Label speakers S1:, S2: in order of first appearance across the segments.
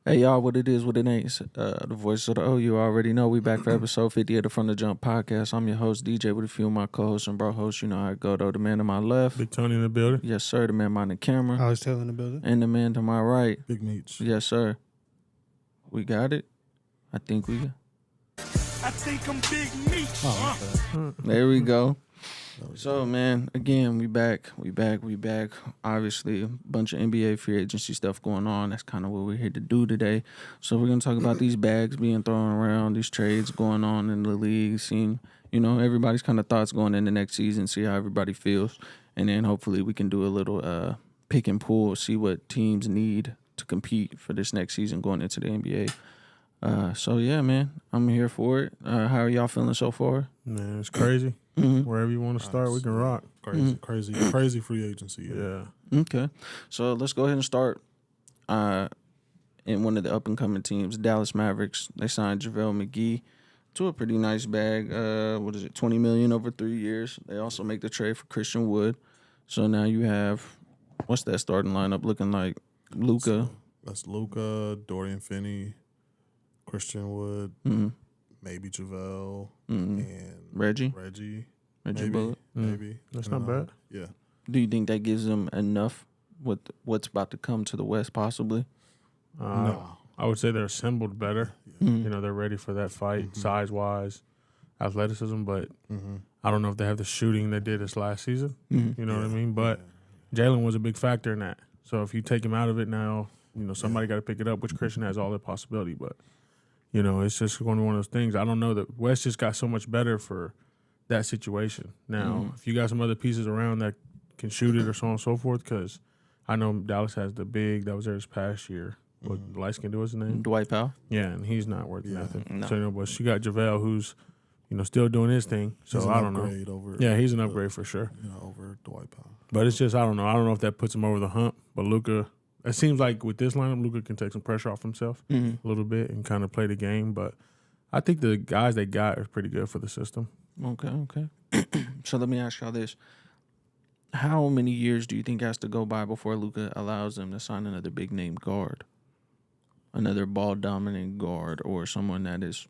S1: Hey y'all, what it is, what it ain't. The voice of the O, you already know. We back for episode 50 of the From the Jump podcast. I'm your host, DJ, with a few of my co-hosts and bro hosts. You know how I go, though. The man to my left.
S2: Big Tony in the building.
S1: Yes, sir. The man behind the camera.
S3: I was telling the building.
S1: And the man to my right.
S4: Big Meats.
S1: Yes, sir. We got it. I think we got
S5: I think I'm Big Meats.
S1: There we go. So, man, again, we back. Obviously, a bunch of NBA free agency stuff going on. That's kind of what we're here to do today. So we're going to talk about these bags being thrown around, these trades going on in the league, seeing, everybody's kind of thoughts going into next season, see how everybody feels. And then hopefully we can do a little pick and pull, see what teams need to compete for this next season going into the NBA. So, yeah, man, I'm here for it. How are y'all feeling so far?
S2: Man, it's crazy. Wherever you want to start, we can rock.
S4: Crazy free agency.
S2: Yeah.
S1: Okay. So let's go ahead and start in one of the up-and-coming teams, Dallas Mavericks. They signed JaVale McGee to a pretty nice bag. $20 million over 3 years. They also make the trade for Christian Wood. So now you have, what's that starting lineup looking like? Luka.
S4: That's Luka, Dorian Finney, Christian Wood, maybe JaVale, and
S1: Reggie
S4: maybe,
S1: Bullock.
S4: maybe.
S2: That's not bad.
S4: Yeah.
S1: Do you think that gives them enough with what's about to come to the West possibly?
S4: No.
S2: I would say they're assembled better. They're ready for that fight, size-wise, athleticism, but I don't know if they have the shooting they did this last season. You know what I mean? But Jalen was a big factor in that. So if you take him out of it now, somebody got to pick it up, which Christian has all the possibility. But, it's just going to be one of those things. I don't know that West just got so much better for that situation. Now, if you got some other pieces around that can shoot it or so on and so forth, because I know Dallas has the big that was there this past year. What light skin do what's his name?
S1: Dwight Powell?
S2: Yeah, and he's not worth nothing.
S1: No.
S2: So, but you got JaVale who's, still doing his thing. So
S4: He's an
S2: I don't know.
S4: upgrade over,
S2: Yeah, he's an upgrade for sure.
S4: over Dwight Powell.
S2: But it's just I don't know. I don't know if that puts him over the hump. But Luka, it seems like with this lineup, Luka can take some pressure off himself a little bit and kind of play the game. But I think the guys they got are pretty good for the system.
S1: Okay. So let me ask y'all this. How many years do you think has to go by before Luka allows them to sign another big-name guard? Another ball-dominant guard or someone that's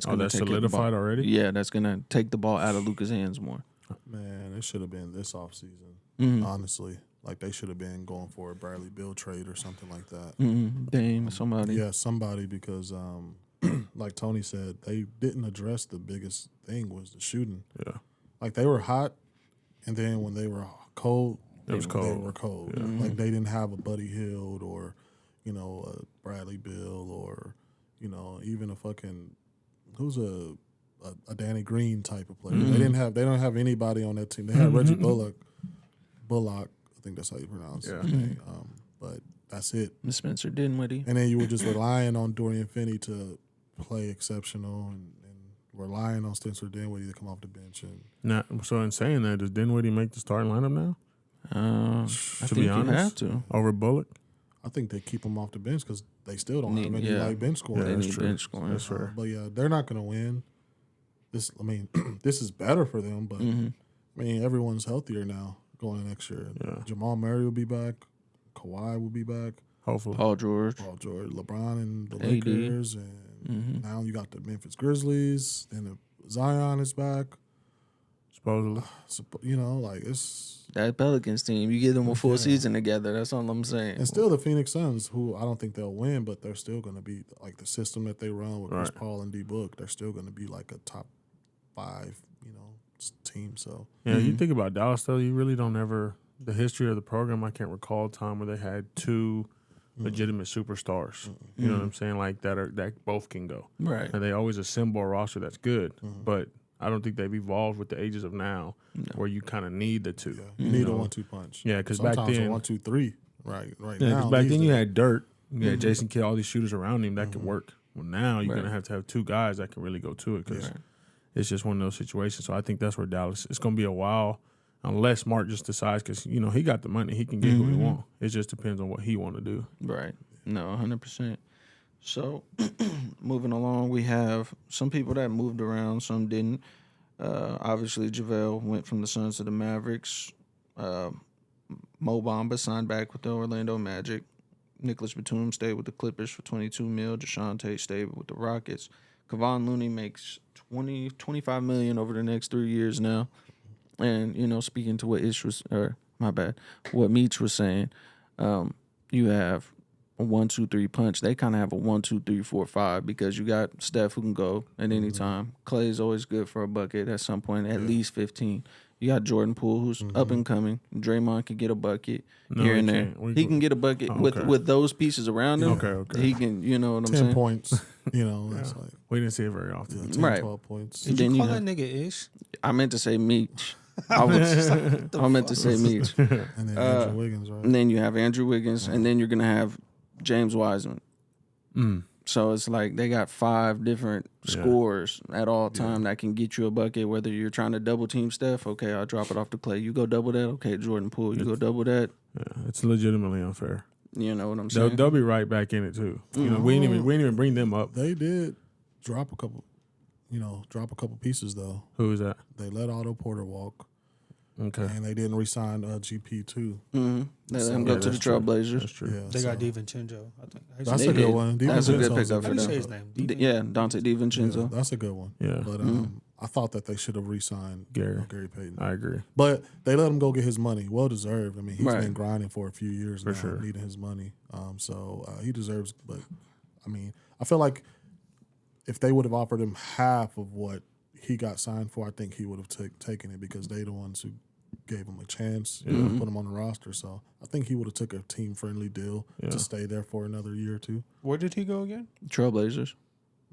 S1: going to take
S2: solidified already?
S1: Yeah, that's going to take the ball out of Luka's hands more.
S4: Man, it should have been this offseason, honestly. Like, they should have been going for a Bradley Beal trade or something like that.
S1: Dame, somebody.
S4: Yeah, somebody, because like Tony said, they didn't address the biggest thing was the shooting.
S2: Yeah.
S4: Like, they were hot, and then when they were cold,
S2: It was cold.
S4: They were cold.
S2: Yeah.
S4: Like, they didn't have a Buddy Hield or, a Bradley Beal or, even a fucking who's a Danny Green type of player. They don't have anybody on that team. They had Reggie Bullock, I think that's how you pronounce his name. But that's it.
S1: And Spencer Dinwiddie.
S4: And then you were just relying on Dorian Finney to play exceptional and relying on Spencer Dinwiddie to come off the bench. And
S2: Now, so in saying that, does Dinwiddie make the starting lineup now?
S1: I think
S2: be
S1: you
S2: honest,
S1: have to.
S2: Over Bullock?
S4: I think they keep him off the bench because they still don't have any bench scoring.
S1: They
S2: that's
S1: need
S2: true.
S1: bench scoring.
S2: That's fair.
S4: But yeah, they're not going to win. This is better for them, but everyone's healthier now going next year.
S2: Yeah.
S4: Jamal Murray will be back. Kawhi will be back.
S2: Hopefully.
S1: Paul George.
S4: LeBron and the
S1: AD.
S4: Lakers, and now you got the Memphis Grizzlies. Then Zion is back.
S2: Supposedly.
S4: It's
S1: That Pelicans team, you give them a full season together. That's all I'm saying.
S4: and still the Phoenix Suns, who I don't think they'll win, but they're still going to be like the system that they run with Chris
S2: Right.
S4: Paul and D Book. They're still going to be like a top 5, team. So
S2: Yeah, you think about Dallas, though, you really don't ever – the history of the program, I can't recall a time where they had two legitimate superstars. You know what I'm saying? Like that both can go.
S1: Right.
S2: And they always assemble a roster that's good. But I don't think they've evolved with the ages of now where you kind of need the two.
S4: you need a 1-2 punch.
S2: Yeah, 'cause back
S4: Sometimes
S2: then-
S4: a 1-2-3. Right
S2: Yeah,
S4: now.
S2: because back
S4: these
S2: then you
S4: days-
S2: had Dirt, you had Jason Kidd, all these shooters around him that could work. Well, now you're
S1: Right.
S2: going to have two guys that can really go to it because it's just one of those situations. So I think that's where Dallas – it's going to be a while unless Mark just decides because, he got the money. He can get who he wants. It just depends on what he want to do.
S1: Right. No, 100%. So, moving along, we have some people that moved around, some didn't. Obviously, JaVale went from the Suns to the Mavericks. Mo Bamba signed back with the Orlando Magic. Nicholas Batum stayed with the Clippers for $22 million. Deshaun Tate stayed with the Rockets. Kevon Looney makes $25 million over the next 3 years now. And, you know, speaking to what what Meach was saying, you have a 1-2-3 punch. They kind of have a 1-2-3-4-5 because you got Steph who can go at any time. Clay is always good for a bucket at some point, at least 15. You got Jordan Poole who's up and coming. Draymond can get a bucket here and there. He can get a bucket with those pieces around him.
S2: Okay.
S1: He can, you know what I'm
S4: 10
S1: saying?
S4: points. You know, it's like
S2: We didn't see it very often.
S4: 10,
S1: Right.
S4: 12 points.
S1: And
S3: Did
S1: then
S3: you
S1: you
S3: call
S1: have-
S3: that nigga Ish?
S1: I meant to say Meach. I meant to say Meach.
S4: And then Andrew Wiggins, right?
S1: And then you have Andrew Wiggins, and then you're gonna have James Wiseman. So it's like they got 5 different scorers at all time that can get you a bucket. Whether you're trying to double team Steph, okay, I'll drop it off to Clay. You go double that, okay, Jordan Poole. You go double that.
S2: Yeah, it's legitimately unfair.
S1: You know what I'm saying?
S2: They'll be right back in it too. You know, we ain't even bring them up.
S4: They did drop a couple pieces though.
S2: Who is that?
S4: They let Otto Porter walk,
S2: Okay,
S4: and they didn't re-sign GP too.
S1: Let them go to the
S2: that's true.
S1: Trailblazers.
S2: That's true.
S4: Yeah,
S3: They got
S4: so
S3: DiVincenzo, I think.
S4: that's
S1: They
S4: a good
S1: did.
S4: one.
S1: That's a good
S4: DiVincenzo's
S1: pickup
S3: How
S1: for
S3: do you say
S1: them.
S3: his name?
S1: Yeah, Dante DiVincenzo.
S4: That's a good one.
S2: Yeah.
S4: But I thought that they should have re-signed
S2: Gary.
S4: Gary Payton.
S2: I agree.
S4: But they let him go get his money. Well deserved. I mean, he's
S1: Right.
S4: been grinding for a few years now,
S2: sure.
S4: needing his money. So he deserves. But I mean, I feel like if they would have offered him half of what he got signed for, I think he would have taken it because they the ones who gave him a chance, put him on the roster. So I think he would have took a team friendly deal to stay there for another year or two.
S3: Where did he go again?
S1: Trailblazers.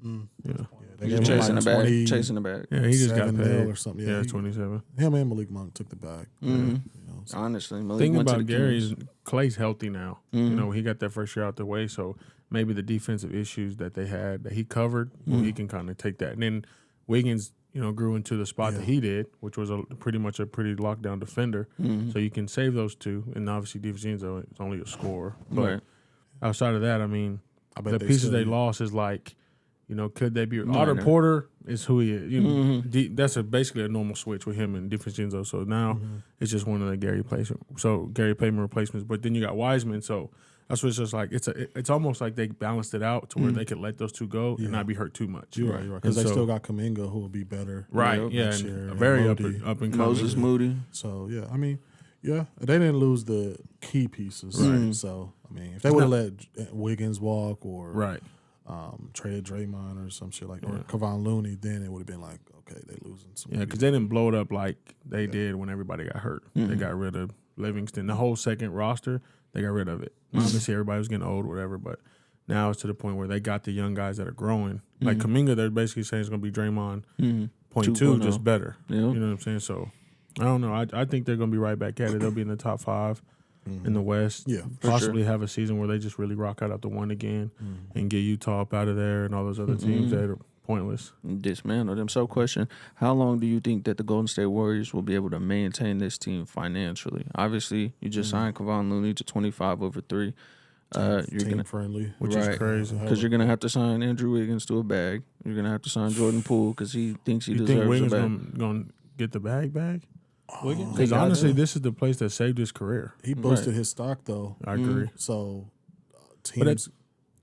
S2: Yeah.
S4: They
S1: Just
S4: gave him
S1: chasing
S4: like
S1: the bag.
S4: 20
S1: Chasing the bag.
S2: Yeah, he just got
S4: 7
S2: paid
S4: mil or something.
S2: Yeah,
S4: he-
S2: 27.
S4: Him and Malik Monk took the bag. You know, so.
S1: Honestly, Malik
S2: Thing
S1: went to
S2: about
S1: the
S2: Gary
S1: Kings.
S2: is Clay's healthy now. You know, he got that first year out the way, so maybe the defensive issues that they had that he covered, he can kind of take that. And then Wiggins, you know, grew into the spot that he did, which was pretty much a pretty lockdown defender. So you can save those two, and obviously DiVincenzo is only a scorer. But
S1: Right.
S2: outside of that, I mean,
S4: I bet
S2: the
S4: they
S2: pieces
S4: still-
S2: they lost is like, you know, could they be? Otto
S1: Minor.
S2: Porter is who he is. You know, that's basically a normal switch with him and DiVincenzo. So now it's just one of the Gary Payton replacements. But then you got Wiseman. So that's what it's just like. It's almost like they balanced it out to where they could let those two go and not be hurt too much.
S4: You're right. Because
S2: And
S4: they
S2: so-
S4: still got Kaminga, who will be better.
S2: Right, yeah,
S4: next
S2: and
S4: year,
S2: a
S4: and
S2: very up
S4: Moody.
S2: and coming.
S1: Moses Moody.
S4: So yeah, I mean, yeah, they didn't lose the key pieces. Right. So I mean, if they would have let Wiggins walk or
S2: Right.
S4: traded Draymond or some shit like or Kevon Looney, then it would have been like, okay, they losing some.
S2: Yeah, because they didn't blow it up like they did when everybody got hurt. They got rid of Livingston. The whole second roster, they got rid of it. Obviously, everybody was getting old, whatever, but now it's to the point where they got the young guys that are growing. Like Kaminga, they're basically saying it's going to be Draymond point 2,
S1: 2.0.
S2: just better.
S1: Yeah.
S2: You know what I'm saying? So, I don't know. I think they're going to be right back at it. They'll be in the top 5 in the West.
S4: Yeah, for
S2: Possibly have a season where they just really rock out the one again and get Utah up out of there and all those other teams that are pointless.
S1: Dismantle them. So, question: how long do you think that the Golden State Warriors will be able to maintain this team financially? Obviously, you just signed Kevon Looney to 25 over 3. You're
S4: team
S1: gonna
S4: friendly,
S2: Which
S1: Right.
S2: is crazy.
S1: because you're gonna have to sign Andrew Wiggins to a bag. You're gonna have to sign Jordan Poole because he thinks he
S2: You think
S1: deserves
S2: Wiggins
S1: a bag.
S2: going to get the bag back?
S3: Wiggins?
S2: Because
S1: got
S2: honestly,
S1: to.
S2: this is the place that saved his career.
S4: He boosted his stock though.
S2: I agree.
S4: So
S2: But
S4: teams.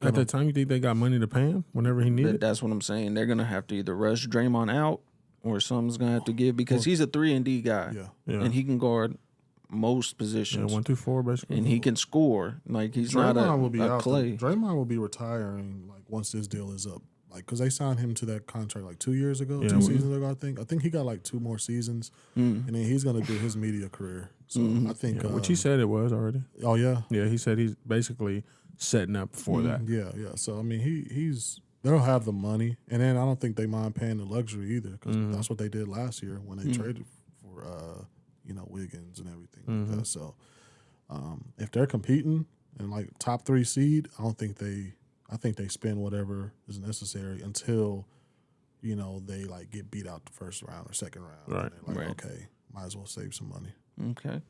S2: at that time, you think they got money to pay him whenever he needed?
S1: That's what I'm saying. They're gonna have to either rush Draymond out or something's gonna have to give because he's a 3-and-D guy,
S4: Yeah.
S2: Yeah.
S1: and he can guard most
S2: Yeah,
S1: positions,
S2: 1 through 4, basically.
S1: and he can score. Like he's not
S4: Draymond will be
S1: a
S4: out.
S1: Clay.
S4: Draymond will be retiring like once this deal is up. Like, because they signed him to that contract like 2 years ago,
S2: Yeah.
S4: 2 seasons ago, I think. I think he got like 2 more seasons, and then he's gonna do his media career. So I think,
S2: Which he said it was already.
S4: oh yeah,
S2: Yeah, he said he's basically setting up for that.
S4: yeah. So I mean, he's they'll have the money, and then I don't think they mind paying the luxury either, because that's what they did last year when they traded for Wiggins and everything like that. So if they're competing and like top 3 seed, I think they spend whatever is necessary until they like get beat out the first round or second round.
S2: Right.
S4: And they're like,
S1: Right.
S4: okay, might as well save some money.
S1: Okay.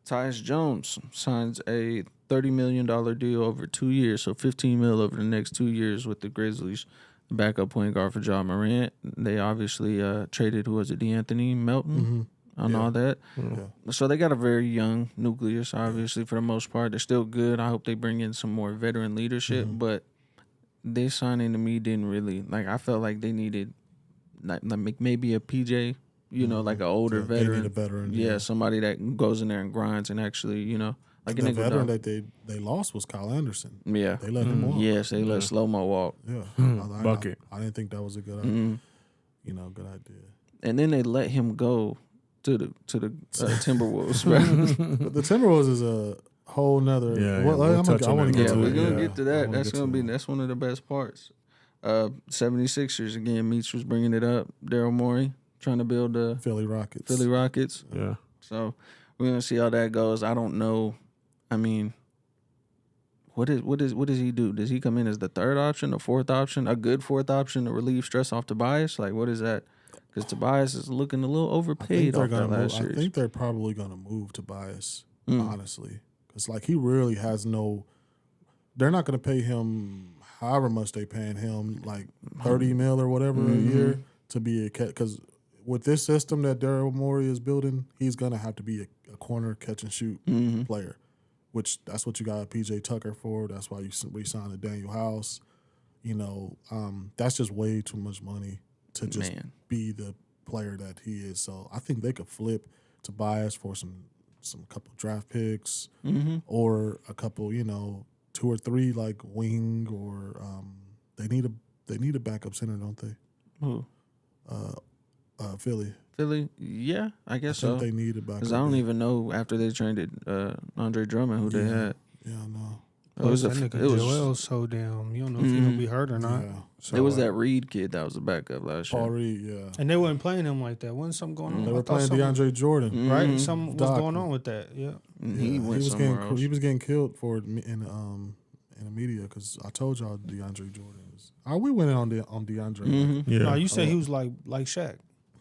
S1: Tyus Jones signs a $30 million deal over 2 years, so $15 million over the next 2 years with the Grizzlies. Backup point guard for Ja Morant. They obviously traded, who was it, DeAnthony Melton on
S4: Yeah.
S1: all that.
S4: Yeah.
S1: So they got a very young nucleus, obviously, for the most part. They're still good. I hope they bring in some more veteran leadership, but this signing to me didn't really, like, I felt like they needed like maybe a PJ, you know, like an older
S4: They
S1: veteran.
S4: need a veteran.
S1: Yeah, somebody that goes in there and grinds and actually, you know, like
S4: The
S1: an
S4: veteran that they lost was Kyle Anderson.
S1: Yeah.
S4: They let him walk.
S1: Yes, they let Slow-Mo walk.
S4: Yeah.
S2: Bucket.
S4: I didn't think that was a good, good idea.
S1: And then they let him go to the Timberwolves, right?
S4: But the Timberwolves is a whole nother.
S2: Yeah,
S4: well,
S2: we'll
S4: I
S2: touch on
S4: want to
S2: that.
S4: get
S1: Yeah,
S4: to
S1: we're
S4: it.
S1: gonna
S4: Yeah.
S1: get to
S4: I
S1: that.
S4: wanna
S1: That's
S4: get
S1: gonna
S4: to
S1: be
S4: it.
S1: that's one of the best parts. 76ers again. Meach was bringing it up. Daryl Morey trying to build the
S4: Philly Rockets.
S1: Philly Rockets.
S2: Yeah.
S1: So we're gonna see how that goes. I don't know. I mean, what does he do? Does he come in as the third option, the fourth option, a good fourth option to relieve stress off Tobias? Like, what is that? Because Tobias is looking a little
S4: I think
S1: overpaid
S4: they're
S1: off that
S4: gonna move.
S1: last
S4: I
S1: series.
S4: think they're probably gonna move Tobias.
S1: Mm.
S4: Honestly, because like he really has no. They're not gonna pay him however much they paying him, like $30 million or whatever a year to be a cat. Because with this system that Daryl Morey is building, he's gonna have to be a corner catch and shoot player, which that's what you got PJ Tucker for. That's why you re-signed a Daniel House. You know, that's just way too much money to just be the player that he is. So I think they could flip Tobias for some couple draft picks or a couple, 2 or 3 like wing or they need a backup center, don't they?
S1: Who?
S4: Philly.
S1: Philly? Yeah, I
S4: I
S1: guess
S4: think
S1: so.
S4: they need a backup.
S1: Because I don't even know after they traded Andre Drummond who they had.
S4: Yeah, no.
S1: It was
S3: that nigga Joel's so damn. You don't know if he gonna be hurt or not.
S4: Yeah.
S3: So,
S1: It was that Reed kid that was the backup last
S4: Paul
S1: year.
S4: Reed, yeah.
S3: and they wasn't playing him like that. Wasn't something going on?
S4: They
S3: I
S4: were
S3: thought
S4: playing
S3: something-
S4: DeAndre Jordan.
S3: Right? Something was
S4: Doc.
S3: going on with that. Yeah.
S1: And he went
S4: was
S1: somewhere
S4: getting
S1: else.
S4: he was getting killed for it in the media because I told y'all DeAndre Jordan is. We went in on DeAndre.
S2: Yeah.
S3: No, you said he was like Shaq.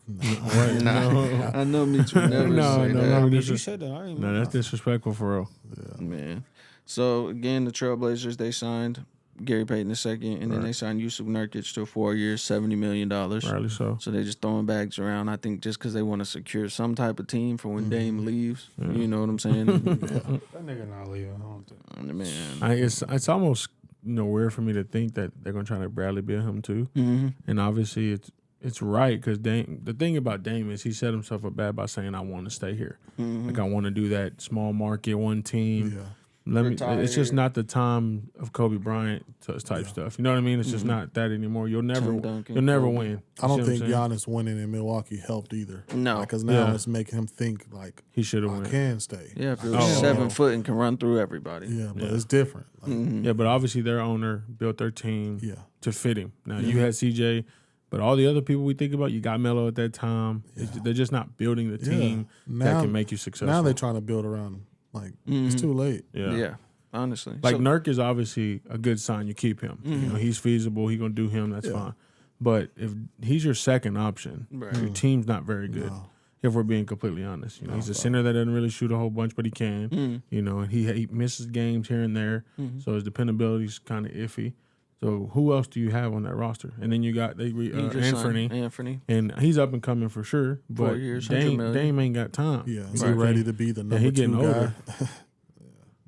S2: Right.
S1: Nah, I know Mitch would never
S2: No,
S1: say
S2: no,
S1: that.
S2: no.
S3: I mean,
S2: this
S3: you
S2: is-
S3: said that. I ain't
S2: No, that's disrespectful for real.
S1: Man. So again, the Trailblazers, they signed Gary Payton II, and then they signed Yusuf Nurkic to 4 years, $70 million.
S2: Rightly so.
S1: So they're just throwing bags around. I think just because they want to secure some type of team for when Dame leaves. You know what I'm saying?
S3: That nigga not leaving. I don't think.
S1: Man.
S2: It's almost weird for me to think that they're gonna try to Bradley Beal him too. And obviously it's right because the thing about Dame is he set himself up bad by saying I want to stay here. Like I want to do that small market one team.
S4: Yeah.
S2: It's just not the time of Kobe Bryant type stuff. You know what I mean? It's just not that anymore. You'll never
S1: Tim Duncan,
S2: win.
S4: I
S2: You
S4: don't
S2: see
S4: think
S2: what I'm saying?
S4: Giannis winning in Milwaukee helped either.
S1: No.
S4: Because now
S2: Yeah.
S4: it's making him think like
S2: He should have
S4: I
S2: won.
S4: can stay.
S1: Yeah, if it was 7 foot and can run through everybody.
S4: Yeah, but it's different. Like,
S2: Yeah, but obviously their owner built their team
S4: Yeah.
S2: to fit him. Now you had CJ, but all the other people we think about, you got Melo at that time. They're just not building the team that
S4: Now-
S2: can make you successful.
S4: Now they're trying to build around him. Like it's too late.
S1: Yeah, honestly.
S2: Like
S1: So-
S2: Nurk is obviously a good sign. You keep him. You know, he's feasible. He gonna do him. That's fine. But if he's your second option, your team's not very good.
S4: No.
S2: If we're being completely honest, he's a center that doesn't really shoot a whole bunch, but he can. You know, and he misses games here and there, so his dependability's kind of iffy. So who else do you have on that roster? And then you got
S1: He just signed Anthony.
S2: and he's up and coming for sure.
S1: 4
S2: But
S1: years, $100
S2: Dame,
S1: million.
S2: Dame ain't got time.
S4: Yeah. Is
S2: Right.
S4: he ready to be the number
S2: he
S4: 2
S2: getting
S4: guy?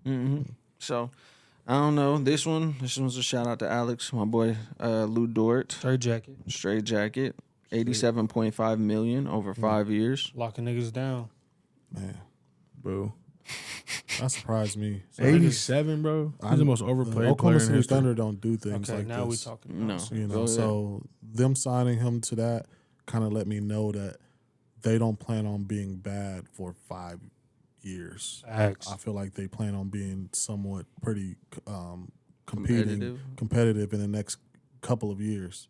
S2: older.
S1: So I don't know. This one's a shout out to Alex, my boy Lou Dort.
S3: Straight jacket.
S1: Straight jacket. $87.5 million over 5 years.
S3: Locking niggas down.
S4: Man,
S2: Boo.
S4: that surprised me. So
S2: 87, bro. He's the most overplayed player
S4: Oklahoma
S2: in
S4: City
S2: history.
S4: Thunder don't do things
S3: Okay,
S4: like
S3: now we
S4: this.
S3: talking.
S1: No.
S3: nonsense.
S4: You
S1: Go
S4: know,
S1: ahead.
S4: so them signing him to that kind of let me know that they don't plan on being bad for 5 years.
S3: Facts.
S4: I feel like they plan on being somewhat pretty competitive in the next couple of years.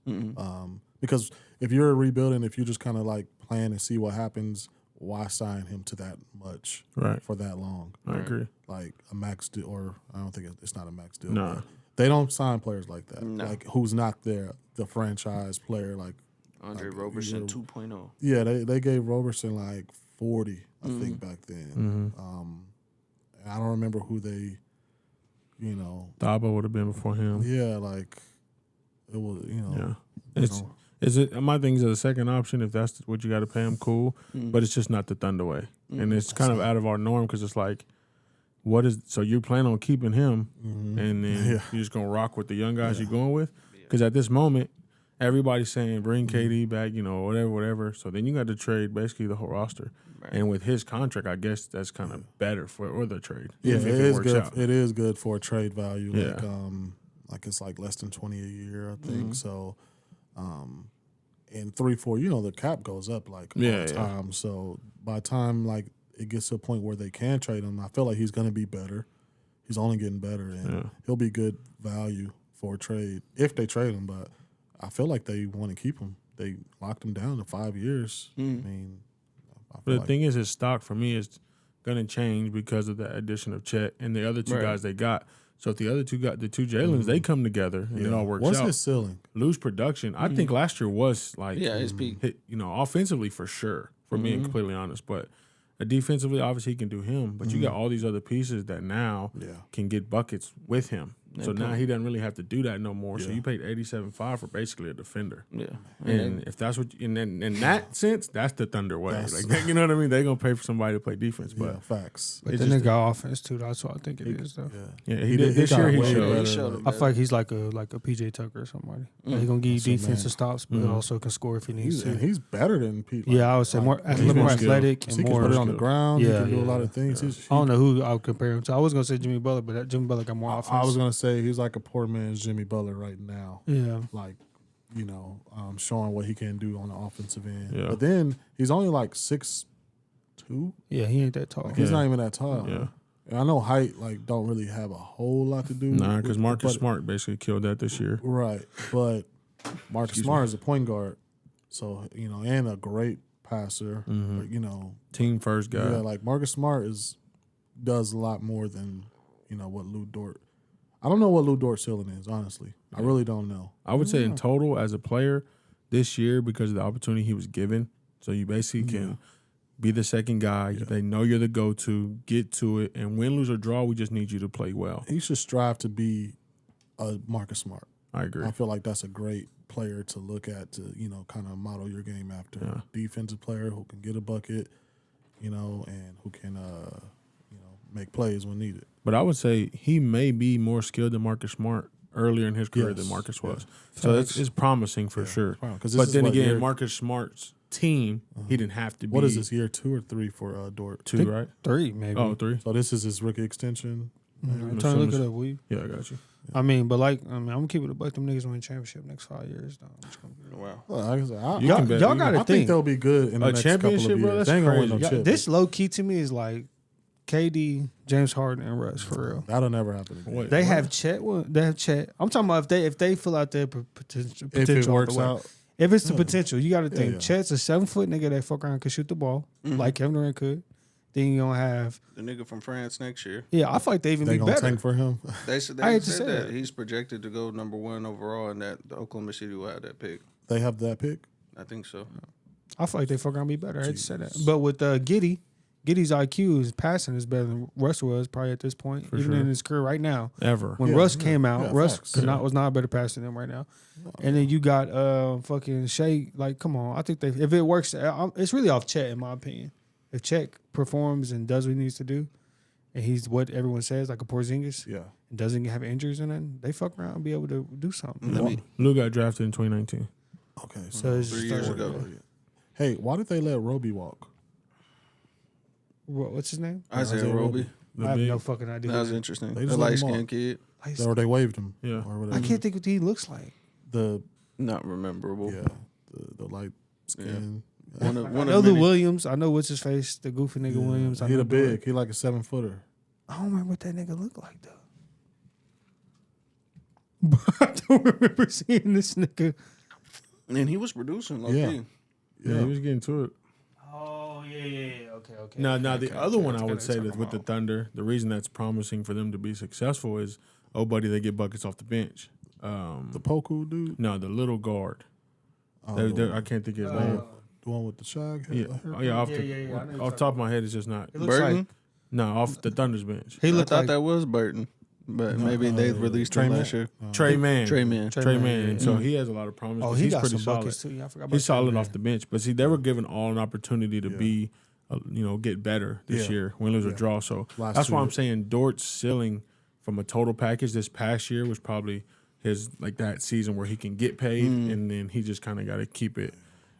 S4: Because if you're rebuilding, if you just kind of like plan and see what happens, why sign him to that much
S2: Right.
S4: for that long?
S2: I agree.
S4: Like a max deal, or I don't think it's not a max deal.
S2: Nah.
S4: but they don't sign players like that.
S1: No.
S4: Like who's not the franchise player. Like
S1: Andre
S4: Like,
S1: Roberson
S4: you-
S1: 2.0.
S4: yeah, they gave Roberson like 40, I think back then. And I don't remember who they,
S2: Thabo would have been before him.
S4: yeah, like it was,
S2: Yeah.
S4: you
S2: It's
S4: know,
S2: Is it? My thing is a second option if that's what you got to pay him. Cool, but it's just not the Thunder way, and it's kind of out of our norm because it's like, what is? So you plan on keeping him, and then you're just gonna rock with the young guys you're going with? Because at this moment, everybody's saying bring KD back, whatever. So then you got to trade basically the whole roster, and with his contract, I guess that's kind of better for the trade.
S4: Yeah,
S2: if
S4: it is
S2: works
S4: good.
S2: out.
S4: It is good for a trade value.
S2: Yeah.
S4: Like it's like less than 20 a year, I think. So, in 3-4, the cap goes up like all the time. So by the time like it gets to a point where they can trade him, I feel like he's going to be better. He's only getting better, and he'll be good value for a trade if they trade him. But I feel like they want to keep him. They locked him down to 5 years. I mean,
S2: But the thing is, his stock for me is going to change because of the addition of Chet and the other two guys they got. So if the other two got the two Jalen's, they come together and it all works
S4: What's
S2: out.
S4: his ceiling?
S2: Lose production. I think last year was like,
S1: his peak.
S2: offensively for sure, for being completely honest. But defensively, obviously, he can do him. But you got all these other pieces that now can get buckets with him. So now he doesn't really have to do that no more. So you paid $87.5 for basically a defender.
S1: Yeah.
S2: And if that's what, in that sense, that's the Thunder way. Like, you know what I mean? They're gonna pay for somebody to play defense, but
S4: Facts.
S3: But then they got offense too. That's what I think it is, though.
S2: he did this year. He showed.
S3: I feel like he's like a PJ Tucker or somebody. Like he's gonna give you defensive stops, but also can score if he needs to.
S4: He's better than Pete.
S3: Yeah, I would say more athletic
S4: He
S3: and
S4: can
S3: more.
S4: put it on the ground.
S3: Yeah,
S4: he can do a
S3: yeah,
S4: lot of things.
S3: I don't know who I would compare him to. I was gonna say Jimmy Butler, but Jimmy Butler got more offense.
S4: I was gonna say he's like a poor man's Jimmy Butler right now.
S3: Yeah.
S4: Like, showing what he can do on the offensive end.
S2: Yeah.
S4: But then he's only like 6'2".
S3: Yeah, he ain't that tall.
S4: He's not even that tall.
S2: Yeah.
S4: And I know height don't really have a whole lot to do.
S2: Nah, because Marcus
S4: but-
S2: Smart basically killed that this year.
S4: Right, but Marcus Smart is a point guard, so and a great passer.
S2: Team first guy.
S4: Yeah, like Marcus Smart does a lot more than what Lou Dort. I don't know what Lou Dort's ceiling is, honestly. I really don't know.
S2: I would say in total as a player this year because of the opportunity he was given. So you basically can be the second guy. Yeah. They know you're the go-to. Get to it. And win, lose, or draw, we just need you to play well.
S4: He should strive to be a Marcus Smart.
S2: I agree.
S4: I feel like that's a great player to look at to, kind of model your game after.
S2: Yeah.
S4: Defensive player who can get a bucket, and who can, make plays when needed.
S2: But I would say he may be more skilled than Marcus Smart earlier in his career than Marcus was. So it's promising for sure. But then again, Marcus Smart's team, he didn't have to be.
S4: What is this, year 2 or 3 for Dort?
S2: 2, right?
S3: 3, maybe.
S2: Oh, 3.
S4: So this is his rookie extension?
S3: I'm trying to look it up, will you?
S2: Yeah, I got you.
S3: I mean, but I'm gonna keep it a buck. Them niggas win championship next 5 years. Though. I'm just gonna be
S1: Wow.
S4: Well, like I said,
S2: You can bet.
S3: y'all
S2: You
S3: gotta
S4: I think they'll be good in the
S2: A
S4: next couple of
S2: championship,
S4: years.
S2: bro, that's
S4: They ain't gonna win no
S2: crazy.
S4: chip.
S3: this low key to me is like KD, James Harden, and Russ for real.
S4: That'll never happen again.
S2: Wait,
S3: They
S2: what?
S3: have Chet. They have Chet. I'm talking about if they fill out their potential.
S4: If it
S3: off
S4: works
S3: the way.
S4: out.
S3: If it's the potential, you got to think
S4: yeah.
S3: Chet's a 7-foot nigga that fuck around can shoot the ball like Kevin Durant could. Then you gonna have
S1: The nigga from France next year.
S3: I feel like they even
S4: They
S3: be
S4: gonna
S3: better.
S4: tank for him.
S1: They said,
S3: I hate to say
S1: that
S3: that.
S1: he's projected to go number 1 overall, and that the Oklahoma City will have that pick.
S4: They have that pick.
S1: I think so.
S3: I feel like they fuck around be better. I hate to say that, but with Giddy's IQ is passing is better than Russ was probably at this point, even in his career right now.
S2: Ever.
S3: When
S4: Yeah,
S3: Russ
S4: yeah,
S3: came out,
S4: yeah,
S3: Russ
S4: facts.
S3: was not a better passer than him right now. And then you got fucking Shea. Like, come on, I think if it works, it's really off Chet in my opinion. If Chet performs and does what he needs to do, and he's what everyone says, like a Porzingis,
S4: Yeah.
S3: and doesn't have injuries in it, they fuck around and be able to do something.
S2: Lou got drafted in 2019.
S4: Okay.
S3: So it's
S1: 3
S3: just
S1: years
S3: like-
S1: ago.
S4: Hey, why did they let Roby walk?
S3: What's his name?
S1: Isaiah
S4: Isaiah
S1: Roby.
S2: The
S3: I have
S2: big-
S3: no fucking idea.
S1: That was interesting.
S4: They
S1: The
S4: just let
S1: light
S4: him walk.
S1: skinned kid.
S4: Or they waived him.
S2: Yeah.
S4: Or whatever.
S3: I can't think what he looks like.
S4: The
S1: Not rememberable.
S4: the light skin.
S1: One
S3: I
S1: of
S3: know the
S1: many.
S3: Williams. I know what's his face, the goofy nigga Williams. I
S4: He
S3: know
S4: the
S3: Dort.
S4: big. He like a 7-footer.
S3: I don't remember what that nigga looked like though. But I don't remember seeing this nigga.
S1: And he was producing. Low
S4: Yeah.
S1: key.
S2: Yeah, he was getting to it.
S3: Oh yeah. Okay.
S2: Now, the other one I would
S3: That's
S2: say
S3: kinda
S2: that with the
S3: about.
S2: Thunder, the reason that's promising for them to be successful is, oh, buddy, they get buckets off the bench.
S4: The Poku dude.
S2: No, the little guard. I can't think of his name.
S4: The one with the shag.
S2: Yeah, oh, yeah, off,
S3: Yeah,
S2: the,
S3: yeah, yeah, I know
S2: off top of my head, it's just not.
S3: He looks
S1: Burton.
S3: like
S2: No, off the Thunder's bench.
S3: he
S1: I
S3: looked
S1: thought
S3: like
S1: that was Burton. but maybe they released
S4: Trey
S1: him
S4: Man?
S1: last year.
S2: Trey Man.
S1: Trey Man.
S2: Trey Man.
S3: yeah.
S2: So he has a lot of promise.
S3: Oh,
S2: 'cause
S3: he
S2: he's
S3: got
S2: pretty
S3: some
S2: solid.
S3: buckets too. Yeah, I forgot about
S2: He's solid
S3: Trey
S2: off the bench, but see, they were given all an opportunity to be, get better this
S4: Yeah.
S2: year, win, lose, or draw. So
S4: Last
S2: that's
S4: 2
S2: why I'm
S4: years.
S2: saying Dort's ceiling from a total package this past year was probably his that season where he can get paid, and then he just kind of got to keep it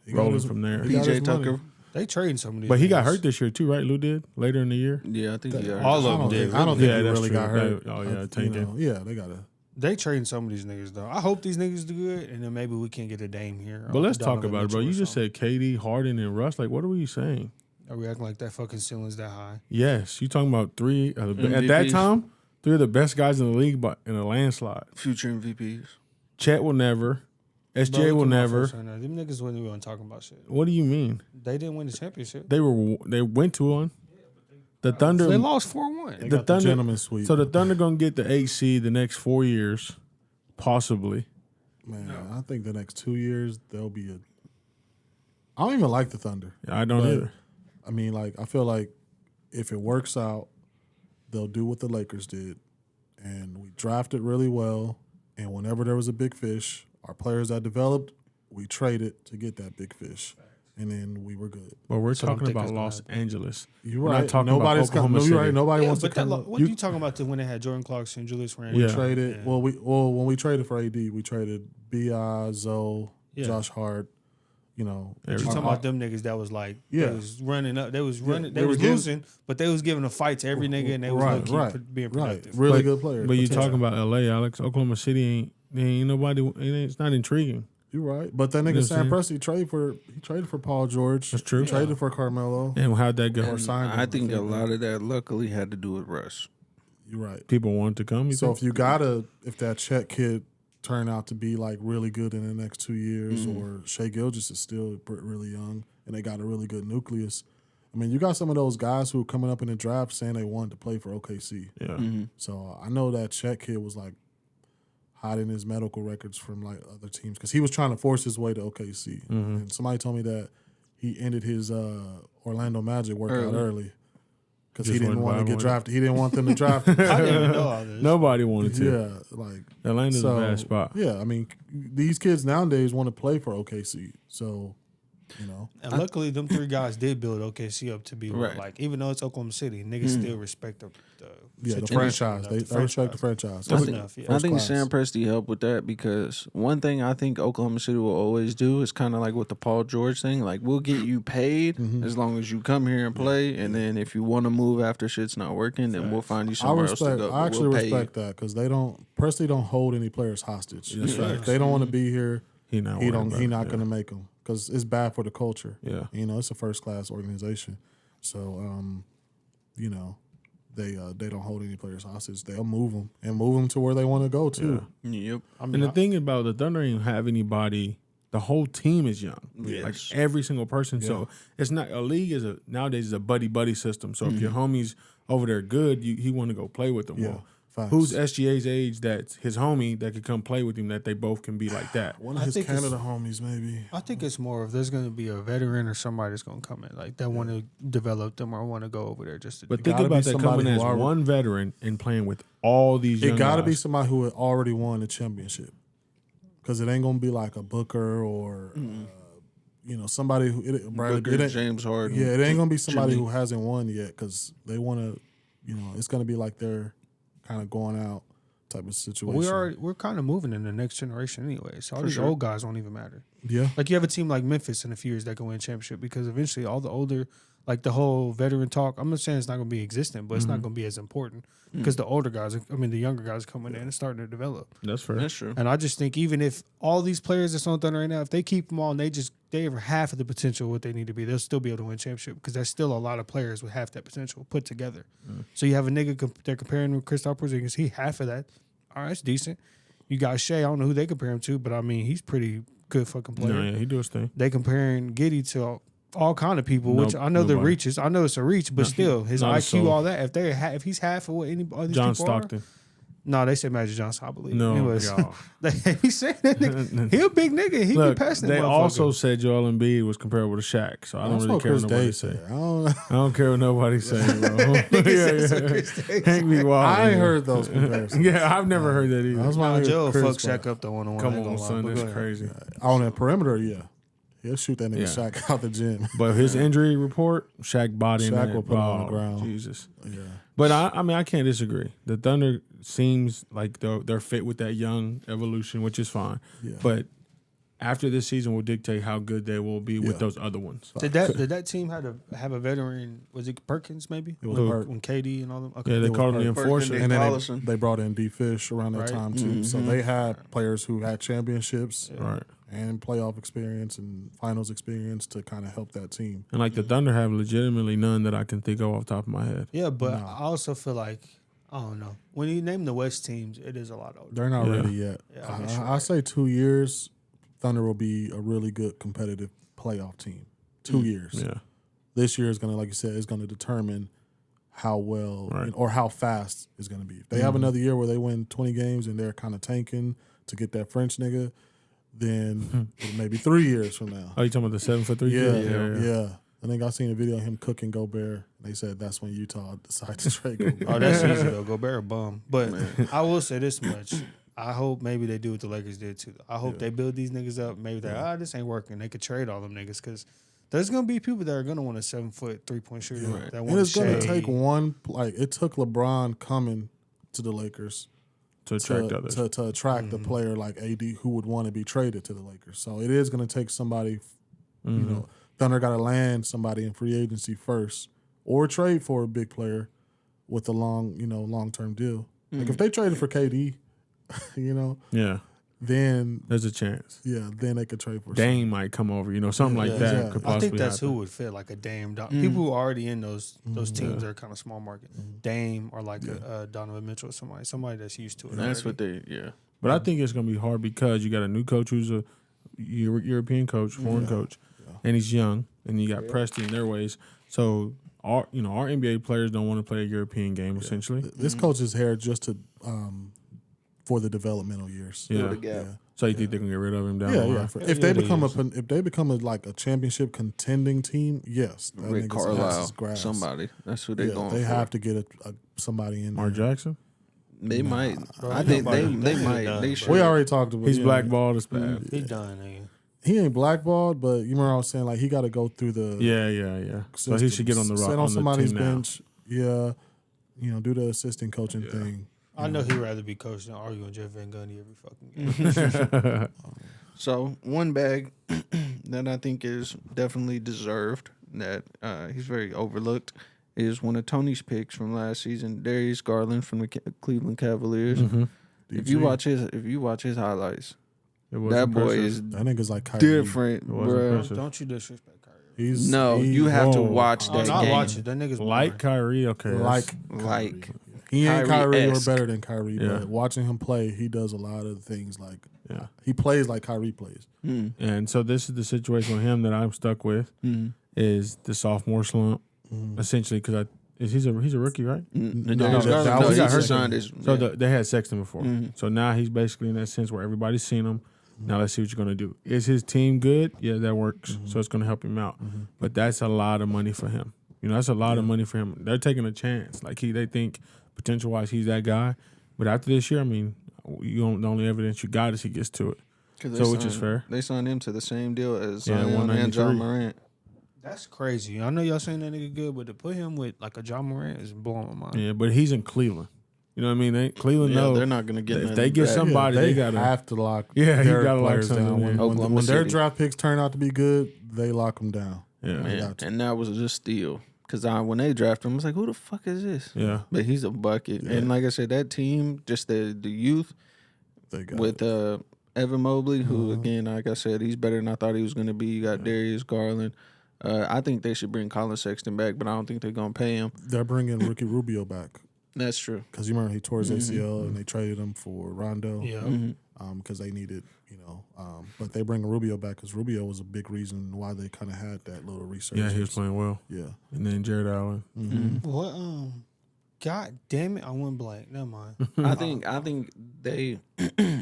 S4: got
S2: rolling
S4: his-
S2: from there.
S4: he got
S1: PJ
S4: his money.
S1: Tucker.
S3: They trading some of these.
S2: But he got
S3: niggas.
S2: hurt this year too, right? Lou did later in the year.
S1: Yeah, I think he got
S3: All
S1: hurt.
S3: of them did.
S4: I don't think
S2: Yeah,
S4: he
S2: that's
S4: really
S2: true.
S4: got hurt.
S2: Oh, yeah,
S4: You
S2: tanking.
S4: know, yeah, they got to.
S3: They trading some of these niggas though. I hope these niggas do good, and then maybe we can get a Dame here.
S2: But
S3: or
S2: let's talk
S3: Donovan
S2: about it, bro.
S3: Mitchell
S2: You
S3: or
S2: just said KD, Harden, and Russ. Like, what are we saying?
S3: something. Are we acting like that fucking ceiling's that high?
S2: Yes, you talking about three at that
S1: MVPs.
S2: time, three of the best guys in the league, but in a landslide.
S1: Future MVPs.
S2: Chet will never.
S3: Bro,
S2: SGA
S3: we
S2: will
S3: come off
S2: never.
S3: first right now. Them niggas wasn't even talking about shit.
S2: What do you mean?
S3: They didn't win the championship.
S2: They went to one. The Thunder.
S3: They lost 4-1.
S4: They
S2: The
S4: got the
S2: Thunder-
S4: gentleman's sweep.
S2: So the Thunder gonna get the 8 seed the next 4 years, possibly.
S4: Man, I think the next 2 years there'll be a. I don't even like the Thunder.
S2: I don't
S4: But,
S2: either.
S4: I mean, I feel like if it works out, they'll do what the Lakers did, and we drafted really well. And whenever there was a big fish, our players that developed, we traded to get that big fish, and then we were good.
S2: But we're
S3: So I'm
S2: talking
S3: thinking
S2: about
S3: it's
S2: Los
S3: gonna
S2: Angeles.
S4: You're
S2: We're
S4: right.
S2: not talking
S4: Nobody's
S2: about Oklahoma
S4: you're right.
S2: City.
S4: Nobody
S3: Yeah,
S4: wants to
S3: but that,
S4: come.
S3: what are you talking about when they had Jordan Clarkson, Julius Randle?
S2: Yeah.
S4: Traded.
S3: Yeah.
S4: Well, when we traded for AD, we traded Bi, Zoe,
S3: Yeah.
S4: Josh Hart. You know,
S3: You
S2: Every-
S3: talking about them niggas that was like,
S4: Yeah.
S3: they was running up, they was running,
S4: they
S3: they
S4: were
S3: was
S4: getting-
S3: losing, but they was giving a fight to every nigga, and they was being productive.
S4: Really
S2: But-
S4: good player.
S2: But you
S4: Potential.
S2: talking about LA, Alex? Oklahoma City ain't nobody. It's not intriguing.
S4: You're right. But that
S2: You know
S4: nigga
S2: what
S4: Sam
S2: I'm
S4: Presti traded for Paul George.
S2: That's true.
S4: He traded for Carmelo.
S2: And how'd that go?
S4: Or signed him.
S1: I think a lot of that luckily had to do with Russ.
S4: You're right.
S2: People want to come. You
S4: So
S2: think?
S4: if that Chet kid turn out to be really good in the next 2 years,
S2: Mm-hmm.
S4: or Shea Gilgeous is still really young and they got a really good nucleus. I mean, you got some of those guys who are coming up in the draft saying they wanted to play for OKC.
S2: Yeah.
S4: So I know that Chet kid was hiding his medical records from other teams because he was trying to force his way to OKC. And somebody told me that he ended his Orlando Magic workout early because he
S2: Just
S4: didn't
S2: wasn't
S4: want to
S2: vibing
S4: get
S2: with
S4: drafted. He didn't want them to draft him.
S3: I didn't even know all this.
S2: Nobody wanted to.
S4: Yeah,
S2: Atlanta's a bad spot.
S4: Yeah, I mean, these kids nowadays want to play for OKC. So,
S3: And luckily, them three guys did build OKC up to be
S1: Right.
S3: even though it's Oklahoma City, niggas still respect the
S4: the
S3: situation
S4: franchise.
S3: enough,
S4: They
S3: the
S4: respect the franchise.
S3: That's
S4: First-
S3: enough, yeah.
S1: I think
S4: class.
S1: Sam Presti helped with that because one thing I think Oklahoma City will always do is kind of like with the Paul George thing. Like, we'll get you paid as long as you come here and play. And then if you want to move after shit's not working, then we'll find you somewhere else to go.
S4: I actually
S1: We'll pay you.
S4: respect that because Presti don't hold any players hostage. If they don't want to be here,
S2: He not.
S4: he
S2: worried about it.
S4: not
S2: Yeah.
S4: going to make them because it's bad for the culture.
S2: Yeah.
S4: It's a first class organization. So, they don't hold any players hostage. They'll move them to where they want to go too.
S1: Yep.
S2: And the thing about the Thunder ain't have anybody. The whole team is young,
S1: Yes.
S2: like every single person. So it's not a league nowadays is a buddy system. So if your homies over there good, he want to go play with them.
S4: Yeah,
S2: Well,
S4: facts.
S2: who's SGA's age that's his homie that could come play with him that they both can be like that?
S4: One of
S3: I
S4: his
S3: think it's-
S4: Canada homies, maybe.
S3: I think it's more if there's going to be a veteran or somebody that's going to come in that want to develop them or want to go over there just to.
S2: But
S3: do
S2: think
S4: gotta be
S2: about that
S4: somebody
S2: coming
S4: who
S2: as
S4: already-
S2: one veteran and playing with all these young
S4: It got to be
S2: guys.
S4: somebody who had already won the championship, because it ain't gonna be like a Booker or somebody who
S1: Booker,
S4: it ain't-
S1: James Harden.
S4: Yeah, it ain't gonna be somebody
S1: Jimmy.
S4: who hasn't won yet because they want to. It's gonna be like they're kind of going out type of situation.
S3: We're kind of moving in the next generation anyway. So all these
S1: sure.
S3: old guys won't even matter.
S4: Yeah,
S3: Like you have a team like Memphis in a few years that can win a championship because eventually all the older, like the whole veteran talk. I'm not saying it's not going to be existent, but it's not going to be as important because the older guys, the younger guys coming in and starting to develop.
S2: That's fair.
S1: That's true.
S3: And I just think even if all these players that's on Thunder right now, if they keep them all and they have half of the potential of what they need to be, they'll still be able to win a championship because there's still a lot of players with half that potential put together. So you have a nigga they're comparing with Kristaps Porzingis. He half of that. All right, that's decent. You got Shea. I don't know who they compare him to, but I mean he's pretty good fucking player.
S2: No, yeah, he do his thing.
S3: They comparing Giddey to all kind of people, which
S2: Nope,
S3: I know the
S2: nobody.
S3: reaches. I know it's a reach, but still his
S2: not a
S3: IQ,
S2: soul.
S3: all that. If he's half of what any all these
S2: John
S3: people
S2: Stockton.
S3: are, No, they said Magic Johnson, I believe.
S2: No,
S3: Anyways,
S2: y'all.
S3: they be saying that nigga. He a big nigga. He
S2: Look,
S3: be passing.
S2: they
S3: that
S2: also
S3: motherfucker.
S2: said Joel Embiid was comparable to Shaq, so I don't
S4: That's
S2: really
S4: what
S2: care what
S4: Chris
S2: nobody
S4: Day
S2: say.
S4: said. I don't.
S2: I don't care what nobody say, bro. Hank be wild.
S4: I ain't heard those comparisons.
S2: Yeah, I've never heard that either.
S4: That's my nigga
S3: Joe
S4: Chris,
S3: fuck
S4: bro.
S3: Shaq up the one-on-one.
S2: Come
S3: I ain't
S2: on,
S3: gonna lie,
S2: son,
S3: but
S2: that's
S3: go ahead.
S2: crazy.
S4: On that perimeter, yeah. He'll shoot that nigga
S2: Yeah.
S4: Shaq out the gym.
S2: But his injury report, Shaq body in
S4: Shaq
S2: that
S4: will put him on the
S2: ball.
S4: ground.
S2: Jesus.
S4: Yeah.
S2: But I mean, I can't disagree. The Thunder seems like they're fit with that young evolution, which is fine.
S4: Yeah.
S2: But after this season will dictate how good they will be with
S4: Yeah.
S2: those other ones.
S3: Did that team have a veteran? Was it Perkins maybe?
S4: It was
S3: when,
S4: Perk.
S3: when KD and all them. Okay.
S2: Yeah, they
S4: It was
S2: called him the
S4: Perk.
S2: enforcer.
S1: Perk
S4: And then
S1: Collison.
S4: they brought in D Fish around that
S3: Right.
S4: time too. So they had players who had championships
S2: Right.
S4: and playoff experience and finals experience to kind of help that team.
S2: And like the Thunder have legitimately none that I can think of off the top of my head.
S3: Yeah, but I also feel like I don't know. When you name the West teams, it is a lot older.
S4: They're not
S2: Yeah.
S4: ready yet.
S3: Yeah, I guess you're
S4: I say 2 years, Thunder will be a really good competitive playoff team. 2 years.
S2: Yeah.
S4: This year is going to, like you said, is going to determine how well
S2: Right.
S4: or how fast it's going to be. If they have another year where they win 20 games and they're kind of tanking to get that French nigga, then maybe 3 years from now.
S2: Oh, you talking about the 7'3"?
S4: Yeah. I think I seen a video of him cooking Gobert. They said that's when Utah decided to trade Gobert.
S3: Oh, that's easy though. Gobert a bum. But I will say this much. I hope maybe they do what the Lakers did too. I hope they build these niggas up. Maybe they're this ain't working. They could trade all them niggas because there's gonna be people that are gonna want a 7-foot 3-point shooter that
S4: And
S3: want
S4: it's
S3: to
S4: going to take one. Like it took LeBron coming to the Lakers
S2: To attract others.
S4: to attract the player like AD who would want to be traded to the Lakers. So it is going to take somebody. You know, Thunder got to land somebody in free agency first, or trade for a big player with a long term deal. Like if they traded for KD,
S2: Yeah.
S4: then
S2: There's a chance.
S4: then they could trade for
S2: Dame might come over, something like that
S4: exactly.
S2: could
S3: I
S2: possibly
S3: think that's
S2: happen.
S3: who would fit like a Dame. People who are already in those teams that are kind of small market. Dame or like a Donovan Mitchell or somebody that's used to it.
S1: That's
S3: already.
S1: what they.
S2: But I think it's going to be hard because you got a new coach who's a European coach, foreign coach, and he's young, and you got Presti in their ways. So our NBA players don't want to play a European game essentially.
S4: This coach is here just to for the developmental years.
S2: Yeah.
S1: the gap.
S2: So you think they can get rid of him down the
S4: Yeah,
S2: line?
S4: yeah. If they become like a championship contending team, yes, that
S1: Rick
S4: nigga's ass is
S1: Carlisle,
S4: grass.
S1: somebody. That's who they
S4: Yeah,
S1: going
S4: they
S1: for.
S4: have to get somebody in
S2: Mark
S4: there.
S2: Jackson,
S1: They might.
S3: Bro,
S1: I think they
S3: nobody-
S1: might.
S3: done,
S1: They
S3: bro.
S1: should.
S4: We already talked about.
S2: he's
S4: yeah.
S2: blackballed as bad.
S3: He done, nigga.
S4: He ain't blackballed, but you remember I was saying like he got to go through the
S2: Yeah. So he should get on the
S4: sit
S2: rock
S4: on
S2: on the
S4: somebody's
S2: team now.
S4: bench. Yeah, do the assistant coaching thing.
S3: I know he'd rather be coached than arguing with Jeff Van Gundy every fucking game.
S1: So one bag that I think is definitely deserved that he's very overlooked is one of Tony's picks from last season, Darius Garland from the Cleveland Cavaliers. If you watch his highlights,
S2: It was
S1: that boy
S2: impressive.
S1: is
S4: That nigga's like Kyrie.
S1: different,
S2: It was
S1: bro.
S2: impressive.
S3: Don't you disrespect Kyrie.
S4: He's
S1: No,
S4: he-
S1: you have to
S2: Whoa.
S1: watch
S3: Oh,
S1: that
S3: no, I
S1: game.
S3: watch it. That nigga's
S2: Like Kyrie, okay.
S4: like
S1: Like
S4: he ain't Kyrie or
S1: Kyrie-esque.
S4: better than Kyrie,
S2: Yeah.
S4: but watching him play, he does a lot of things like
S2: Yeah.
S4: he plays like Kyrie plays.
S2: And so this is the situation with him that I'm stuck with is the sophomore slump, essentially because he's a rookie, right?
S1: Darius
S4: that
S1: Garland,
S4: was
S1: he
S4: his
S1: just
S4: second.
S1: signed his.
S2: So
S1: yeah.
S2: they had Sexton before. So now he's basically in that sense where everybody's seen him. Now let's see what you're going to do. Is his team good? Yeah, that works. So it's going to help him out. But that's a lot of money for him. That's a lot of money for him. They're taking a chance. Like they think potential-wise he's that guy. But after this year, I mean, the only evidence you got is he gets to it.
S1: 'Cause they
S2: So which is
S1: signed-
S2: fair.
S1: They signed him to the same deal as
S2: Yeah,
S1: Zion and
S2: 193.
S1: John Morant.
S3: That's crazy. I know y'all saying that nigga good, but to put him with like a John Morant is blowing my mind.
S2: Yeah, but he's in Cleveland. You know what I mean? Cleveland
S1: Yeah,
S2: knows
S1: they're not gonna get
S2: if
S1: nothing
S2: they get
S1: back.
S2: somebody,
S4: they
S2: they gotta.
S4: have to lock.
S2: Yeah, you
S4: their
S2: gotta lock
S4: players
S2: something
S4: down.
S2: in.
S1: Oklahoma
S4: When their
S1: City.
S4: draft picks turn out to be good, they lock them down.
S2: Yeah,
S4: They
S1: Yeah,
S4: got to.
S1: and that was a steal. Because when they drafted him, I was like, who the fuck is this?
S2: yeah.
S1: But he's a bucket. And like I said, that team, just the youth
S4: They got
S1: with Evan Mobley, who, again, like I said, he's better than I thought he was going to be. You got Darius Garland. I think they should bring Colin Sexton back, but I don't think they're going to pay him.
S4: They're bringing Ricky Rubio back
S1: That's true.
S4: because you remember he tore his ACL and they traded him for Rondo.
S3: Yeah.
S4: Because they needed, but they bring Rubio back because Rubio was a big reason why they kind of had that little research.
S2: Yeah, he was playing well.
S4: Yeah.
S2: And then Jared Allen.
S3: What God damn it, I went blank. Never mind.
S1: I think they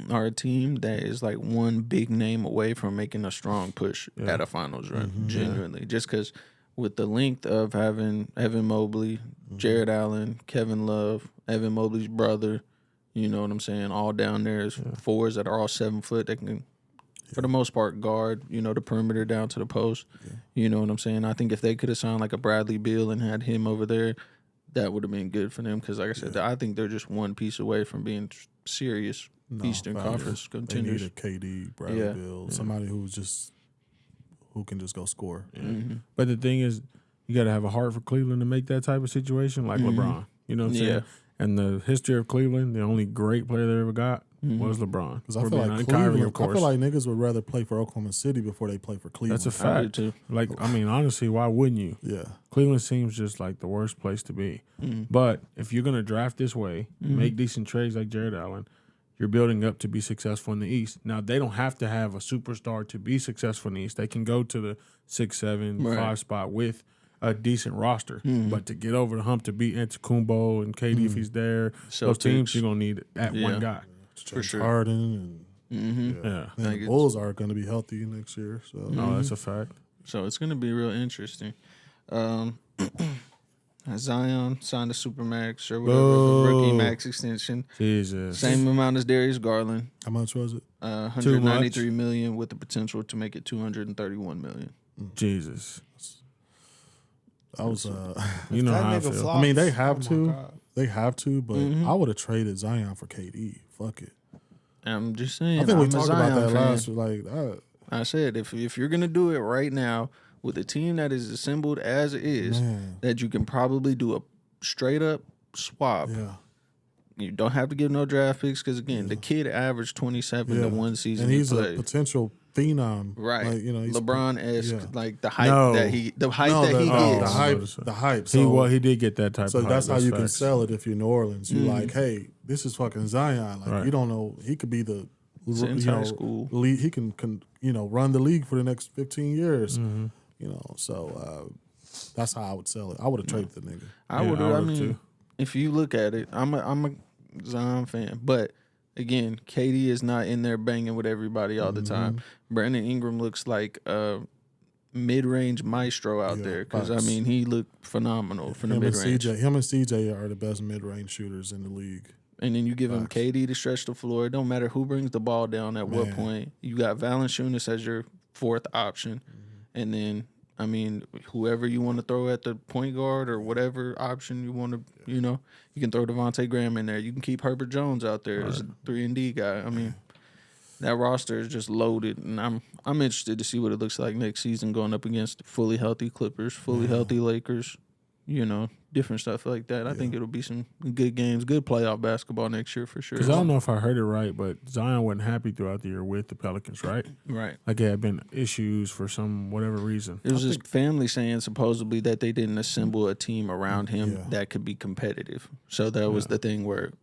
S1: are a team that is like one big name away from making a strong push at a finals run. Genuinely, just because with the length of having Evan Mobley, Jared Allen, Kevin Love, Evan Mobley's brother, you know what I'm saying, all down there is fours that are all 7 foot. They can, for the most part, guard, you know, the perimeter down to the post. You know what I'm saying? I think if they could have signed like a Bradley Beal and had him over there, that would have been good for them. Because like I said, I think they're just one piece away from being serious Eastern Conference contenders.
S4: They need a KD, Bradley Beal, somebody who can just go score.
S2: But the thing is, you got to have a heart for Cleveland to make that type of situation, like LeBron. You know what I'm saying? And the history of Cleveland, the only great player they ever got was LeBron.
S4: Because I feel like
S2: Kyrie, of course.
S4: I feel like niggas would rather play for Oklahoma City before they play for Cleveland.
S2: That's a fact.
S1: too.
S2: Like, I mean, honestly, why wouldn't you?
S4: Yeah.
S2: Cleveland seems just like the worst place to be. But if you're going to draft this way, make decent trades like Jared Allen, you're building up to be successful in the East. Now, they don't have to have a superstar to be successful in the East. They can go to the 6, 7, 5 spot with a decent roster. But to get over the hump to beat Antetokounmpo and KD if he's there, those teams you're going to need at one guy.
S1: For sure.
S4: Harden and
S2: Yeah.
S4: the Bulls are going to be healthy next year. So
S2: No, that's a fact.
S1: So it's going to be real interesting. Zion signed a Supermax or whatever, the rookie max extension.
S2: Jesus.
S1: Same amount as Darius Garland.
S4: how much was it?
S1: $193 million with the potential to make it $231 million.
S2: Jesus.
S4: I was
S2: You know
S3: That
S2: how I
S3: nigga
S2: feel.
S3: flops.
S4: I mean, they have
S3: Oh my
S4: to.
S3: God.
S4: They have to, but I would have traded Zion for KD. Fuck it.
S1: I'm just saying.
S4: I think we
S1: I'm a
S4: talked
S1: Zion
S4: about that
S1: fan.
S4: last. Like,
S1: I said if you're gonna do it right now with a team that is assembled as it is,
S4: man,
S1: that you can probably do a straight up swap.
S4: yeah.
S1: You don't have to give no draft picks because again, the kid averaged 27 to one season.
S4: And he's
S1: he
S4: a
S1: played.
S4: potential phenom,
S1: Right,
S4: Like, you know, he's
S1: LeBron-esque,
S4: yeah.
S1: like the hype
S2: No.
S1: that he
S4: the
S1: gets.
S4: hype.
S2: He did get that type
S4: So
S2: of hype.
S4: that's how you can
S2: facts.
S4: sell it if you're New Orleans. You're like, hey, this is fucking Zion. Like, you don't know, he could be the
S1: Since high school.
S4: lead. He can run the league for the next 15 years. You know, so that's how I would sell it. I would have traded the nigga.
S1: I
S2: Yeah,
S1: would.
S2: I
S1: I
S2: would've
S1: mean,
S2: too.
S1: if you look at it, I'm a Zion fan, but again, KD is not in there banging with everybody all the time. Brandon Ingram looks like a mid-range maestro out there because I
S4: facts.
S1: mean he looked phenomenal from the
S4: Him and
S1: mid-range.
S4: CJ are the best mid-range shooters in the league.
S1: And then you give him KD to stretch the floor. It don't matter who brings the ball down at what point. You got Valanciunas as your fourth option, and then I mean whoever you want to throw at the point guard or whatever option you want to, you know, you can throw Devontae Graham in there. You can keep Herbert Jones out there as a 3-and-D guy. I mean, that roster is just loaded, and I'm interested to see what it looks like next season going up against fully healthy Clippers, fully healthy Lakers. You know, different stuff like that. I think it'll be some good games, good playoff basketball next year for sure.
S2: Because I don't know if I heard it right, but Zion wasn't happy throughout the year with the Pelicans, right?
S1: Right.
S2: Like there had been issues for some whatever reason.
S1: It was his family saying supposedly that they didn't assemble a team around him that could be competitive. So that was the thing where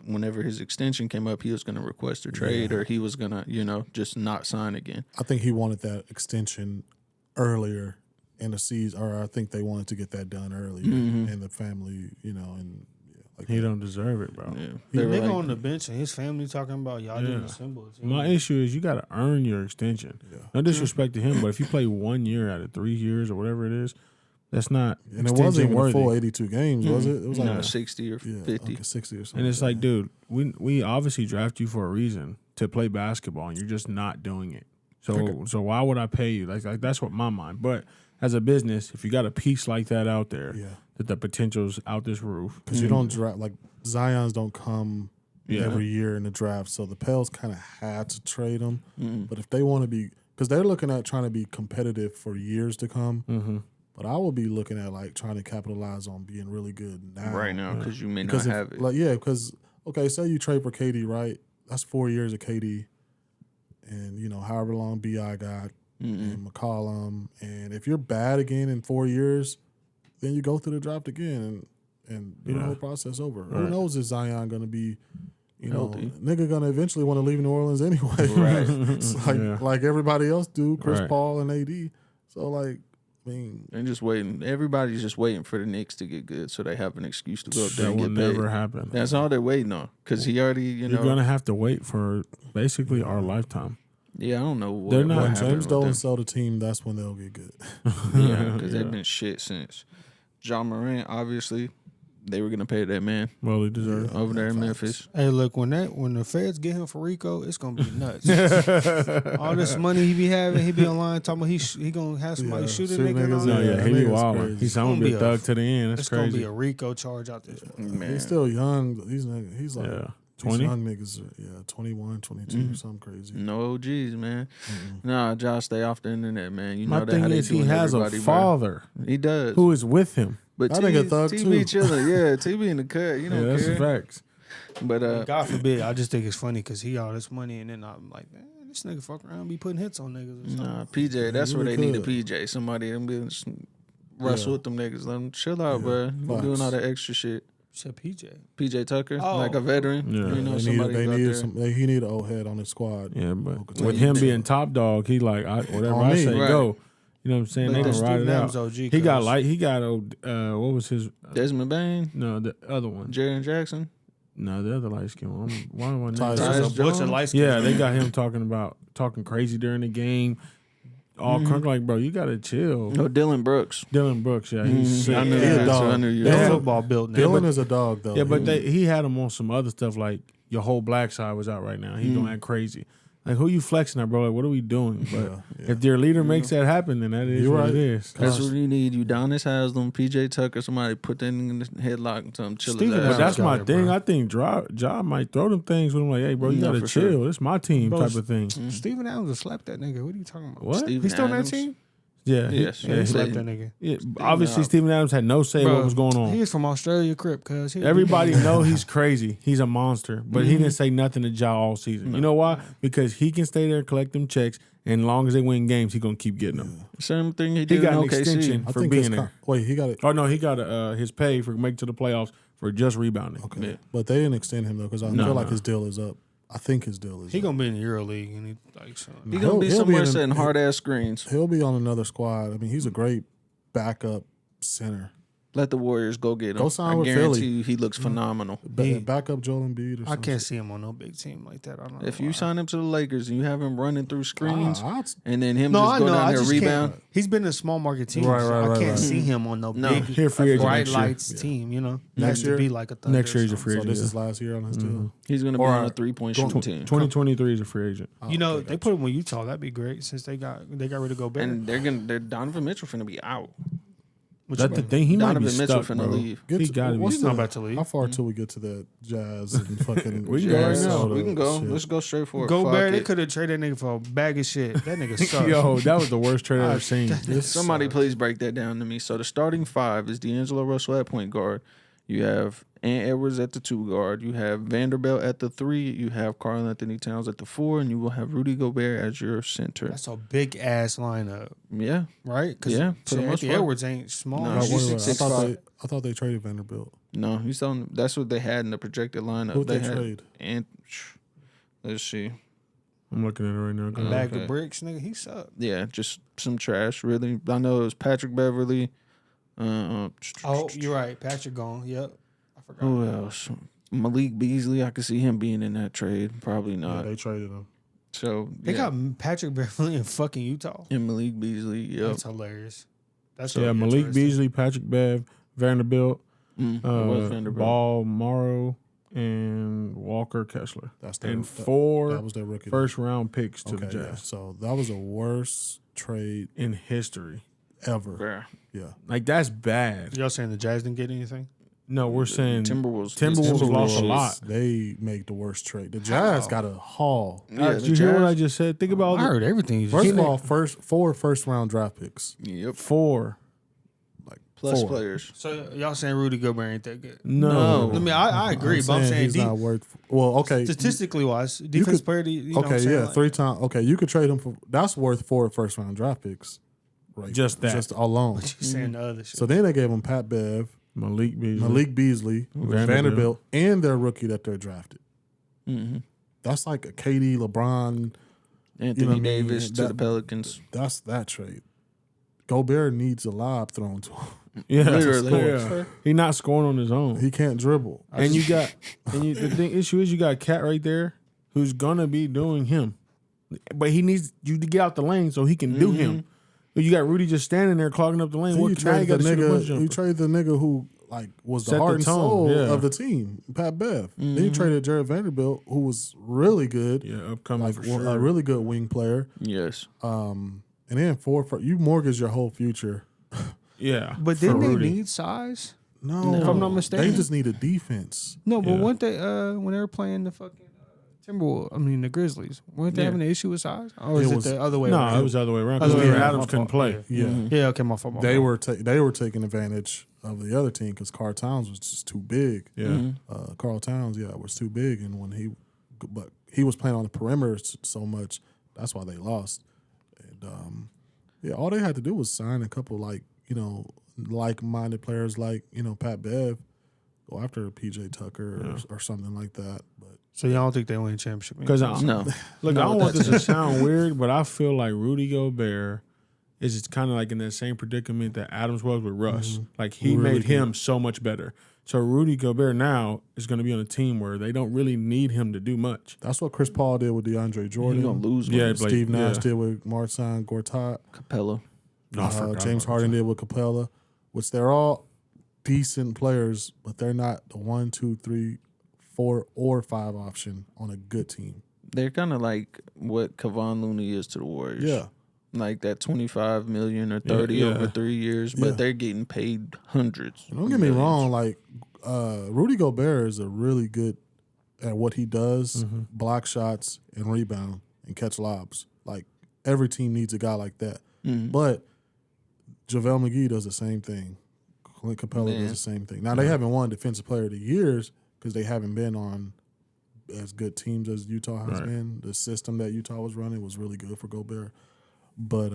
S1: whenever his extension came up, he was going to request a trade or he was going to, you know, just not sign again.
S4: I think he wanted that extension earlier in the season, or I think they wanted to get that done early in the family, you know, and like
S2: He don't deserve it, bro.
S1: Yeah.
S3: The
S1: They were
S3: nigga
S1: like,
S3: on the bench and his family talking about y'all didn't assemble a team.
S2: My issue is you got to earn your extension. No disrespect to him, but if you play 1 year out of 3 years or whatever it is, that's not
S4: and it wasn't even a
S2: extension-worthy.
S4: full 82 games, was it? It was like
S1: no, 60 or 50.
S4: okay, 60 or something.
S2: And it's like, dude, we obviously draft you for a reason to play basketball, and you're just not doing it. So why would I pay you? Like that's what my mind. But as a business, if you got a piece like that out there, that the potential's out this roof,
S4: because you don't draft like Zions don't come every year in the draft, so the Pels kind of had to trade him. But if they want to be, because they're looking at trying to be competitive for years to come. But I will be looking at like trying to capitalize on being really good now.
S1: Right now, because you may not
S4: Because
S1: have it.
S4: like because okay, say you trade for KD, right? That's 4 years of KD, and you know however long Bi got and McCollum, and if you're bad again in 4 years, then you go through the draft again and do the whole process over. Who knows if Zion gonna be, you
S1: Healthy.
S4: know, nigga gonna eventually want to leave New Orleans anyway.
S1: Right.
S4: It's like everybody else do, Chris
S2: Right.
S4: Paul and AD. So like I mean,
S1: They're just waiting. Everybody's just waiting for the Knicks to get good, so they have an excuse to go up there
S2: That
S1: and
S2: will
S1: get paid.
S2: never happen.
S1: That's all they're waiting on, because he already,
S2: You're gonna have to wait for basically our lifetime.
S1: yeah, I don't know what,
S2: They're not-
S1: what
S4: when
S1: happened
S4: James
S1: with
S4: Dolan
S1: them.
S4: sell the team, that's when they'll get good.
S1: Yeah, because they've been shit since. John Morant, obviously, they were gonna pay that man
S2: Well, he deserves.
S1: over there in Memphis.
S3: Hey, look, when the feds get him for RICO, it's gonna be nuts. All this money he be having, he be online talking about he gonna have somebody
S4: Yeah,
S3: shoot a
S4: shoot
S3: nigga. and
S4: niggas
S3: all
S2: No,
S3: that.
S2: yeah,
S4: Yeah,
S2: he be
S4: nigga's
S2: wild.
S4: crazy.
S2: He's gonna
S3: gonna
S2: be
S3: be
S2: a
S3: a-
S2: thug to the end. That's
S3: It's gonna
S2: crazy.
S3: be a RICO charge out this.
S1: Man,
S4: He's still young. He's like
S2: Yeah,
S4: these
S2: 20.
S4: young niggas. 21, 22, something crazy.
S1: no OGs, man. Nah, Josh, stay off the internet, man. You know
S2: My
S1: that
S2: thing
S1: how they
S2: is, he
S1: doing
S2: has a
S1: everybody, bro.
S2: father
S1: He does.
S2: who is with him.
S1: But
S4: That nigga thug,
S1: TB
S4: too.
S1: chilling. Yeah, TB in the cut. You
S2: Yeah,
S1: don't
S2: that's the
S1: care.
S2: facts.
S1: But
S3: God forbid. I just think it's funny because he all this money, and then I'm like, man, this nigga fuck around, be putting hits on niggas or something.
S1: nah, PJ. That's
S4: you
S1: where they
S4: really
S1: need a
S4: could.
S1: PJ. Somebody them be wrestle
S4: Yeah.
S1: with them niggas. Let them chill out,
S4: Yeah,
S1: bro. You
S4: facts.
S1: doing all that extra shit.
S3: Said PJ.
S1: PJ Tucker,
S3: Oh.
S1: like a veteran.
S2: Yeah.
S1: You know,
S4: They
S1: somebody
S4: needed,
S1: out
S4: they
S1: there.
S4: needed he needed an old head on his squad.
S2: Yeah, but
S4: Who could
S2: with
S4: take
S2: him
S4: it.
S2: being top dog, he like whatever
S4: On
S2: I
S4: me.
S2: say,
S1: Right.
S2: go. You know what I'm saying?
S3: But
S2: They
S3: the
S2: gonna ride
S3: Steve
S2: it
S3: Adams
S2: out.
S3: OG.
S2: He got
S3: cuz.
S2: he got what was his?
S1: Desmond Bain,
S2: No, the other one.
S1: Jaron Jackson.
S2: No, the other light skin one. Why am I
S4: Tyus
S2: not-
S1: Tyus
S3: There's a bunch
S1: Jones?
S3: of light
S2: Yeah, they got him talking crazy during the game. All crunk like, bro, you gotta chill.
S1: No, Dylan Brooks.
S2: Dylan Brooks, yeah, he's sick.
S1: I knew
S4: He a
S1: that.
S4: dog.
S1: So I knew you.
S3: They're
S2: Yeah.
S3: football built.
S4: Dylan is a dog though.
S2: Yeah, but he had him on some other stuff like your whole black side was out right now. He going act crazy. Like who you flexing at, bro? Like what are we doing? But
S4: Yeah.
S2: if their leader makes that happen, then that is
S4: You're
S2: what
S4: right.
S2: it is.
S1: That's what you need. Udonis Haslam, PJ Tucker, somebody put that in the headlock and tell him chill his
S3: Steven
S1: ass.
S2: But
S3: Adams
S2: that's
S3: got
S2: my
S3: it,
S2: thing.
S3: bro.
S2: I think Ja might throw them things with him like, hey, bro, you
S1: No,
S2: gotta
S1: for
S2: chill.
S1: sure.
S2: It's my team
S3: Bro,
S2: type of thing.
S3: Steven Adams will slap that nigga. What are you talking about?
S2: What?
S1: Steven
S3: He's still on that
S1: Adams.
S3: team?
S2: Yeah.
S1: Yes.
S3: Yeah, he
S1: Yeah,
S3: slapped
S1: he-
S3: that nigga.
S2: Yeah, obviously,
S1: Adams.
S2: Steven Adams had no say
S3: Bro,
S2: what was going on.
S3: He is from Australia, Crip, cuz.
S2: Everybody know he's crazy. He's a monster. But he didn't say nothing to Ja all season. You know why? Because he can stay there and collect them checks, and as long as they win games, he gonna keep getting them.
S1: Same thing he
S2: He
S1: did
S2: got
S1: in
S2: an
S1: OKC.
S2: extension
S4: I
S2: for
S4: think
S2: being
S4: his
S2: there.
S4: wait, he got it.
S2: Oh no, he got his pay for make to the playoffs for just rebounding.
S4: Okay,
S1: Yeah.
S4: but they didn't extend him though because I
S2: No,
S4: feel like
S2: no.
S4: his deal is up. I think his deal is
S3: He
S4: up.
S3: gonna be in the Euro League and he like so.
S1: He gonna be
S4: He'll
S1: somewhere
S4: in-
S1: setting hard ass screens.
S4: He'll be on another squad. I mean, he's a great backup center.
S1: Let the Warriors go get him.
S4: Go sign
S1: I
S4: with
S1: guarantee
S4: Philly.
S1: you he looks phenomenal.
S4: Backup Joel Embiid or
S3: I
S4: something.
S3: can't see him on no big team like that. I don't know
S1: If you
S3: why.
S1: sign him to the Lakers and you have him running through screens
S4: I'd-
S1: and then him
S3: No,
S1: just
S3: I
S1: go
S3: know.
S1: down
S3: I
S1: there and
S3: just
S1: rebound.
S3: can't. He's been in small market teams.
S4: Right,
S3: so
S4: right,
S3: I
S4: right,
S3: can't
S4: right.
S3: see him on no
S1: No.
S3: big
S2: He a free agent
S3: bright
S2: next year.
S3: lights team. You know,
S4: Next
S3: has
S4: year?
S3: to be like a Thunder
S2: Next year he's
S3: or
S2: a free
S4: So
S2: agent.
S4: this
S2: yeah.
S4: is last year on his deal.
S1: He's gonna be
S3: Or
S1: on a 3-point shooting team.
S2: 2023 is a free agent.
S3: You know,
S4: okay,
S3: they put him with Utah. That'd be great since they got rid of Gobert.
S1: And they're Donovan Mitchell finna be out.
S3: Which
S2: That's the thing. He might
S1: Donovan
S2: be
S1: Mitchell
S2: stuck,
S1: finna
S2: bro.
S1: leave.
S2: He gotta be.
S4: what's
S3: He's not about to leave.
S4: How far till we get to that Jazz and fucking?
S2: We can go right now.
S4: Minnesota
S1: We can go.
S4: shit?
S1: Let's go straight for it.
S3: Gobert,
S1: Fuck
S3: they
S1: it.
S3: could have traded that nigga for a bag of shit. That nigga sucks.
S2: Yo, that was the worst trade I've ever seen.
S1: Somebody please break that down to me. So the starting five is D'Angelo Russell at point guard. You have Ant Edwards at the 2 guard. You have Vanderbilt at the 3. You have Karl Anthony Towns at the 4, and you will have Rudy Gobert as your center.
S3: That's a big ass lineup,
S1: Yeah,
S3: right?
S1: Yeah, for the most
S3: Anthony
S1: part.
S3: Edwards ain't small.
S1: No,
S4: No,
S1: he's
S4: wait,
S1: six-
S4: I thought
S1: 6'5".
S4: I thought they traded Vanderbilt.
S1: no, he's telling. That's what they had in the projected lineup.
S4: Who'd they
S1: had
S4: trade?
S1: And let's see.
S2: I'm looking at it right now. Go
S3: A
S2: ahead.
S3: bag
S1: Okay.
S3: of bricks, nigga. He sucked.
S1: Yeah, just some trash. Really, I know it was Patrick Beverly.
S3: Oh, you're right. Patrick gone. Yep. I forgot.
S1: Who else? Malik Beasley. I could see him being in that trade. Probably
S4: Yeah,
S1: not.
S4: they traded him.
S1: So
S3: They
S1: yeah.
S3: got Patrick Beverly in fucking Utah.
S1: and Malik Beasley. Yep.
S3: That's hilarious. That's
S2: Yeah,
S3: really
S2: Malik
S3: interesting.
S2: Beasley, Patrick Bev, Vanderbilt,
S1: It was Vanderbilt.
S2: Ball Morrow, and Walker Kessler.
S4: That's their,
S2: And
S4: that,
S2: four
S4: that was their rookie.
S2: first round picks to
S4: okay,
S2: the
S4: yeah.
S2: Jazz
S4: So that was the worst trade
S2: in history.
S4: ever.
S1: Bruh.
S4: Yeah.
S2: Like that's bad.
S3: Y'all saying the Jazz didn't get anything?
S2: No, we're saying
S1: Timberwolves
S2: lost a lot.
S4: They make the worst trade. The Jazz got a haul.
S1: Yeah,
S2: Did
S1: the
S2: you hear what I
S1: Jazz-
S2: just said? Think about
S3: I heard everything. You just
S4: First
S3: said.
S4: of all, four first round draft picks.
S1: Yep.
S2: four.
S4: Like
S1: Plus
S4: four.
S1: players.
S3: So y'all saying Rudy Gobert ain't that good?
S2: No.
S3: I mean, I agree, but I'm saying
S4: he's not worth. Well, okay.
S3: statistically wise, defense
S4: could-
S3: player. You know what I'm
S4: Okay,
S3: saying?
S4: yeah,
S3: Like,
S4: 3 times. Okay, you could trade him for. That's worth 4 first round draft picks. Right.
S2: Just that.
S4: Just alone.
S3: You saying the other shit?
S4: So then they gave him Pat Bev,
S2: Malik Beasley.
S4: Malik Beasley,
S2: Vanderbilt.
S4: Vanderbilt, and their rookie that they're drafted.
S1: Mm-hmm.
S4: That's like a KD, LeBron.
S1: Anthony
S4: what I mean?
S1: Davis to the
S4: That-
S1: Pelicans.
S4: That's that trade. Gobert needs a lob thrown to him.
S2: Yeah,
S1: Literally.
S2: yeah. He's not scoring on his own.
S4: He can't dribble.
S2: The issue is you got Cat right there who's gonna be doing him, but he needs you to get out the lane so he can do him. But you got Rudy just standing there clogging up the lane.
S4: You
S2: Now you
S4: trade
S2: got
S4: the
S2: to shoot a bunch
S4: nigga.
S2: jumper.
S4: You trade the nigga who like was
S2: Set
S4: the
S2: the
S4: heart and
S2: tone,
S4: soul
S2: yeah.
S4: of the team, Pat Bev. Then you traded Jared Vanderbilt, who was really good,
S2: Yeah, upcoming
S4: like
S2: for sure.
S4: a really good wing player.
S1: Yes.
S4: And then you mortgage your whole future.
S2: Yeah,
S3: But
S2: for
S3: didn't they
S2: Rudy.
S3: need size?
S4: No,
S3: If I'm not mistaken.
S4: they just need a defense.
S3: No, but
S2: Yeah.
S3: weren't they when they were playing the fucking the Grizzlies, weren't they
S2: Yeah.
S3: having an issue with size? Or was
S4: It
S3: it
S4: was-
S3: the other way
S2: No,
S3: around?
S2: it was the other way around
S3: Other
S2: because
S3: way around.
S2: Adams
S3: My
S2: couldn't
S3: fault.
S2: play.
S4: Yeah,
S3: Yeah, okay, my fault.
S4: they were taking advantage of the other team because Karl Towns was just too big.
S2: Yeah,
S4: Karl Towns, was too big, and but he was playing on the perimeter so much, that's why they lost. And all they had to do was sign a couple like-minded players like Pat Bev, go after PJ Tucker or something like that. But
S3: So y'all don't think they win a championship?
S2: because
S1: No.
S2: look, I don't want this to sound weird, but I feel like Rudy Gobert is just kind of like in that same predicament that Adams was with Russ. Like he
S4: Really
S2: made him so much better. So Rudy Gobert now is going to be on a team where they don't really need him to do much.
S4: that's what Chris Paul did with DeAndre
S1: You're
S4: Jordan.
S1: gonna lose.
S2: Yeah,
S1: With
S2: like,
S4: Steve Nash
S2: yeah.
S4: did with Marcin Gortat.
S1: Capella.
S2: No, I forgot
S4: James
S2: about
S4: Harden
S2: that.
S4: did with Capella, which they're all decent players, but they're not the 1, 2, 3, 4, or 5 option on a good team.
S1: They're kind of like what Kevon Looney is to the Warriors.
S4: Yeah.
S1: Like that 25 million or 30
S2: Yeah.
S1: over 3 years, but
S4: Yeah.
S1: they're getting paid hundreds.
S4: And don't get me wrong, like Rudy Gobert is a really good at what he does, block shots and rebound and catch lobs. Like every team needs a guy like that. But JaVale McGee does the same thing. Clint Capella does the same thing. Now they haven't won Defensive Player of the Years because they haven't been on as good teams as Utah has been. The system that Utah was running was really good for Gobert. But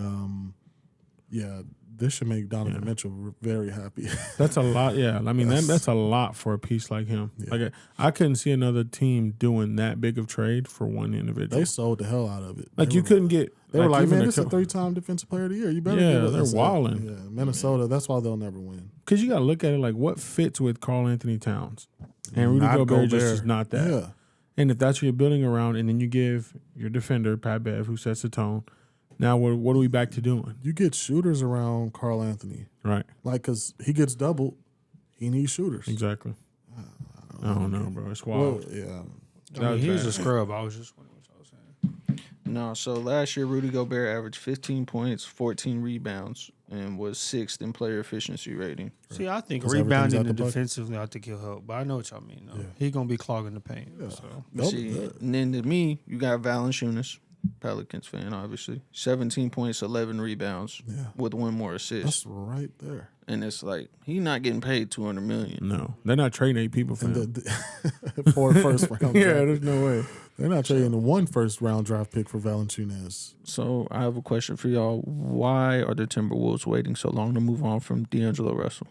S4: this should make Donovan Mitchell very happy.
S2: That's a lot. Yeah, I mean that's a lot for a piece like him. Like I couldn't see another team doing that big of trade for one individual.
S4: They sold the hell out of it.
S2: Like
S4: They
S2: you
S4: were
S2: couldn't get.
S4: They were like,
S2: even
S4: man, this is a 3-time Defensive Player of the Year. You better
S2: Yeah,
S4: give us
S2: they're
S4: this."
S2: wilding.
S4: Yeah, Minnesota. That's why they'll never win.
S2: Because you got to look at it like what fits with Karl Anthony Towns, and Rudy
S4: Not
S2: Gobert just is
S4: Gobert.
S2: not that.
S4: Yeah.
S2: And if that's what you're building around, and then you give your defender Pat Bev, who sets the tone. Now what are we back to doing?
S4: You get shooters around Karl Anthony,
S2: Right?
S4: like because he gets doubled. He needs shooters.
S2: Exactly. I don't know, bro. It's
S4: Well,
S2: wild.
S4: yeah.
S3: I mean, he was
S2: bad.
S3: a scrub. I was just wondering what y'all was saying.
S1: No, so last year Rudy Gobert averaged 15 points, 14 rebounds, and was 6th in player efficiency rating.
S3: See, I think
S4: 'Cause everything's
S3: rebounding
S4: out the
S3: and
S4: bucket.
S3: defensively, I think he'll help. But I know what y'all mean. Though. He's gonna be clogging the paint. So.
S4: Nope.
S1: See, and then to me, you got Valanciunas, Pelicans fan, obviously. 17 points, 11 rebounds, with 1 more assist.
S4: That's right there.
S1: And it's like he's not getting paid $200 million.
S2: No, they're not trading 8 people for
S4: And
S2: him.
S4: for a first round.
S2: Yeah,
S4: draft.
S2: there's no way.
S4: They're not trading the 1 first-round draft pick for Valanciunas.
S1: So I have a question for y'all. Why are the Timberwolves waiting so long to move on from D'Angelo Russell?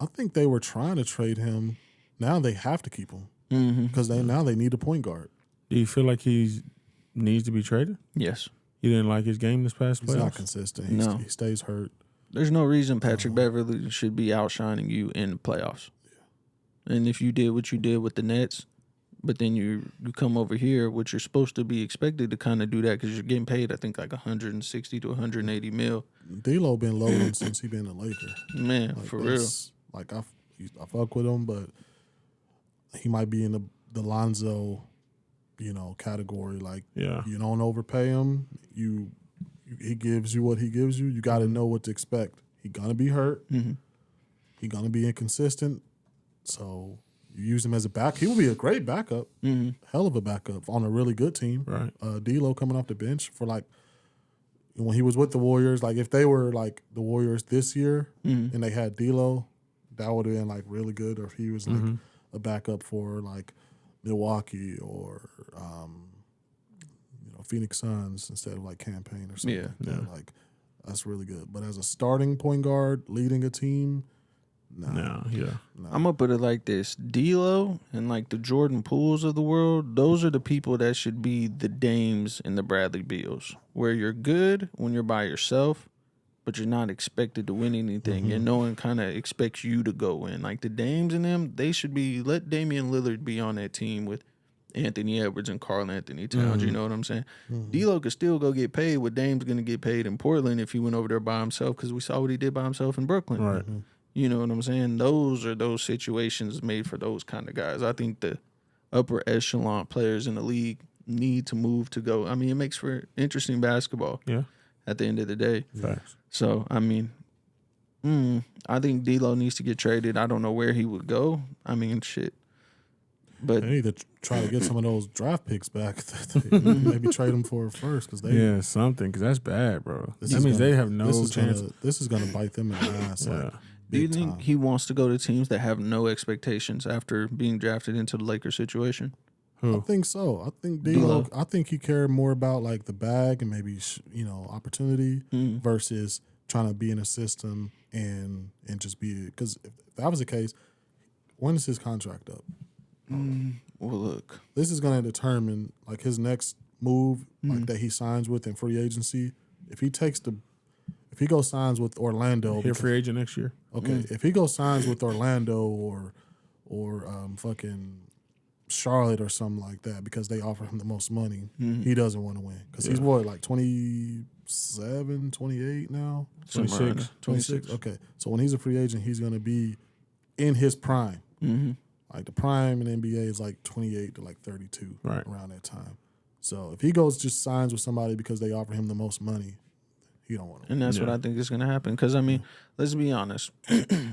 S4: I think they were trying to trade him. Now they have to keep him because they need a point guard.
S2: Do you feel like he needs to be traded?
S1: Yes.
S2: You didn't like his game this past
S4: He's not
S2: playoffs?
S4: consistent.
S1: No.
S4: He stays hurt.
S1: There's no reason Patrick Beverly should be outshining you in the playoffs. And if you did what you did with the Nets, but then you come over here, which you're supposed to be expected to kind of do that because you're getting paid, I think, like 160 to 180 mil.
S4: D'Lo been loading since he been a Laker.
S1: Man,
S4: Like,
S1: for real.
S4: that's- Like I fuck with him, but he might be in the Lonzo, category. Like
S2: Yeah.
S4: you don't overpay him. He gives you what he gives you. You got to know what to expect. He gonna be hurt. He gonna be inconsistent. So you use him as a back. He will be a great backup. Hell of a backup on a really good team.
S2: Right.
S4: D'Lo coming off the bench for like when he was with the Warriors. Like if they were like the Warriors this year and they had D'Lo, that would have been like really good. Or if he was like a backup for like Milwaukee or Phoenix Suns instead of like Campaign or something.
S1: Yeah.
S4: Like that. Like that's really good. But as a starting point guard leading a team,
S2: No, yeah.
S1: I'm gonna put it like this: D'Lo and like the Jordan Pooles of the world, those are the people that should be the Dames and the Bradley Beals, where you're good when you're by yourself, but you're not expected to win anything, and no one kind of expects you to go win. Like the Dames and them, they should let Damian Lillard be on that team with Anthony Edwards and Karl Anthony Towns. You know what I'm saying? D'Lo could still go get paid what Dame's going to get paid in Portland if he went over there by himself, because we saw what he did by himself in Brooklyn.
S2: Right.
S1: You know what I'm saying? Those are those situations made for those kind of guys. I think the upper echelon players in the league need to move to go. I mean, it makes for interesting basketball.
S2: Yeah.
S1: At the end of the day.
S2: Facts.
S1: So, I mean, I think D'Lo needs to get traded. I don't know where he would go. I mean, shit. But
S4: They need to try to get some of those draft picks back. Maybe trade them for first, because they
S2: something, because that's bad, bro.
S4: This
S2: That
S4: is
S2: means
S4: gonna-
S2: they have no
S4: this is
S2: chance.
S4: This is gonna bite them in the ass.
S2: Yeah.
S4: Like,
S1: do you
S4: big
S1: think
S4: time.
S1: he wants to go to teams that have no expectations after being drafted into the Lakers situation?
S4: I
S2: Who?
S4: think so. I think
S1: D'Lo.
S4: D'Lo. I think he cared more about like the bag and maybe opportunity versus trying to be in a system and just be. Because if that was the case, when is his contract up?
S1: Well, look.
S4: This is going to determine like his next move, like that he signs with in free agency. If he goes signs with Orlando,
S2: Here free agent next year.
S4: okay. If he goes signs with Orlando or fucking Charlotte or something like that because they offer him the most money, he doesn't want to win because he's what, like 27, 28 now,
S1: Somewhere around
S2: 26.
S1: there.
S4: 26. Okay, so when he's a free agent, he's gonna be in his prime. Like the prime in the NBA is like 28 to like 32,
S2: Right.
S4: around that time. So if he goes just signs with somebody because they offer him the most money, he don't want to.
S1: And that's what I think is going to happen. Because, I mean, let's be honest.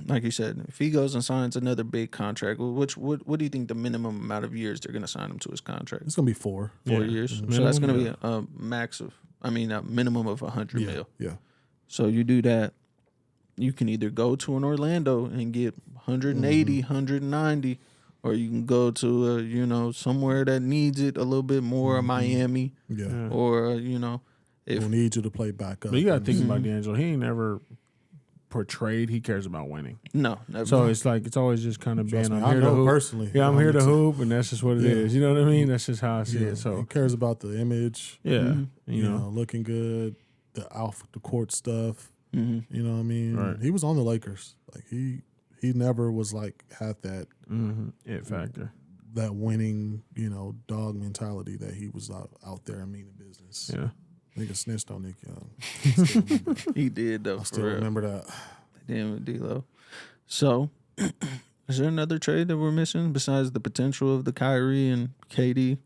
S1: Like you said, if he goes and signs another big contract, what do you think the minimum amount of years they're going to sign him to his contract?
S4: It's gonna be 4.
S1: 4
S2: Yeah.
S1: years. So
S2: Minimum,
S1: that's going to
S2: yeah.
S1: be a minimum of 100
S4: Yeah,
S1: mil.
S4: yeah.
S1: So you do that, you can either go to an Orlando and get 180, 190, or you can go to somewhere that needs it a little bit more, Miami,
S4: Yeah.
S1: or if
S4: We'll need you to play back up.
S2: But you got to think about D'Angelo. He ain't never portrayed he cares about winning.
S1: no, never.
S2: So it's always just kind of being,
S4: Trust me,
S2: I'm
S4: I
S2: here to
S4: know
S2: hoop.
S4: personally.
S2: Yeah, I'm here to
S4: It's-
S2: hoop, and that's just what it
S4: Yeah.
S2: is. You know what I mean? That's just how I see
S4: Yeah,
S2: it. So,
S4: he cares about the image.
S2: yeah,
S1: Mm-hmm.
S2: you know.
S4: Looking good, the off the court stuff.
S1: Mhm.
S4: You know what I mean?
S2: Right.
S4: He was on the Lakers. Like he never was like had that
S2: It factor.
S4: winning, dog mentality that he was out there and meaning business.
S2: Yeah.
S4: Nigga snitched on Nick Young. I still remember,
S1: he did though.
S4: I
S1: For
S4: still
S1: real.
S4: remember that.
S1: Damn it, D-Lo. So, is there another trade that we're missing besides the potential of the Kyrie and KD?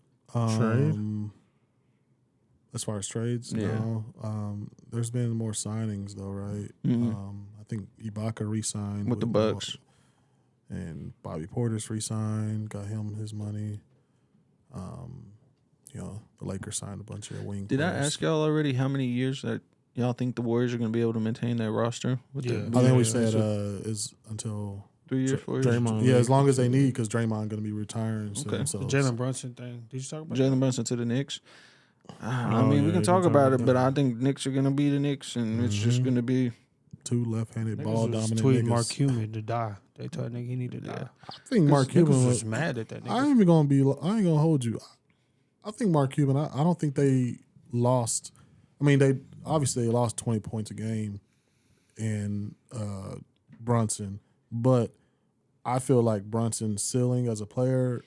S4: As far as trades,
S1: Yeah.
S4: no. There's been more signings though, right? I think Ibaka re-signed
S1: With the Bucks.
S4: and Bobby Portis re-signed, got him his money. The Lakers signed a bunch of wing.
S1: Did I
S4: players.
S1: ask y'all already how many years that y'all think the Warriors are going to be able to maintain that roster? With
S3: Yeah.
S1: the
S4: I think we
S2: Yeah,
S4: said
S2: that's
S4: is until
S1: 3 years, 4 years?
S2: Draymond.
S4: as long as they need, because Draymond going to be retiring soon.
S1: Okay.
S4: So
S3: The Jalen Brunson thing. Did you talk about
S1: Jalen Brunson to the Knicks. I
S2: Oh,
S1: mean, we
S2: yeah,
S1: can
S2: you
S1: talk
S2: can
S1: about
S2: talk
S1: it,
S2: about
S1: but I think Knicks are going to be the Knicks, and it's just going to be.
S4: two left-handed
S3: that?
S4: ball
S3: Niggas was
S4: dominant
S3: tweeting
S4: niggas.
S3: Mark Cuban to die. They told nigga he need to die.
S4: I think Mark
S3: Niggas
S4: Cuban
S3: was mad at that nigga.
S4: I ain't even gonna be. I ain't gonna hold you. I think Mark Cuban. I don't think they lost. I mean, they obviously lost 20 points a game in Brunson, but I feel like Brunson's ceiling as a player,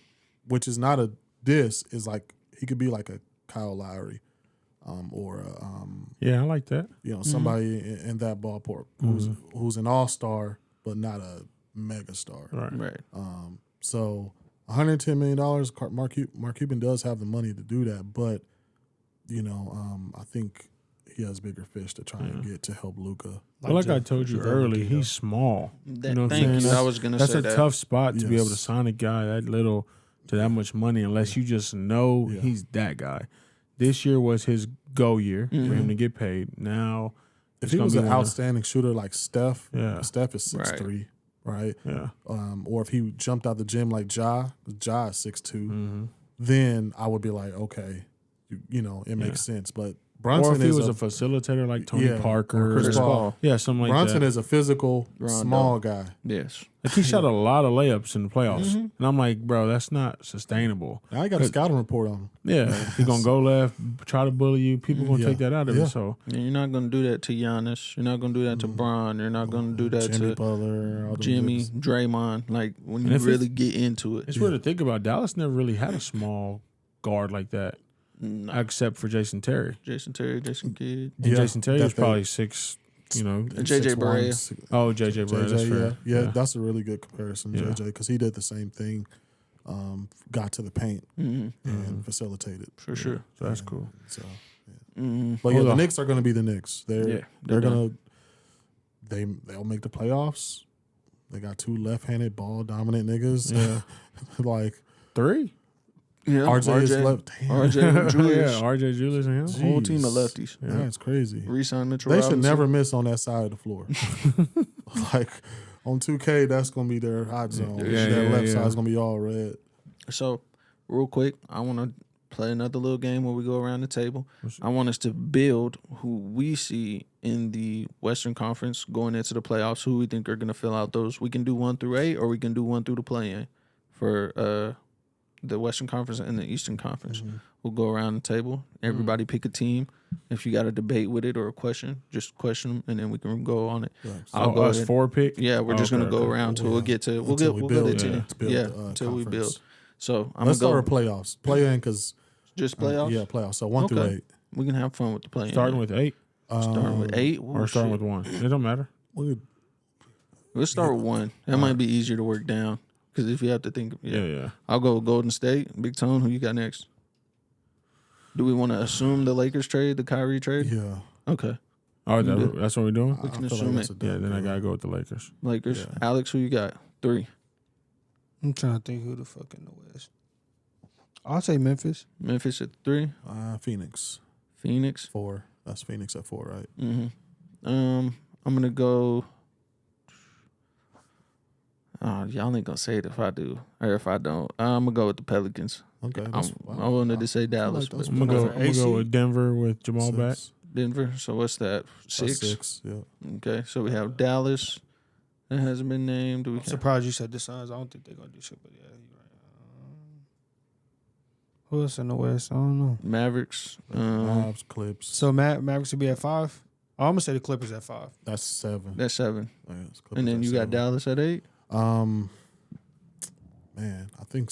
S4: which is not a diss, is like he could be like a Kyle Lowry, or
S2: Yeah, I like that.
S4: somebody in that ballpark who's an all-star but not a mega star.
S2: Right.
S1: Right.
S4: So $110 million, Mark Cuban does have the money to do that, but I think he has bigger fish to try and get to help Luka.
S2: But like I told you early, he's small.
S1: That-
S2: You know what I'm
S1: thank
S2: saying?
S1: you.
S2: That's,
S1: I was gonna
S2: that's
S1: say
S2: a
S1: that.
S2: tough spot to be able to
S4: Yes.
S2: sign a guy that little to that much money unless you just know
S4: Yeah.
S2: he's that guy. This year was his go year for him to get paid. Now,
S4: If
S2: it's
S4: he
S2: gonna
S4: was
S2: be
S4: an
S2: one of-
S4: outstanding shooter like Steph,
S2: Yeah.
S4: Steph is 6'3", right?
S2: Yeah.
S4: Or if he jumped out the gym like Ja is 6'2", then I would be like, okay, it makes sense. But Brunson
S2: or if he
S4: is
S2: was a facilitator like Tony
S4: yeah,
S2: Parker,
S4: or Chris
S1: Chris
S4: Paul.
S1: Paul.
S2: yeah, something like
S4: Brunson
S2: that.
S4: is a physical,
S1: Rondo.
S4: small guy.
S1: Yes.
S2: Like he shot a lot of layups in the playoffs, and I'm like, bro, that's not sustainable.
S4: Now I got a scouting report on him.
S2: Yeah, he's gonna go left, try to bully you. People gonna
S4: Yeah.
S2: take that out of
S4: Yeah.
S2: it. So
S1: And you're not gonna do that to Giannis. You're not gonna do that to Bron. You're not gonna do that
S4: Jimmy
S1: to
S4: Butler, all them
S1: Jimmy,
S4: dudes.
S1: Draymond. Like when
S2: And
S1: you
S2: if
S1: really get into it.
S2: it's weird to think about. Dallas never really had a small guard like that,
S1: No.
S2: except for Jason Terry.
S1: Jason Terry, Jason Kidd.
S2: And
S4: Yeah,
S2: Jason Terry was
S4: that they-
S2: probably 6. You know,
S1: JJ
S4: 6'1",
S1: Barea.
S2: oh JJ Barea, that's
S4: JJ,
S2: fair.
S4: yeah, that's a really good comparison,
S2: Yeah.
S4: JJ, because he did the same thing. Got to the paint
S1: Mm-hmm.
S4: and facilitated.
S1: For sure.
S2: So that's cool.
S4: So,
S1: Mm-hmm.
S4: but yeah,
S2: Hold
S4: the
S2: on.
S4: Knicks are going to be the Knicks. They're
S1: Yeah,
S4: they're
S1: they're
S4: they'll make the playoffs. They got 2 left-handed ball dominant niggas.
S2: Yeah,
S4: like
S2: 3.
S1: Yeah.
S4: RJ is left. Damn,
S1: RJ Julius.
S2: Yeah, RJ Julius and him.
S1: Whole team of
S4: Jeez.
S1: lefties.
S2: Yeah.
S4: that's crazy.
S1: Resign Mitchell
S4: They
S1: Robinson.
S4: should never miss on that side of the floor. Like on 2K, that's gonna be their hot zone.
S2: Yeah,
S4: that
S2: yeah,
S4: left
S2: yeah.
S4: side's gonna be all red.
S1: So, real quick, I want to play another little game where we go around the table. I want us to build who we see in the Western Conference going into the playoffs, who we think are going to fill out those. We can do 1 through 8, or we can do 1 through the play-in for the Western Conference and the Eastern Conference. We'll go around the table. Everybody pick a team. If you got a debate with it or a question, just question them, and then we can go on it. I'll go
S2: us
S1: ahead.
S2: 4 pick.
S1: Yeah, we're just
S2: Okay,
S1: gonna go
S2: okay.
S1: around till we'll get to
S4: Until we
S1: we'll
S4: build,
S1: get to
S4: yeah,
S1: the-
S4: to build,
S1: yeah
S4: uh,
S1: until we
S4: conference.
S1: build. So I'm
S4: Let's
S1: gonna
S4: start
S1: go
S4: with playoffs. Play in because
S1: just playoffs.
S4: yeah, playoffs. So 1 through
S1: Okay.
S4: 8.
S1: We can have fun with the play.
S2: Starting with 8
S1: starting with 8
S2: or starting with 1. It don't matter.
S1: Let's start with 1. That might be easier to work down because if you have to think,
S2: Yeah.
S1: I'll go with Golden State. Big Tone, who you got next? Do we want to assume the Lakers trade, the Kyrie trade?
S4: Yeah,
S1: Okay,
S2: Oh, that's what we're doing.
S1: we can
S4: I feel
S1: assume
S4: that's
S1: it.
S4: a
S2: Yeah,
S4: dub
S2: then I
S4: deal.
S2: gotta go with the Lakers.
S1: Lakers.
S4: Yeah.
S1: Alex, who you got? 3.
S3: I'm trying to think who the fuck in the West. I'll say Memphis.
S1: Memphis at 3.
S4: Phoenix
S1: Phoenix.
S4: 4. That's Phoenix at 4, right?
S1: Mm-hmm. I'm gonna go. Oh, y'all ain't gonna say it if I do or if I don't. I'm gonna go with the Pelicans.
S4: Okay,
S1: I
S4: that's, wow.
S1: wanted to say Dallas,
S4: that's
S1: but
S2: I'm gonna go.
S3: for
S2: I'm gonna
S3: AC?
S2: go with Denver with Jamal
S4: 6.
S2: back.
S1: Denver. So what's that?
S4: That's
S1: 6.
S4: 6. Yeah.
S1: Okay, so we have Dallas. That hasn't been named. Do we
S3: I'm
S1: have
S3: surprised you said the Suns. I don't think they're gonna do shit, but yeah, you're right. Who else in the West? I don't know.
S1: Mavericks?
S4: Mavs, Clips.
S3: So Mavericks would be at 5. I'm gonna say the Clippers at 5.
S4: That's 7.
S1: That's 7.
S4: Yeah, it's Clippers
S1: And then
S4: at
S1: you got
S4: 7.
S1: Dallas at 8.
S4: Man, I think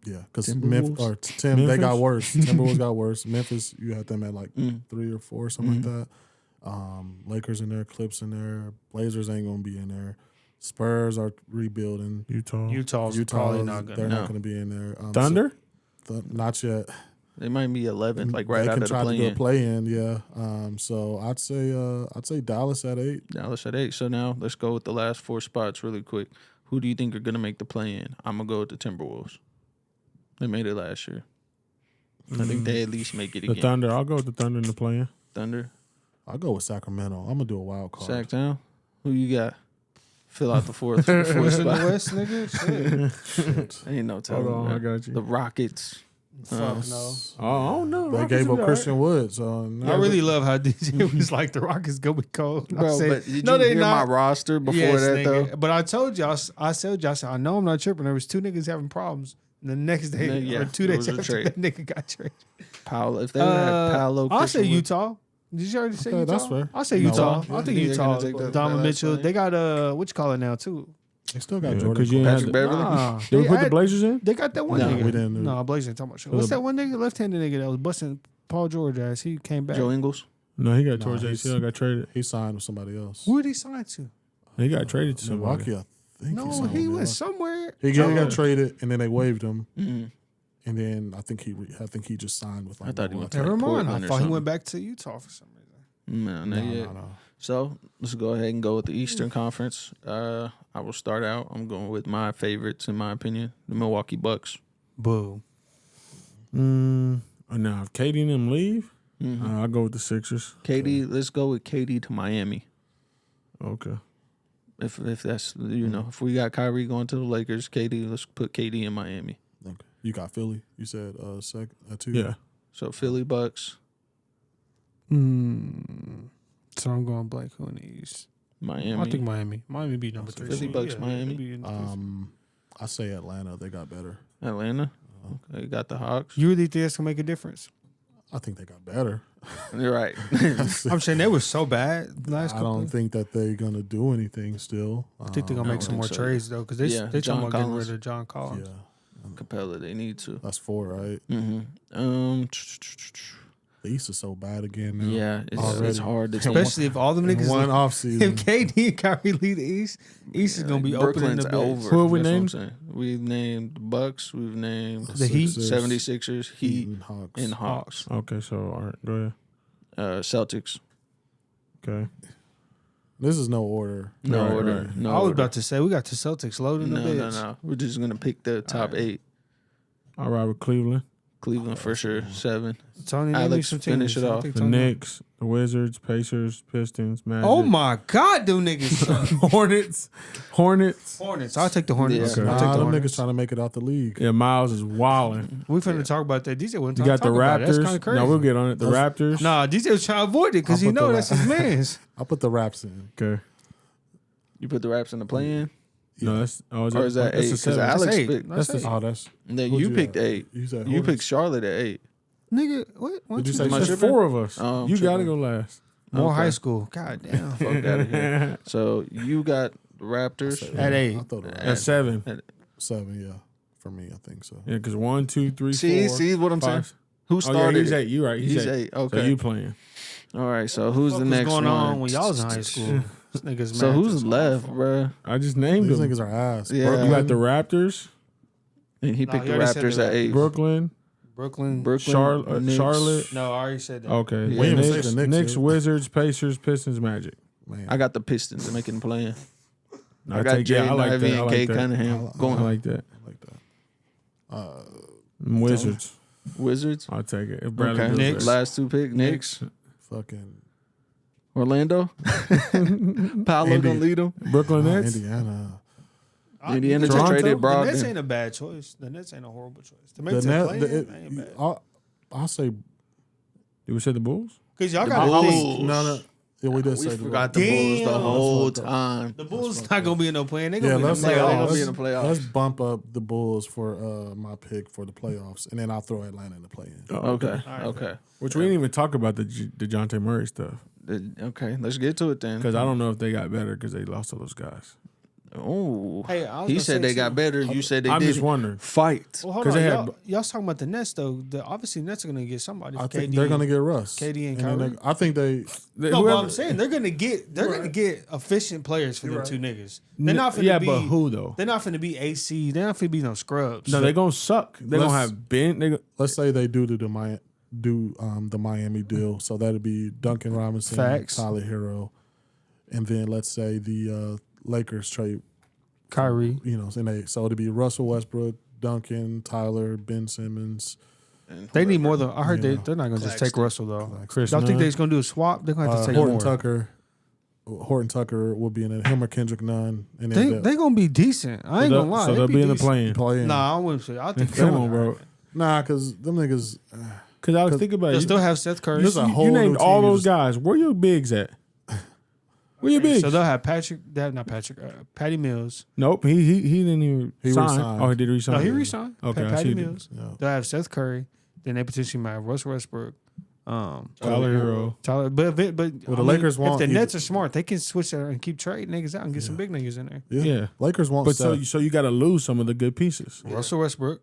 S4: yeah, because
S1: Timberwolves?
S4: Tim they got
S2: Memphis?
S4: worse. Timberwolves got worse. Memphis, you had them at like
S1: Mm.
S4: 3 or 4, something like that. Lakers in there, Clips in there, Blazers ain't gonna be in there. Spurs are rebuilding.
S3: Utah's
S4: Utah,
S3: probably not
S4: they're
S3: gonna.
S1: No.
S4: not gonna be in there.
S2: Thunder.
S4: Not yet.
S1: They might be 11th, like right
S4: they
S1: out
S4: can
S1: of the
S4: try to do a
S1: play-in.
S4: play in, yeah. So I'd say Dallas at 8.
S1: Dallas at 8. So now let's go with the last 4 spots really quick. Who do you think are gonna make the play-in? I'm gonna go with the Timberwolves. They made it last year. I think they at least make it
S2: The
S1: again.
S2: Thunder. I'll go with the Thunder in the play-in.
S1: Thunder.
S4: I'll go with Sacramento. I'm gonna do a wild card.
S1: Sacktown. Who you got? Fill out the fourth
S3: Who's in the
S1: spot.
S3: West, nigga? Shit.
S1: Ain't no telling.
S2: Hold on,
S1: man.
S2: I got you.
S1: The Rockets.
S3: Fuck no.
S2: Oh, I don't know.
S4: They
S2: Rockets
S4: gave
S2: will
S4: up
S2: be
S4: Christian Wood, so
S3: I really love how DJ was like the Rockets go be cold. I
S1: Bro,
S3: said,
S1: but did
S3: no,
S1: you
S3: they
S1: hear
S3: not.
S1: my roster before
S3: Yes,
S1: that,
S3: nigga.
S1: though?
S3: But I told y'all, I said, I know I'm not tripping. There was 2 niggas having problems. And the next day,
S1: Yeah,
S3: or 2
S1: it
S3: days
S1: was a
S3: after
S1: trade.
S3: that nigga got traded.
S1: Paolo. If they would have had Paolo,
S3: I'll say
S1: Christian Wood-
S3: Utah. Did you already say
S4: Okay,
S3: Utah?
S4: that's fair.
S3: I'll say
S4: No,
S3: Utah.
S4: yeah.
S3: I think
S1: Think they're
S3: Utah.
S1: gonna take that
S3: Donovan
S1: last
S3: Mitchell.
S1: play?
S3: They got what you call it now too?
S4: They still got
S2: Yeah,
S4: Jordan.
S2: 'cause you
S4: Clarkson.
S2: had
S1: Patrick Beverly.
S3: Nah,
S2: Did we put the
S3: had-
S2: Blazers in?
S3: They got that one
S1: No,
S3: nigga.
S4: we didn't.
S3: No, Blazers ain't talking about shit. What's that one nigga, left-handed nigga that was busting Paul George ass? He came back.
S1: Joe Ingles.
S2: No, he got
S4: Nah,
S2: towards
S4: he's-
S2: ACL. Got traded.
S4: He signed with somebody else.
S3: Who did he sign to?
S2: He got traded to somebody.
S4: Milwaukee, I think.
S3: No,
S4: signed
S3: he
S4: with
S3: went
S4: Milwaukee.
S3: somewhere.
S4: He got traded, and then they waived him,
S1: Mm.
S4: and then I think he just signed with. Like,
S1: I thought he went to
S3: Never
S1: like
S3: mind.
S1: Portland
S3: I
S1: or
S3: thought he
S1: something.
S3: went back to Utah for some reason.
S1: No, not yet.
S4: No.
S1: So let's go ahead and go with the Eastern Conference. I will start out. I'm going with my favorites, in my opinion, the Milwaukee Bucks.
S3: Boo.
S2: Now, if KD and them leave,
S1: Mm-hmm.
S2: I'll go with the Sixers.
S1: KD, let's go with KD to Miami.
S2: Okay.
S1: If that's if we got Kyrie going to the Lakers, KD, let's put KD in Miami.
S4: Okay. You got Philly. You said second, 2.
S2: Yeah.
S1: So Philly Bucks.
S3: So I'm going blank. Who in the East?
S1: Miami.
S3: I think Miami. Miami be number 3.
S1: Philly Bucks, Miami.
S3: they be in the 3.
S4: I say Atlanta. They got better.
S1: Atlanta. Okay, got the Hawks.
S3: You really think that's gonna make a difference?
S4: I think they got better.
S1: You're right.
S3: I'm saying they were so bad last
S4: I
S3: couple.
S4: don't think that they're gonna do anything still.
S3: I think they're gonna
S1: I
S3: make
S1: don't
S3: some more
S1: think so.
S3: trades though, because they
S1: Yeah,
S3: talking
S1: John
S3: about getting
S1: Collins.
S3: rid of John Collins.
S4: Yeah,
S1: Capella, they need to.
S4: that's 4, right?
S1: Mm-hmm.
S4: The East is so bad again now.
S1: Yeah, it's
S4: Already.
S1: hard to
S3: Especially if all them
S4: In
S3: niggas,
S4: one off
S3: if
S4: season.
S3: KD and Kyrie lead the East is gonna be opening
S1: Brooklyn's
S3: the bid.
S1: over.
S2: Who have we
S1: That's what I'm
S2: named?
S1: saying. We've named the Bucks. We've named
S3: The Heat?
S1: 76ers, Heat,
S4: and Hawks.
S1: and Hawks.
S2: Okay, so all right, go ahead.
S1: Celtics.
S2: Okay.
S4: This is no order.
S1: No
S2: Right,
S1: order.
S2: right.
S1: No
S3: I was
S1: order.
S3: about to say we got the Celtics loading
S1: No,
S3: the
S1: no,
S3: bids.
S1: no. We're just gonna pick the top 8.
S2: All right, with Cleveland,
S1: Cleveland for sure. 7.
S3: Tony, name me
S1: Alex,
S3: some
S1: finish
S3: teams.
S1: it
S3: I
S1: off.
S3: think
S2: the
S3: Tony-
S2: Knicks, the Wizards, Pacers, Pistons, Magic.
S3: Oh my God, them niggas suck.
S2: Hornets.
S3: Hornets. I'll take the Hornets.
S1: Yeah.
S3: I'll take
S4: Nah,
S3: the
S4: them
S3: Hornets.
S4: niggas trying to make it out the league.
S2: Yeah, Miles is wilding.
S3: We finna talk about that. DJ wasn't
S2: You got the
S3: talking about it. That's kind
S2: Raptors.
S3: of crazy.
S2: No, we'll get on it. The Raptors.
S3: Nah, DJ was trying to avoid it because
S4: I'll
S3: he
S4: put
S3: know
S4: the
S3: that's his man's.
S4: I'll put the Raps in.
S2: Okay.
S1: You put the Raps in the play-in,
S2: No, that's
S1: or is that
S2: that's
S1: 8?
S2: a
S1: Because
S2: 7.
S1: Alex
S3: That's 8.
S1: picked.
S3: That's
S2: That's the-
S3: eight.
S4: Oh, that's
S1: Then
S4: who'd
S1: you picked
S4: have?
S1: 8.
S4: You said
S1: You picked
S4: Hornets?
S1: Charlotte at 8.
S3: Nigga, what?
S4: Did you say
S1: Am I
S2: There's
S1: tripping?
S2: 4 of us.
S1: Oh, I'm
S2: You got to
S1: tripping.
S2: go last.
S3: More
S1: Okay.
S3: high school. God damn.
S1: Fuck out of here. So you got the Raptors.
S3: At 8.
S4: I thought the Raps.
S2: At 7.
S4: 7, yeah. For me, I think so.
S2: Yeah, because 1, 2, 3, 4.
S1: See what I'm saying?
S2: 5.
S1: Who
S2: Oh, yeah,
S1: started?
S2: he's 8. You right.
S1: He's
S2: eight.
S1: 8. Okay.
S2: So you playing.
S1: All right. So who's
S3: What
S1: the
S3: was
S1: next
S3: going
S1: one?
S3: on when y'all was in high school? This niggas
S1: So
S3: mad
S1: who's
S3: just
S1: left,
S3: awful.
S1: bruh?
S2: I just named
S4: These
S2: them.
S4: niggas are ass.
S1: Yeah.
S2: You got the Raptors,
S1: And he
S3: No,
S1: picked
S3: he
S1: the
S3: already said
S1: Raptors
S3: the
S1: at 8.
S2: Brooklyn,
S3: Brooklyn.
S1: Knicks.
S2: Charlotte.
S3: No, I already said that.
S2: Okay.
S1: Yeah.
S4: We didn't even
S2: Knicks,
S4: say the Knicks,
S2: Knicks,
S4: dude.
S2: Wizards, Pacers, Pistons, Magic.
S4: Man,
S1: I got the Pistons to make it play-in. I
S2: I
S1: got
S2: take
S1: Jay
S2: I like
S1: Ivy
S2: that. I
S1: and Kay
S2: like that.
S1: Cunningham
S2: I
S1: going.
S2: like that.
S4: I like that.
S2: Wizards.
S1: Wizards.
S2: I'll take it. If Bradley
S1: Okay.
S2: Beal's
S3: Knicks.
S2: there.
S1: Last 2 pick. Knicks.
S4: Fucking
S1: Orlando. Paolo
S4: Indy.
S1: gonna lead them.
S2: Brooklyn Nets.
S4: Indiana.
S1: Indiana just
S2: Toronto?
S1: traded
S3: The Nets
S1: Brogdon.
S3: ain't a bad choice. The Nets ain't a horrible choice. To make
S4: The
S3: the
S4: net,
S3: play,
S4: the,
S3: ain't bad.
S4: I'll say
S2: Did we say the Bulls?
S3: Because y'all
S1: The
S3: got to
S1: Bulls.
S3: think.
S4: no. Yeah, we did
S1: We
S4: say
S1: forgot the Bulls the
S3: Damn.
S1: whole
S4: That's fucked up.
S1: time.
S3: The Bulls not gonna be in no play. They
S4: Yeah,
S3: gonna be in
S4: let's
S3: the
S1: they gonna
S3: playoffs.
S1: be in the playoffs.
S4: Let's bump up the Bulls for my pick for the playoffs, and then I'll throw Atlanta in the play-in.
S1: Okay. Okay.
S2: Which we didn't even talk about the DeJounte Murray stuff
S1: Okay. Let's get to it then.
S2: because I don't know if they got better because they lost all those guys.
S1: Oh.
S3: Hey, I was
S1: He
S3: gonna
S1: said
S3: say
S1: they got
S3: something.
S1: better. You said they
S2: I'm
S1: did
S2: just wondering.
S1: fight.
S3: Well, hold
S2: 'Cause
S3: on.
S2: they had-
S3: Y'all talking about the Nets though. Obviously, Nets are gonna get somebody.
S4: I
S3: For
S4: think
S3: KD.
S4: they're gonna get Russ.
S3: KD and
S4: then
S3: Kyrie.
S4: I think they.
S3: No, but I'm saying they're gonna get efficient players for them 2 niggas. They're not finna
S2: yeah,
S3: be.
S2: but who though?
S3: They're not finna be AC. They're not finna be no scrubs.
S2: No, they're gonna suck. They're gonna
S4: Let's-
S2: have Ben.
S4: Let's say they do the Miami deal, so that'd be Duncan Robinson,
S3: Facts.
S4: Tyler Hero, and then let's say the Lakers trade.
S3: Kyrie.
S4: So it'd be Russell Westbrook, Duncan, Tyler, Ben Simmons.
S3: They need more than I heard.
S4: Yeah.
S3: They're not gonna just take Russell though.
S2: Chris
S3: Y'all think
S2: Nunn.
S3: they're just gonna do a swap? They're gonna have to take
S4: Horton
S3: more.
S4: Tucker. Horton Tucker will be in it. Him or Kendrick Nunn, and then
S3: They gonna be decent. I ain't gonna lie.
S2: So
S3: They
S2: they'll be in the
S3: decent.
S2: play-in.
S4: playing.
S3: Nah, I wouldn't say. I think
S2: Come
S3: they'll-
S2: on, bro.
S4: Nah, because them niggas.
S2: Because I was thinking about
S3: They'll
S2: it.
S3: still have Seth Curry.
S4: This is a whole
S2: You
S4: new
S2: named
S4: team.
S2: all
S4: You
S2: those
S4: just-
S2: guys. Where your bigs at? Where your bigs?
S3: So they'll have Patrick. Not Patrick. Patty Mills.
S2: Nope. He didn't even
S4: He
S2: sign.
S4: re-signed.
S2: Oh, he did resign.
S3: No, he resigned.
S2: Okay, I
S3: Patty
S2: see.
S3: Mills.
S4: Yeah.
S3: They'll have Seth Curry. Then they potentially might have Russell Westbrook.
S2: Tyler Hero.
S3: Tyler, but
S4: Well, the Lakers
S3: if
S4: want
S3: the
S4: either-
S3: Nets are smart, they can switch there and keep trading niggas out and get some big niggas in there.
S2: Yeah.
S4: Lakers want
S2: But
S4: Steph.
S2: so you got to lose some of the good pieces.
S3: Russell Westbrook.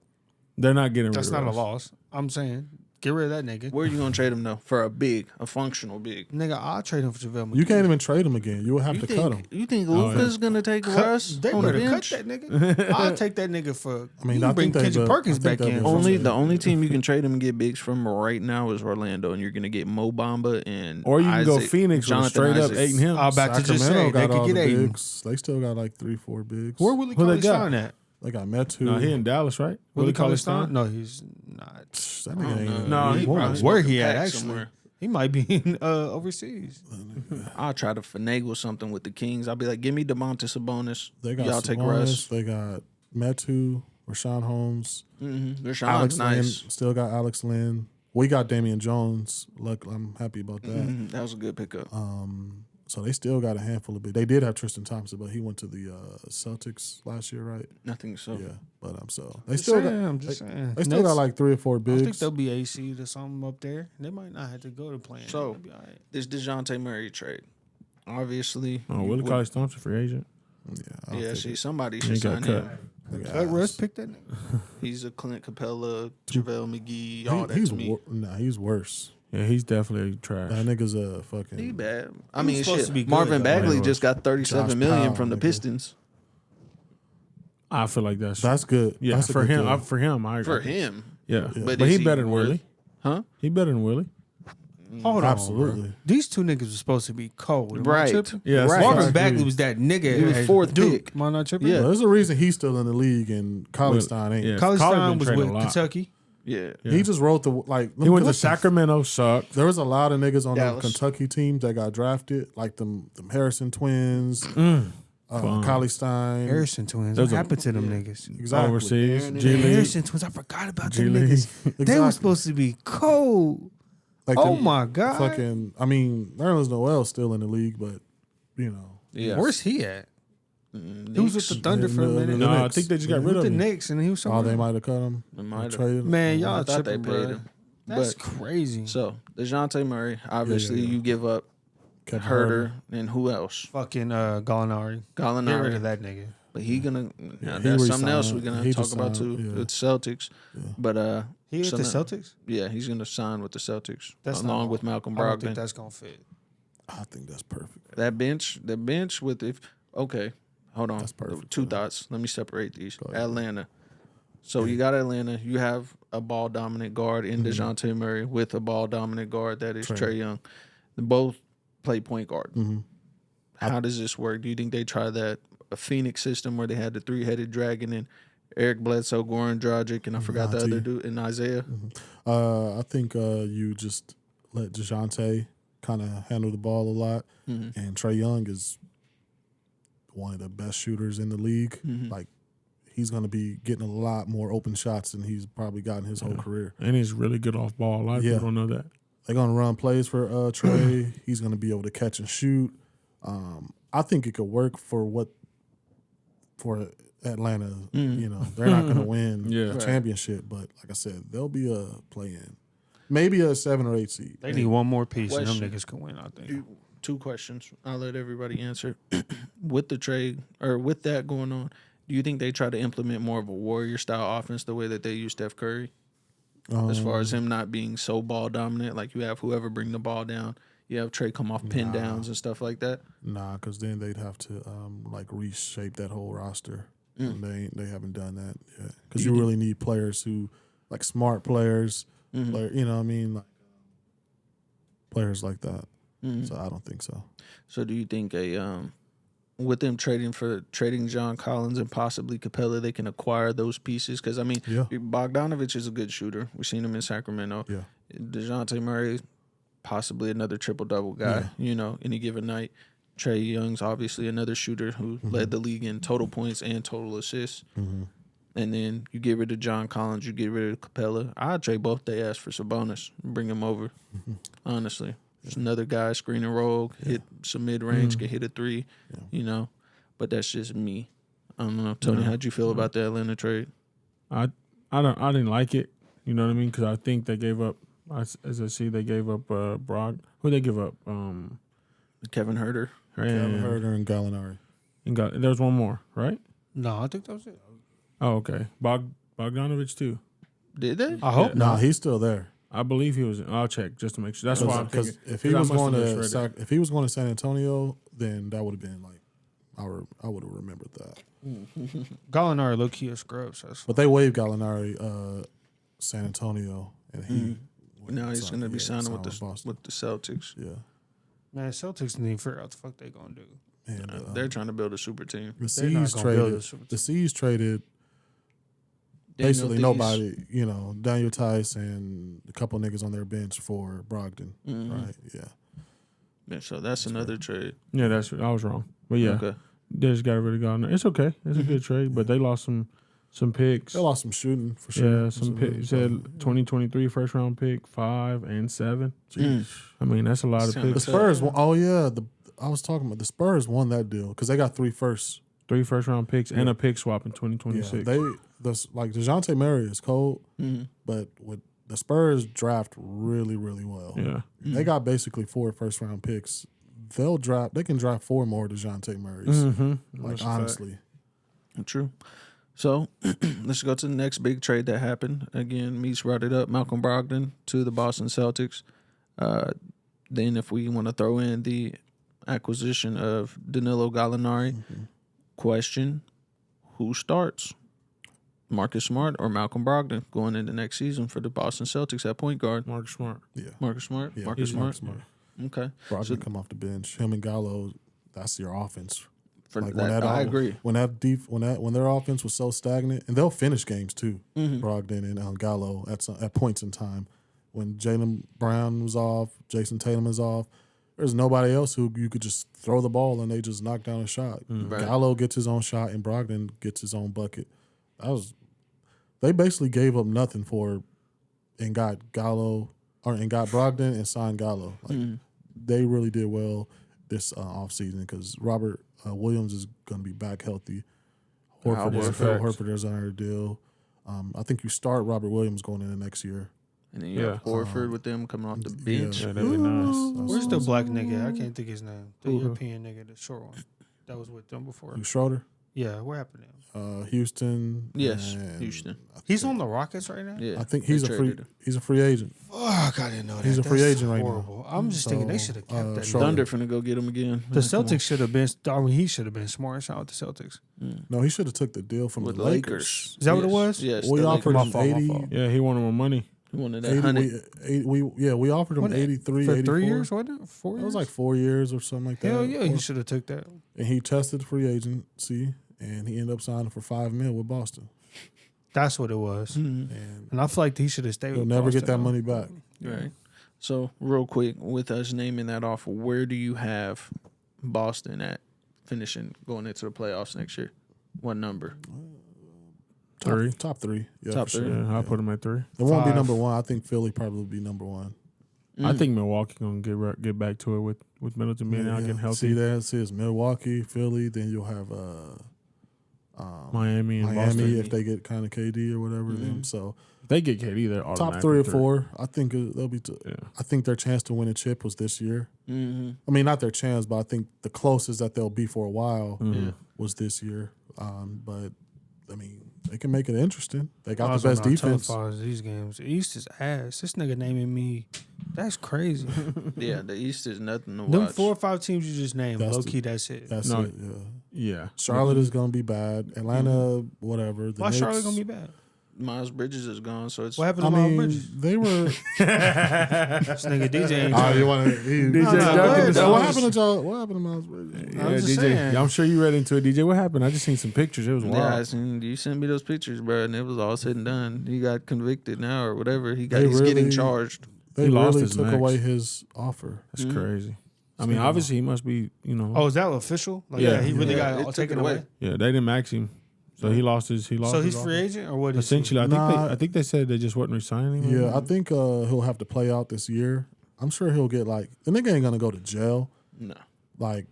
S2: They're not getting
S3: That's
S2: rid of
S3: not a
S2: Russ.
S3: loss. I'm saying get rid of that nigga.
S1: Where are you gonna trade him though? For a functional big.
S3: Nigga, I'll trade him for JaVale McGee.
S4: You can't even trade him again. You will have
S1: You
S4: to cut him.
S1: think you think Luka's gonna take Russ
S3: They
S1: on the
S3: better cut
S1: bench?
S3: that nigga. I'll take that nigga for.
S4: I mean,
S3: you
S4: I
S3: bring
S4: think they
S3: Kendrick
S4: will.
S3: Perkins
S4: I think
S3: back
S4: they'll
S3: in.
S4: be
S1: Only
S4: Yeah.
S1: the only team you can trade him and get bigs from right now is Orlando, and you're gonna get Mo Bamba and
S2: Or you can go
S1: Isaac-
S2: Phoenix with
S1: Jonathan
S2: straight up
S1: Isaac.
S2: Aiden Hill.
S3: I'm about to just say
S4: Sacramento
S3: they
S4: got all
S3: could
S4: the
S3: get Aiden.
S4: bigs. They still got like 3-4 bigs.
S3: Where Willie
S2: Who they
S3: Cauley
S2: got?
S3: Stein at?
S4: They got Metu.
S2: No, he in Dallas, right?
S3: Willie Cauley
S2: Cauley-Stein?
S3: Stein? No, he's not.
S4: That nigga ain't.
S2: No, he
S1: probably
S3: Where
S1: smoking
S3: he at?
S1: pack
S3: Actually,
S1: somewhere.
S3: he might be in, overseas.
S1: I'll try to finagle something with the Kings. I'll be like, give me DeMontis Sabonis.
S4: They got
S1: Y'all take
S4: Sabonis,
S1: Russ.
S4: They got Metu, Rashawn Holmes,
S1: Mm-hmm.
S4: Alex
S1: Rashawn's nice.
S4: Lynn. Still got Alex Lynn. We got Damian Jones. Look, I'm happy about that.
S1: That was a good pickup.
S4: So they still got a handful of big. They did have Tristan Thompson, but he went to the Celtics last year, right?
S1: Nothing so.
S4: Yeah, but so they still got.
S3: I'm just saying.
S4: They still got like 3 or 4
S3: I think
S4: bigs.
S3: they'll be AC or something up there. They might not have to go to playing.
S1: So,
S3: They'll be all right.
S1: this DeJounte Murray trade, obviously.
S2: Oh, Willie Cauley Thompson, free agent.
S4: I don't
S1: Yeah,
S4: think
S1: see, somebody
S2: He
S1: should
S2: got
S1: sign
S2: cut.
S1: him.
S3: Cut Russ picked that nigga.
S1: He's a Clint Capella, JaVale McGee, all that
S4: he's
S1: to me.
S4: he's worse.
S2: Yeah, he's definitely trash.
S4: That nigga's a fucking.
S1: He bad. I
S3: He was
S1: mean,
S3: supposed
S1: shit.
S3: to be good,
S1: Marvin
S3: though.
S1: Bagley
S2: He
S1: just got 37
S4: Josh
S1: million
S4: Powell,
S1: from the
S4: nigga.
S1: Pistons.
S2: I feel like that's
S4: That's good.
S2: yeah
S4: That's a
S2: for
S4: good
S2: him.
S4: deal.
S2: For him, I
S1: For
S2: agree.
S1: him.
S2: Yeah,
S1: But
S2: but
S1: is
S2: he
S1: he
S2: better than
S1: worth-
S2: Willie.
S1: Huh?
S2: He better than Willie.
S3: Hold on,
S4: Absolutely.
S3: bro. These two niggas were supposed to be cold. Am I
S1: Right.
S3: tripping?
S2: Yeah, that's
S1: Right.
S2: what I
S3: Marvin
S2: agree.
S3: Bagley was that nigga.
S1: He was
S3: at
S1: fourth
S3: Duke.
S1: pick.
S3: Am I not tripping?
S1: Yeah.
S4: There's a reason he's still in the league and Stein ain't.
S2: Yeah.
S3: College
S2: College
S3: time
S2: been
S3: was
S2: trading
S3: with
S2: a lot.
S3: Kentucky.
S1: Yeah.
S4: He just wrote the like.
S2: He went to
S4: listen,
S2: Sacramento, sucked.
S4: There was a lot of niggas on the
S1: Dallas.
S4: Kentucky teams that got drafted, like them Harrison twins, Collie Stein.
S3: Harrison twins.
S2: Those
S3: What
S2: are-
S3: happened to them niggas?
S4: Exactly.
S2: Overseas,
S1: Aaron
S2: G
S3: The
S2: League.
S3: Harrison twins. I forgot about them
S2: G-League.
S3: niggas. They
S4: Exactly.
S3: were supposed to be cold.
S4: Like
S3: Oh
S4: the
S3: my god.
S4: Fucking. I mean, Nerlens Noel's still in the league, but you know.
S1: Yeah.
S3: Where's he at? He was with the Thunder for a
S4: No,
S3: minute.
S2: No, I
S4: Knicks.
S2: think they just got
S3: With
S2: rid of
S3: the
S2: him.
S3: Knicks, and he was
S4: Oh,
S3: somewhere.
S4: they might have cut him.
S1: They might have.
S4: Traded him.
S3: Man,
S1: I
S3: y'all
S1: thought they
S3: tripping,
S1: paid
S3: bro.
S1: him.
S3: That's
S1: But-
S3: crazy.
S1: So, DeJounte Murray, obviously,
S4: yeah.
S1: you give up
S4: Kept
S1: Herter and who else?
S3: Fucking Gallinari. Get rid
S1: Gallinari.
S3: of that nigga.
S1: But he gonna
S4: Yeah, he
S1: that's something else
S4: resigned.
S1: we're gonna
S4: He
S1: talk
S4: just
S1: about
S4: signed,
S1: too
S4: yeah.
S1: with Celtics.
S4: Yeah.
S1: But
S3: He with the
S1: something-
S3: Celtics?
S1: Yeah, he's gonna sign with the Celtics
S3: That's
S1: along
S3: not
S1: with
S3: gonna-
S1: Malcolm
S3: I don't think
S1: Brogdon.
S3: that's gonna fit.
S4: I think that's perfect.
S1: That bench with if okay, hold on.
S4: That's perfect,
S1: Two
S4: yeah.
S1: thoughts. Let me separate these.
S4: Go ahead.
S1: Atlanta. So you got Atlanta. You have a ball dominant guard in DeJounte Murray with a ball dominant guard that is
S4: Trae.
S1: Trae Young. They both play point guard.
S4: Mm-hmm.
S1: How does this work? Do you think they try that a Phoenix system where they had the 3-headed dragon and Eric Bledsoe, Goran Dragic, and I forgot the
S4: Monty.
S1: other dude, and Isaiah?
S4: I think you just let DeJounte kind of handle the ball a lot, and Trae Young is one of the best shooters in the league. Like he's going to be getting a lot more open shots than he's probably gotten his whole career.
S2: And he's really good off ball. A lot of
S4: Yeah.
S2: people don't know that.
S4: They're going to run plays for Trae. He's going to be able to catch and shoot. I think it could work for Atlanta. You know, they're not going to win
S2: Yeah.
S4: a
S2: Right.
S4: championship, but like I said, they'll be a play-in, maybe a 7 or 8 seed.
S3: They need one more piece, and
S1: Question.
S3: them niggas can win, I think.
S1: Two questions. I'll let everybody answer. With the trade or with that going on, do you think they try to implement more of a warrior style offense the way that they use Steph Curry? As far as him not being so ball dominant, like you have whoever bring the ball down, you have Trey come off pin downs and stuff like that.
S4: Nah, because then they'd have to like reshape that whole roster. And they haven't done that yet. Because you really need players who, like smart players, player, you know what I mean? Like players like that. So I don't think so.
S1: So do you think with them trading John Collins and possibly Capella, they can acquire those pieces? Because I mean,
S4: Yeah.
S1: Bogdanovich is a good shooter. We've seen him in Sacramento.
S4: Yeah.
S1: DeJounte Murray, possibly another triple-double guy, any given night. Trae Young's obviously another shooter who led the league in total points and total assists. And then you get rid of John Collins, you get rid of Capella. I'd trade both they ass for Sabonis, bring him over, honestly. Just another guy, screen and roll, hit some mid-range, can hit a three, But that's just me. I don't know. Tony, how'd you feel about the Atlanta trade?
S2: I didn't like it. You know what I mean? Because I think they gave up. As I see, they gave up Brog. Who they give up?
S1: Kevin Herter.
S4: Kevin Herter and Gallinari.
S2: And there was one more, right?
S3: No, I think that was it.
S2: Oh, okay. Bogdanovich too.
S1: Did they?
S3: I hope
S4: Nah,
S3: not.
S4: he's still there.
S2: I believe he was. I'll check just to make sure. That's why I'm thinking.
S4: Because if he was
S2: I must
S4: going
S2: have
S4: to
S2: misread it.
S4: if he was going to San Antonio, then that would have been like I would have remembered that.
S3: Gallinari low key a scrub. So that's
S4: But they waived Gallinari, San Antonio, and he
S1: Now he's going to be signing with
S4: Boston.
S1: the Celtics.
S4: Yeah,
S3: man, Celtics need to figure out what the fuck they gonna do.
S4: and
S1: They're trying to build a super team.
S4: the
S3: they're not
S4: C's
S3: gonna build
S4: traded.
S3: a super
S4: The C's traded
S1: Daniel
S4: basically
S1: Theis.
S4: nobody. You know, Daniel Tice and a couple niggas on their bench for Brogdon. Right? Yeah.
S1: Yeah, so that's another trade.
S2: Yeah, I was wrong. But yeah,
S1: Okay.
S2: they just got rid of Gardner. It's okay. It's a good trade, but they lost some some picks.
S4: They lost some shooting for sure.
S2: Yeah, some picks. Said 2023 first round pick, 5 and 7. I mean, that's a lot of
S1: Sounds
S4: The
S2: picks.
S4: Spurs. Oh yeah, I was talking about the Spurs won that deal because they got 3 firsts.
S2: 3 first round picks and a pick swap in
S4: Yeah,
S2: 2026.
S4: like DeJounte Murray is cold,
S1: Mm-hmm.
S4: but with the Spurs draft really, really well.
S2: Yeah.
S4: They got basically 4 first round picks. They can draft 4 more DeJounte Murrays.
S2: Mm-hmm.
S4: Like honestly,
S1: True. So let's go to the next big trade that happened. Again, Meeks brought it up. Malcolm Brogdon to the Boston Celtics. Then if we want to throw in the acquisition of Danilo Gallinari, question, who starts? Marcus Smart or Malcolm Brogdon going into next season for the Boston Celtics at point guard?
S2: Marcus Smart.
S4: yeah.
S1: Marcus Smart?
S4: Yeah,
S1: Marcus
S4: Marcus
S1: Smart?
S4: Smart.
S1: Okay.
S4: Brogdon come off the bench. Him and Gallo, that's your offense.
S1: For
S4: Like
S1: that, I agree.
S4: When their offense was so stagnant, and they'll finish games too.
S1: Mm-hmm.
S4: Brogdon and Gallo at points in time. When Jaylen Brown was off, Jason Tatum is off. There's nobody else who you could just throw the ball and they just knock down a shot.
S1: Right.
S4: Gallo gets his own shot and Brogdon gets his own bucket. They basically gave up nothing and got Brogdon and signed Gallo. Like, they really did well this offseason because Robert Williams is going to be back healthy. Horford is on a deal. I think you start Robert Williams going into next year.
S1: And then you have Horford with them coming off the bench.
S2: Yeah, that'd be nice.
S3: Where's the black nigga? I can't think his name. The European nigga, the short one. That was with them before.
S4: Schroeder,
S3: Yeah, what happened to him?
S4: Houston.
S1: Yes,
S4: and
S1: Houston.
S3: He's on the Rockets right now?
S1: Yeah,
S4: I think
S1: they
S4: he's a
S1: traded him.
S4: free agent.
S3: Fuck, I didn't know that.
S4: He's a free
S3: That's
S4: agent right now.
S3: horrible. I'm just thinking they should have kept that.
S4: Schroeder.
S1: Thunder finna go get him again.
S3: The Celtics should have been. I mean, he should have been smart. Shout out to Celtics.
S4: No, he should have took the deal from
S1: With
S4: the
S1: the
S4: Lakers.
S1: Lakers.
S3: Is that what it
S1: Yes,
S3: was?
S1: Yes.
S4: We
S1: the
S4: offered
S1: Lakers.
S3: My
S4: him
S3: fault, my
S4: 80.
S3: fault.
S2: Yeah, he wanted more money.
S1: He wanted that
S4: 80
S1: 100.
S4: we offered him
S3: What,
S4: 83,
S3: For
S4: 84.
S3: 3 years, wasn't it? 4 years?
S4: It was like 4 years or something like that.
S3: Hell yeah, he should have took that.
S4: And he tested free agency, and he ended up signing for $5 million with Boston.
S3: That's what it was.
S4: And
S3: And I feel like he should have stayed
S4: he'll
S3: with
S4: never get that
S3: Boston.
S4: money back.
S1: Right. So real quick, with us naming that off, where do you have Boston at finishing going into the playoffs next year? What number?
S4: Top 3. Yeah,
S1: Top
S4: for
S1: 3.
S4: sure.
S2: Yeah, I'll put him at 3.
S4: It won't be
S3: 5.
S4: number 1. I think Philly probably will be number 1.
S2: I think Milwaukee gonna get back to it with Middleton being out getting healthy.
S4: See that? See, it's Milwaukee, Philly. Then you'll have
S2: Miami and
S4: Miami
S2: Boston.
S4: if they get kind of KD or whatever. Then so
S2: If they get KD, they're
S4: top
S2: automatically
S4: 3 or 4. I think they'll be.
S2: Yeah.
S4: I think their chance to win a chip was this year.
S1: Mm-hmm.
S4: I mean, not their chance, but I think the closest that they'll be for a while was this year. But I mean, they can make it interesting. They got the best defense.
S3: These games. The East is ass. This nigga naming me. That's crazy.
S1: Yeah, the East is nothing to
S3: Them
S1: watch.
S3: 4 or 5 teams you just named.
S4: That's
S3: Low
S4: the-
S3: key, that's it.
S4: That's
S2: No.
S4: it. Yeah.
S2: Yeah.
S4: Charlotte is gonna be bad. Atlanta, whatever. The
S3: Why
S4: Knicks,
S3: Charlotte gonna be bad?
S1: Miles Bridges is gone, so it's
S3: What happened
S4: I
S3: to Miles
S4: mean,
S3: Bridges?
S4: they were.
S3: This nigga DJ ain't
S4: Oh,
S3: trying.
S4: you want to?
S2: DJ
S3: no,
S2: Duncan
S3: go ahead,
S2: is
S3: though.
S4: So what
S3: was-
S4: happened to y'all? What happened to Miles Bridges?
S2: Yeah,
S3: just
S2: DJ.
S3: saying.
S2: Yeah, I'm sure you read into it, DJ. What happened? I just seen some pictures. It was wild.
S1: yeah. I seen you sent me those pictures, bro, and it was all said and done. He got convicted now or whatever. He's
S4: They
S1: getting
S4: really-
S1: charged.
S4: They
S2: He lost
S4: really
S2: his
S4: took
S2: max.
S4: away his offer.
S2: That's crazy. I mean, obviously he must be.
S3: Oh, is that official? Like,
S2: Yeah.
S3: he really
S1: Yeah,
S3: got
S1: they
S3: it
S1: took
S3: taken
S1: it
S3: away.
S1: away.
S2: Yeah, they didn't max him, so he lost his. He lost.
S3: So
S2: his
S3: he's
S2: offer.
S3: free agent, or what is
S2: Essentially,
S4: Nah.
S2: I think they said they just wasn't resigning him.
S4: Yeah, I think he'll have to play out this year. I'm sure he'll get the nigga ain't gonna go to jail.
S1: No.
S4: Like,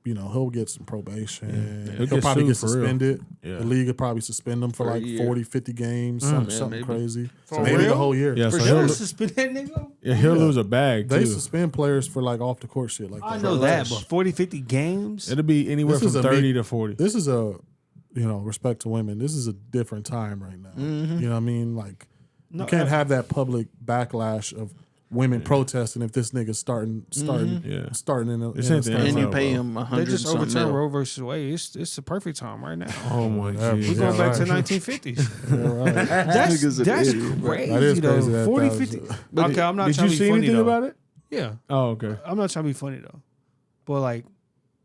S4: he'll get some probation.
S2: Yeah.
S4: He'll
S2: He'll get
S4: probably get
S2: sued for real.
S4: suspended.
S2: Yeah.
S4: The league would probably suspend him for
S1: For a
S4: like
S1: year.
S4: 40, 50 games,
S1: Yeah,
S4: something
S1: maybe.
S4: crazy.
S3: For
S4: Maybe
S3: real?
S4: the whole year.
S2: Yeah,
S3: For
S2: so
S3: sure,
S2: he'll,
S3: suspend that nigga.
S2: he'll lose a bag
S4: They
S2: too.
S4: suspend players for like off the court shit like that.
S3: I know that, but 40, 50 games.
S2: It'll be anywhere
S4: This is
S2: from
S4: a
S2: 30
S4: big-
S2: to 40.
S4: This is respect to women. This is a different time right now.
S1: Mm-hmm.
S4: You know what I mean? Like,
S3: No,
S4: you can't have that public backlash of women protesting if this nigga's starting
S2: Yeah.
S4: starting in a.
S2: This
S4: in a
S2: ain't the
S4: stand
S1: And you
S2: NFL,
S1: pay
S2: bro.
S1: him
S3: They
S1: 100
S3: just
S1: something
S3: overturned
S1: mil.
S3: Roe versus Wade. It's the perfect time right now.
S2: Oh my
S4: Yeah,
S2: god.
S3: We're going back to
S4: right.
S3: 1950s.
S4: Yeah, right.
S3: That's
S1: Nigga's an
S3: that's
S1: idiot, bro.
S3: crazy.
S4: That is
S3: though.
S4: crazy that
S3: 40,
S4: that was-
S3: 50. Okay, I'm not
S2: Did
S3: trying
S2: you
S3: to
S2: see
S3: be funny
S2: anything
S3: though.
S2: about it?
S3: Yeah,
S2: Oh, okay.
S3: I'm not trying to be funny though. But like,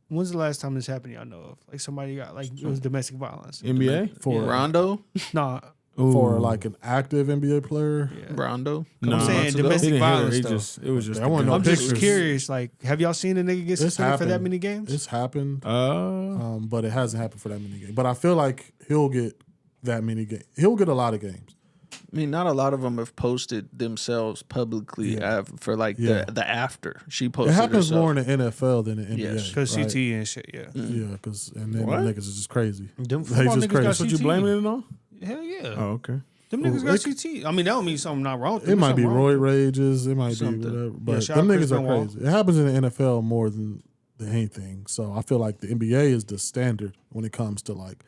S3: when's the last time this happened? Y'all know of? Like somebody got it was domestic violence.
S2: NBA?
S4: for
S1: Rondo?
S3: Nah,
S4: for
S2: Ooh.
S4: like an active NBA player.
S3: yeah.
S1: Rondo?
S2: No,
S3: I'm saying
S1: months ago?
S3: domestic
S2: He didn't hit her.
S3: violence
S2: He
S3: though.
S2: it was just.
S4: I want
S2: the
S4: no
S3: I'm
S2: gun.
S3: just
S4: pictures.
S3: curious. Like, have y'all seen a nigga get
S4: It's
S3: suspended for that
S4: happened.
S3: many games?
S4: It's happened,
S2: Uh,
S4: but it hasn't happened for that many games. But I feel like he'll get that many games. He'll get a lot of games.
S1: I mean, not a lot of them have posted themselves publicly for like
S4: Yeah.
S1: the after. She
S4: It
S1: posted
S4: happens
S1: herself.
S4: more in the NFL than the NBA.
S1: Yes.
S3: Because
S4: right?
S3: CT and shit, yeah.
S4: Yeah, because and then
S2: What?
S4: the niggas is just crazy.
S3: Them
S4: They
S3: football
S4: just
S3: niggas
S4: crazy.
S3: got
S2: That's what you
S3: CT.
S2: blaming it on?
S3: Hell yeah.
S2: Oh, okay.
S3: Them
S4: Well,
S3: niggas got CT. I mean, that don't mean something not wrong.
S4: It might be
S3: something wrong.
S4: roid rages. It might
S1: Something.
S4: be whatever.
S3: Yeah,
S4: But
S3: shout
S4: them
S3: out Chris
S4: niggas are
S3: Benoit.
S4: crazy. It happens in the NFL more than anything. So I feel like the NBA is the standard when it comes to like,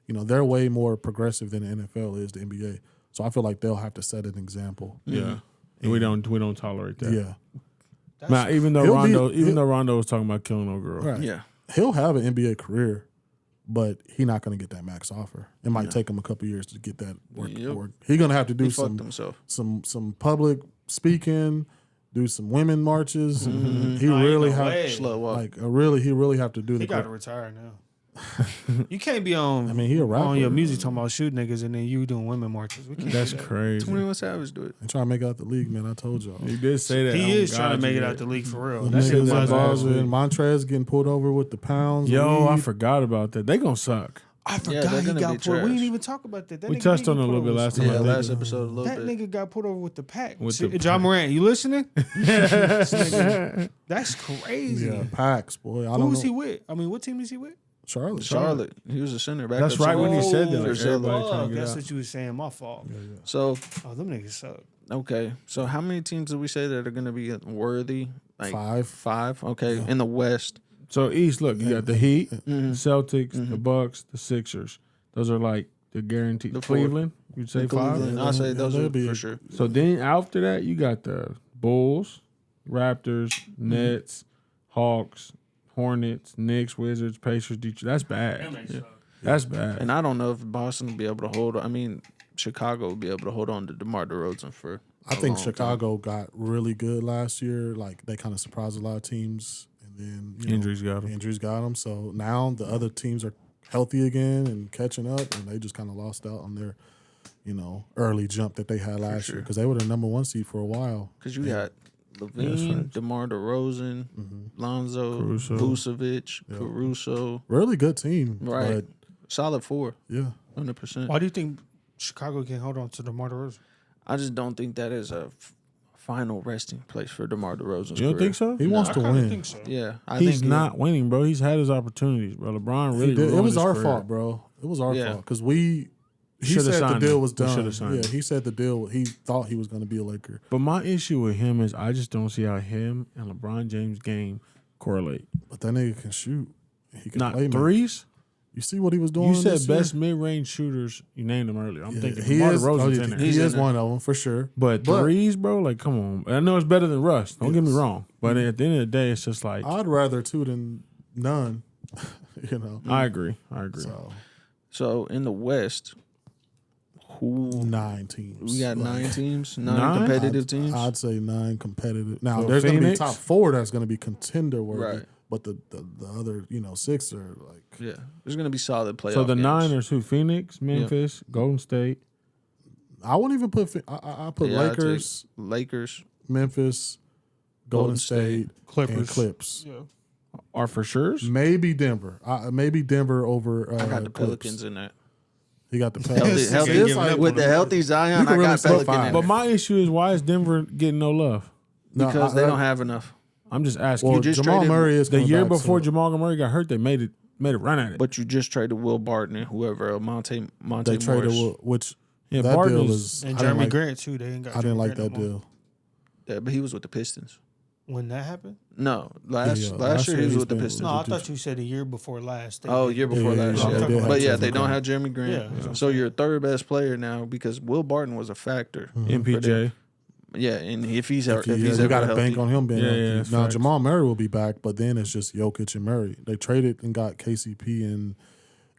S4: they're way more progressive than the NFL is the NBA. So I feel like they'll have to set an example.
S2: Yeah. And we don't tolerate that.
S4: Yeah.
S2: Now, even though
S4: He'll-
S2: Rondo was talking about killing no girl.
S4: Right.
S1: Yeah.
S4: He'll have an NBA career, but he's not going to get that max offer. It might take him a couple years to get that work.
S1: Yep.
S4: He's going to have to do
S1: He fucked himself.
S4: some public speaking, do some women marches. He
S3: No, ain't
S4: really
S3: no
S4: have
S3: way.
S1: Slow up.
S4: he really have to do
S3: He
S4: the.
S3: got to retire now. You can't be on.
S4: I mean, he a rapper.
S3: on your music talking about shoot niggas and then you doing women marches. We can't
S2: That's
S3: do that.
S2: crazy.
S1: 21 Savage do it.
S4: And trying to make it out the league, man. I told y'all.
S2: He did say that.
S3: He
S2: Oh,
S3: is trying
S2: God,
S3: to make
S2: you
S3: it
S2: did.
S3: out the league for real.
S4: Them
S3: That shit
S4: niggas
S3: was
S4: at
S3: last
S4: Boston,
S3: week.
S4: Montrez getting pulled over with the pounds. of
S2: Yo, I
S4: weed.
S2: forgot about that. They gonna suck.
S3: I
S1: Yeah,
S3: forgot
S1: they're
S3: he
S1: gonna
S3: got
S1: be
S3: pulled. We
S1: trash.
S3: didn't even talk about that.
S2: We touched on it a little bit last time.
S1: Yeah,
S2: I think.
S1: last episode a little
S3: That
S1: bit.
S3: nigga got pulled over with the pack.
S2: With
S3: Shit,
S2: the
S3: John
S2: pack.
S3: Morant, you listening? This nigga, that's crazy.
S4: Yeah, Pax, boy. I
S3: Who
S4: don't
S3: was
S4: know.
S3: he with? I mean, what team is he with?
S4: Charlotte.
S1: Charlotte. He was a center back.
S2: That's
S1: up
S2: right when he
S1: center.
S2: said that. Like,
S1: For
S2: everybody
S1: Zilla.
S2: trying to get
S3: That's
S2: out.
S3: what you was saying. My fault.
S1: So,
S3: Oh, them niggas suck.
S1: okay. So, how many teams did we say that are going to be worthy? Like
S4: 5.
S1: 5? Okay. In the West.
S2: So East, look, you got the Heat, the Celtics, the Bucks, the Sixers. Those are like the guaranteed.
S1: The four.
S2: Cleveland, you'd say 5.
S1: Cleveland. I'll say those
S4: they'll
S1: are
S4: be-
S1: for sure.
S2: So then after that, you got the Bulls, Raptors, Nets, Hawks, Hornets, Knicks, Wizards, Pacers, Detroit. That's bad. That's bad.
S1: And I don't know if Boston will be able to hold. I mean, Chicago will be able to hold on to DeMar DeRozan for.
S4: I
S1: a
S4: think
S1: long
S4: Chicago got really good last year. Like they kind of surprised a lot of teams, and then
S2: Injuries got 'em.
S4: Injuries got them. So now the other teams are healthy again and catching up, and they just kind of lost out on their, early jump that they had last year because they were the number 1 seed for a while.
S1: Because you got Levine, DeMar DeRozan, Lonzo,
S2: Caruso.
S1: Vucevic, Caruso.
S4: Really good team,
S1: Right. Solid 4,
S4: But yeah,
S1: 100%.
S3: Why do you think Chicago can hold on to DeMar DeRozan?
S1: I just don't think that is a final resting place for DeMar DeRozan's
S2: You don't think so?
S4: he wants
S3: I
S4: to
S3: kinda
S4: win.
S3: think so.
S1: Yeah. I
S2: He's
S1: think
S2: not winning, bro. He's had his opportunities, bro. LeBron
S4: He
S2: really
S4: did. It
S2: ruined
S4: was
S2: his
S4: our
S2: career.
S4: fault, bro. It was our
S1: Yeah.
S4: fault because he
S2: Should've
S4: said the
S2: signed
S4: deal
S2: him.
S4: was
S2: We
S4: done.
S2: should've signed
S4: Yeah,
S2: him.
S4: he said the deal. He thought he was going to be a Laker.
S2: But my issue with him is I just don't see how him and LeBron James' game correlate.
S4: But that nigga can shoot. He can
S2: Not
S4: play, man.
S2: threes.
S4: You see what he was doing?
S2: You said
S4: this year?
S2: best mid-range shooters. You named them earlier. I'm
S4: Yeah,
S2: thinking
S4: he
S2: DeMar
S4: is.
S2: DeRozan's
S4: Oh,
S2: in there.
S4: he
S1: He's
S4: is
S1: in there.
S4: one of them for sure.
S2: But threes, bro, like come on. I know it's better than Russ. Don't get me wrong. But at the end of the day, it's just like
S4: I'd rather 2 than none.
S2: I agree.
S1: So in the West, who
S4: 9 teams.
S1: we got
S4: Like,
S1: 9 teams, 9
S2: Nine?
S1: competitive teams.
S4: I'd say 9 competitive. Now
S2: So
S4: there's going to be
S2: Phoenix?
S4: top 4 that's going to be contender worthy.
S1: Right.
S4: But the other 6 are like
S1: Yeah, there's gonna be solid playoff.
S2: So the
S1: games.
S2: Niners, who? Phoenix, Memphis, Golden State.
S4: I wouldn't even put. I put
S1: Yeah, I'd take
S4: Lakers,
S1: Lakers.
S4: Memphis, Golden State,
S3: Clippers.
S4: and Clips.
S2: Are for sure.
S4: Maybe Denver. Maybe Denver over.
S1: I got the
S4: Clips.
S1: Pelicans in that.
S4: He got the
S1: Healthy,
S4: Pelicans.
S1: healthy,
S4: It's like-
S1: with the healthy Zion,
S4: You can
S1: I
S4: really
S1: got
S4: say
S1: Pelican
S4: five.
S1: in
S2: But
S1: there
S2: my issue is why is Denver getting no love?
S4: No,
S1: because they don't have enough.
S2: I'm just asking.
S4: Well,
S2: You
S1: just
S4: Jamal
S1: traded
S4: Murray is
S2: the
S4: coming
S2: year
S4: back,
S2: before
S4: so
S2: Jamal Murray got hurt, they made it run at it.
S1: But you just traded Will Barton and whoever Monte
S4: they
S1: Morris.
S4: traded which
S2: yeah,
S4: that
S2: Barton
S4: deal
S2: is
S4: was.
S3: And
S4: I didn't
S3: Jeremy
S4: like-
S3: Grant too. They ain't got.
S4: I didn't
S3: Jeremy
S4: like
S3: Grant
S4: that
S3: no more.
S4: deal.
S1: Yeah, but he was with the Pistons.
S3: When that happened?
S1: No, last
S4: Yeah,
S1: last year he was with the
S4: been-
S1: Pistons.
S3: No, I thought you said the year before last. They
S1: Oh,
S3: did.
S1: year before
S4: Yeah,
S1: last
S4: yeah,
S1: year.
S4: they did have
S1: But yeah,
S4: Jeremy
S1: they don't
S4: Grant.
S1: have Jeremy Grant.
S3: Yeah, that's what
S1: So
S3: I'm
S1: your third best player now because Will Barton was a factor.
S2: MPJ.
S1: Yeah, and if he's
S4: If
S1: if
S4: you
S1: he's
S4: got
S1: ever
S4: to
S1: healthy,
S4: bank on him being
S2: Yeah,
S4: healthy.
S2: yeah, that's
S4: now
S2: facts.
S4: Jamal Murray will be back, but then it's just Jokic and Murray. They traded and got KCP and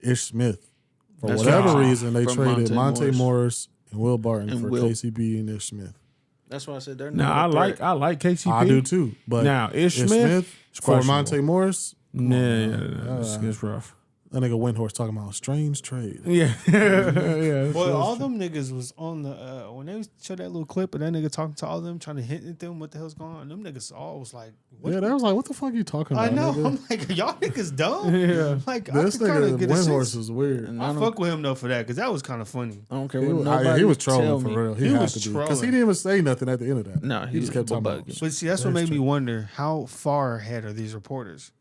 S4: Ish Smith. For
S1: That's
S4: whatever
S1: right.
S4: reason, they
S1: From
S4: traded
S1: Monte
S4: Monte Morris and Will Barton
S1: And
S4: for
S1: Will.
S4: KCP and Ish Smith.
S1: that's why I said they're
S2: Now
S1: not.
S2: I like KCP.
S4: I do too. But
S2: Now, Ish Smith,
S4: for
S2: questionable.
S4: Monte Morris,
S2: Nah, it's rough.
S4: A nigga Windhorse talking about strange trade.
S2: Yeah, yeah.
S3: Boy, all them niggas was on the when they showed that little clip of that nigga talking to all of them, trying to hint at them what the hell's going on. Them niggas all was like, what?
S4: Yeah, they was like, what the fuck you talking about?
S3: I know.
S4: Nigga?
S3: I'm like, y'all niggas dumb.
S2: Yeah.
S3: Like,
S4: This
S3: I kind
S4: nigga
S3: of get a
S4: Windhorse
S3: sense.
S4: is weird.
S1: And
S3: I fuck with him though for that because that was kind of funny.
S1: I don't care
S4: He
S1: what
S4: was,
S1: nobody
S4: he was
S1: tell
S4: trolling for
S1: me.
S4: real. He
S3: He
S4: had
S3: was
S4: to be because he
S3: trolling.
S4: didn't even say nothing at the end of that.
S1: No,
S4: he just kept talking about.
S1: bugging.
S3: But see, that's what made me wonder how far ahead are these reporters?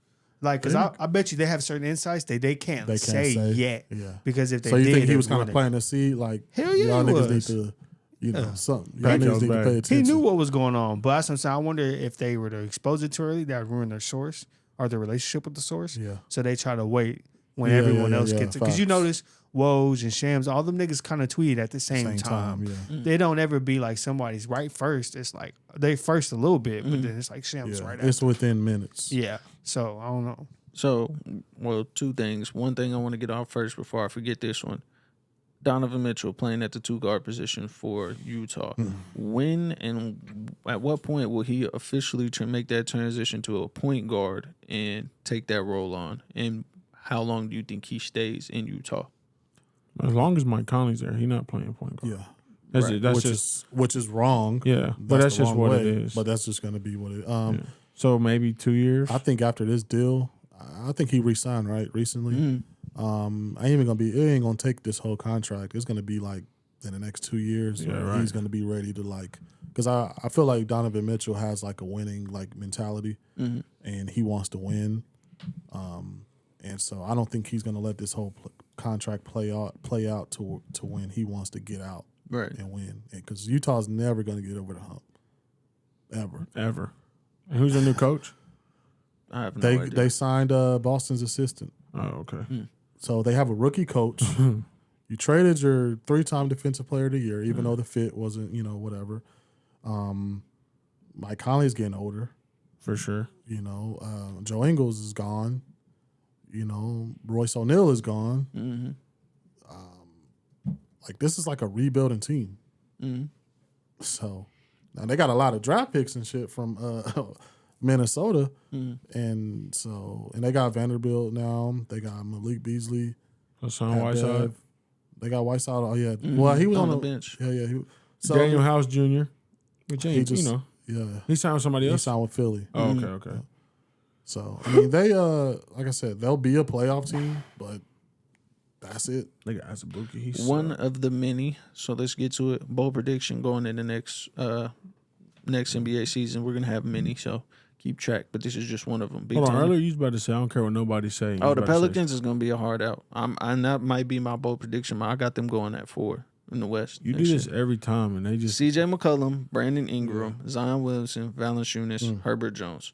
S3: Like, because I bet you they have certain insights that they can't,
S4: They can't
S3: say yet.
S4: Yeah.
S3: Because if they
S4: So you
S3: did,
S4: think he
S3: they
S4: was kind of
S3: wouldn't.
S4: planting a seed? Like,
S3: Hell yeah,
S4: y'all
S3: he
S4: niggas
S3: was.
S4: need to, you know,
S3: Yeah.
S4: something. Y'all
S2: Pack
S4: niggas
S2: those
S4: need to
S2: bags.
S4: pay
S3: He
S4: attention.
S3: knew what was going on, but that's what I'm saying. I wonder if they were to expose it too early, that would ruin their source or their relationship with the source.
S4: Yeah.
S3: So they try to wait when
S4: Yeah,
S3: everyone
S4: yeah,
S3: else
S4: yeah,
S3: gets it. Because you
S4: facts.
S3: notice Woes and Shams, all them niggas kind of tweet at the same time.
S4: Yeah.
S3: They don't ever be like somebody's right first. It's like they first a little bit, but then it's like Shams
S4: Yeah.
S3: right
S4: It's
S3: after.
S4: within minutes.
S3: Yeah. So I don't know.
S1: So, well, two things. One thing I want to get off first before I forget this one. Donovan Mitchell playing at the 2 guard position for Utah. When and at what point will he officially make that transition to a point guard and take that role on? And how long do you think he stays in Utah?
S2: As long as Mike Conley's there, he's not playing point guard.
S4: Yeah.
S2: That's
S1: Right.
S2: it. That's
S4: which
S2: just
S4: is wrong.
S2: yeah. But that's
S4: the
S2: just
S4: wrong
S2: what it
S4: way,
S2: is.
S4: But that's just going to be what it.
S2: Yeah. So maybe 2 years.
S4: I think after this deal, I think he re-signed right recently. I ain't even gonna be. It ain't gonna take this whole contract. It's gonna be like in the next 2 years.
S2: Yeah,
S4: where
S2: right.
S4: He's gonna be ready to like. Because I feel like Donovan Mitchell has like a winning like mentality, and he wants to win. And so I don't think he's gonna let this whole contract play out to when he wants to get out
S1: Right.
S4: and win. Because Utah's never gonna get over the hump, ever.
S2: And who's their new coach?
S1: I have no
S4: They
S1: idea.
S4: they signed Boston's assistant.
S2: Oh, okay.
S4: So they have a rookie coach. You traded your 3-time defensive player of the year, even though the fit wasn't, whatever. Mike Conley's getting older.
S2: For sure.
S4: Joe Ingles is gone. Royce O'Neal is gone. Like this is like a rebuilding team. So now they got a lot of draft picks and shit from Minnesota, and they got Vanderbilt now. They got Malik Beasley.
S2: Hassan
S4: Pat
S2: Whiteside.
S4: Bev. They got Whiteside. Oh yeah. Well, he was
S1: On
S4: on,
S1: the bench.
S4: Yeah. So
S2: Daniel House Jr. Which
S4: he
S2: ain't,
S4: just
S2: he signed with somebody
S4: he
S2: else.
S4: signed with Philly.
S2: Oh, okay.
S4: So I mean they like I said they'll be a playoff team, but that's it.
S2: They got Azubuike. He's
S1: One of the many. So let's get to it. Bold prediction going in the next NBA season. We're gonna have many. So keep track. But this is just one of them. Big
S2: Hold on.
S1: Tony.
S2: Earlier, you was about to say I don't care what nobody say.
S1: Oh, the Pelicans is gonna be a hard out. And that might be my bold prediction. I got them going at 4 in the West.
S2: You do
S1: next
S2: this
S1: year.
S2: every time, and they just
S1: C.J. McCollum, Brandon Ingram, Zion Williamson, Valanciunas, Herbert Jones.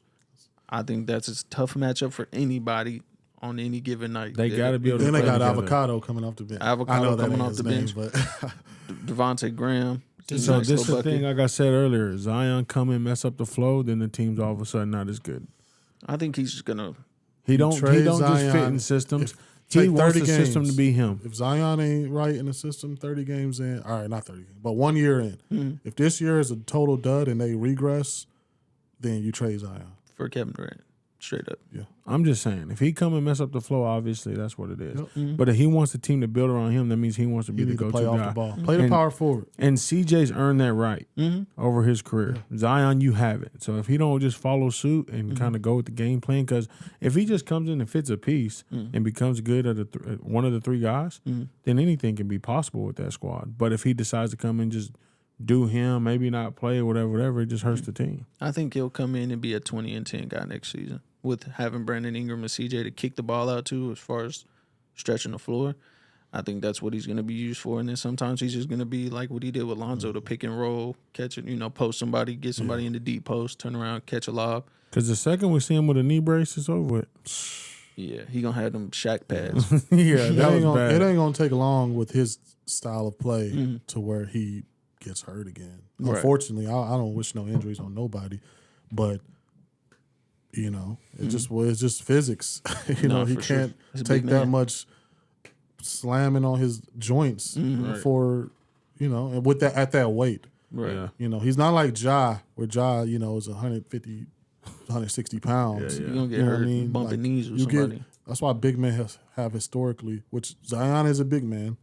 S1: I think that's a tough matchup for anybody on any given night.
S2: they got to be able to
S4: Then they
S2: play
S4: got
S2: together.
S4: Avocado coming off the bench.
S1: Avocado
S4: I know that
S1: coming
S4: ain't
S1: off
S4: his
S1: the
S4: name,
S1: bench.
S4: but
S1: Devontae Graham.
S2: So
S1: nice
S2: this
S1: little
S2: is the
S1: bucket.
S2: thing, like I said earlier, Zion come and mess up the flow, then the team's all of a sudden not as good.
S1: I think he's just gonna.
S2: He don't
S4: trade
S2: just fit
S4: Zion,
S2: in systems.
S4: take
S2: He wants
S4: 30
S2: the system
S4: games.
S2: to be him.
S4: if Zion ain't right in the system, 30 games in, all right, not 30 games, but 1 year in. If this year is a total dud and they regress, then you trade Zion.
S1: For Kevin Durant, straight up.
S2: I'm just saying, if he come and mess up the flow, obviously that's what it is. But if he wants the team to build around him, that means he wants to be
S4: You
S2: the
S4: need to
S2: go-to
S4: play off
S2: guy.
S4: the ball. Play the
S2: And-
S4: power forward.
S2: And CJ's earned that right over his career. Zion, you have it. So if he don't just follow suit and kind of go with the game plan, because if he just comes in and fits a piece and becomes good at one of the 3 guys, then anything can be possible with that squad. But if he decides to come in just do him, maybe not play, whatever, it just hurts the team.
S1: I think he'll come in and be a 20-10 guy next season with having Brandon Ingram and CJ to kick the ball out to as far as stretching the floor. I think that's what he's going to be used for. And then sometimes he's just going to be like what he did with Lonzo, to pick and roll, catch it, post somebody, get somebody in the deep post, turn around, catch a lob.
S2: Because the second we see him with a knee brace, it's over with.
S1: Yeah, he going to have them Shaq pads.
S2: Yeah,
S4: It
S2: that was
S4: ain't
S2: bad.
S4: gonna take long with his style of play to where he gets hurt again.
S1: Right.
S4: Unfortunately, I don't wish no injuries on nobody, but it's just physics. He
S1: No,
S4: he
S1: for sure.
S4: can't
S1: He's a
S4: take
S1: big
S4: that
S1: man.
S4: much slamming on his joints for and with that at that weight.
S1: Right.
S2: Yeah.
S4: He's not like Ja, where Ja, is 150, 160 pounds.
S1: You're going to get
S4: You know what
S1: hurt
S4: I mean?
S1: bumping
S4: Like,
S1: knees with
S4: you
S1: somebody.
S4: get That's why big men have historically, which Zion is a big man,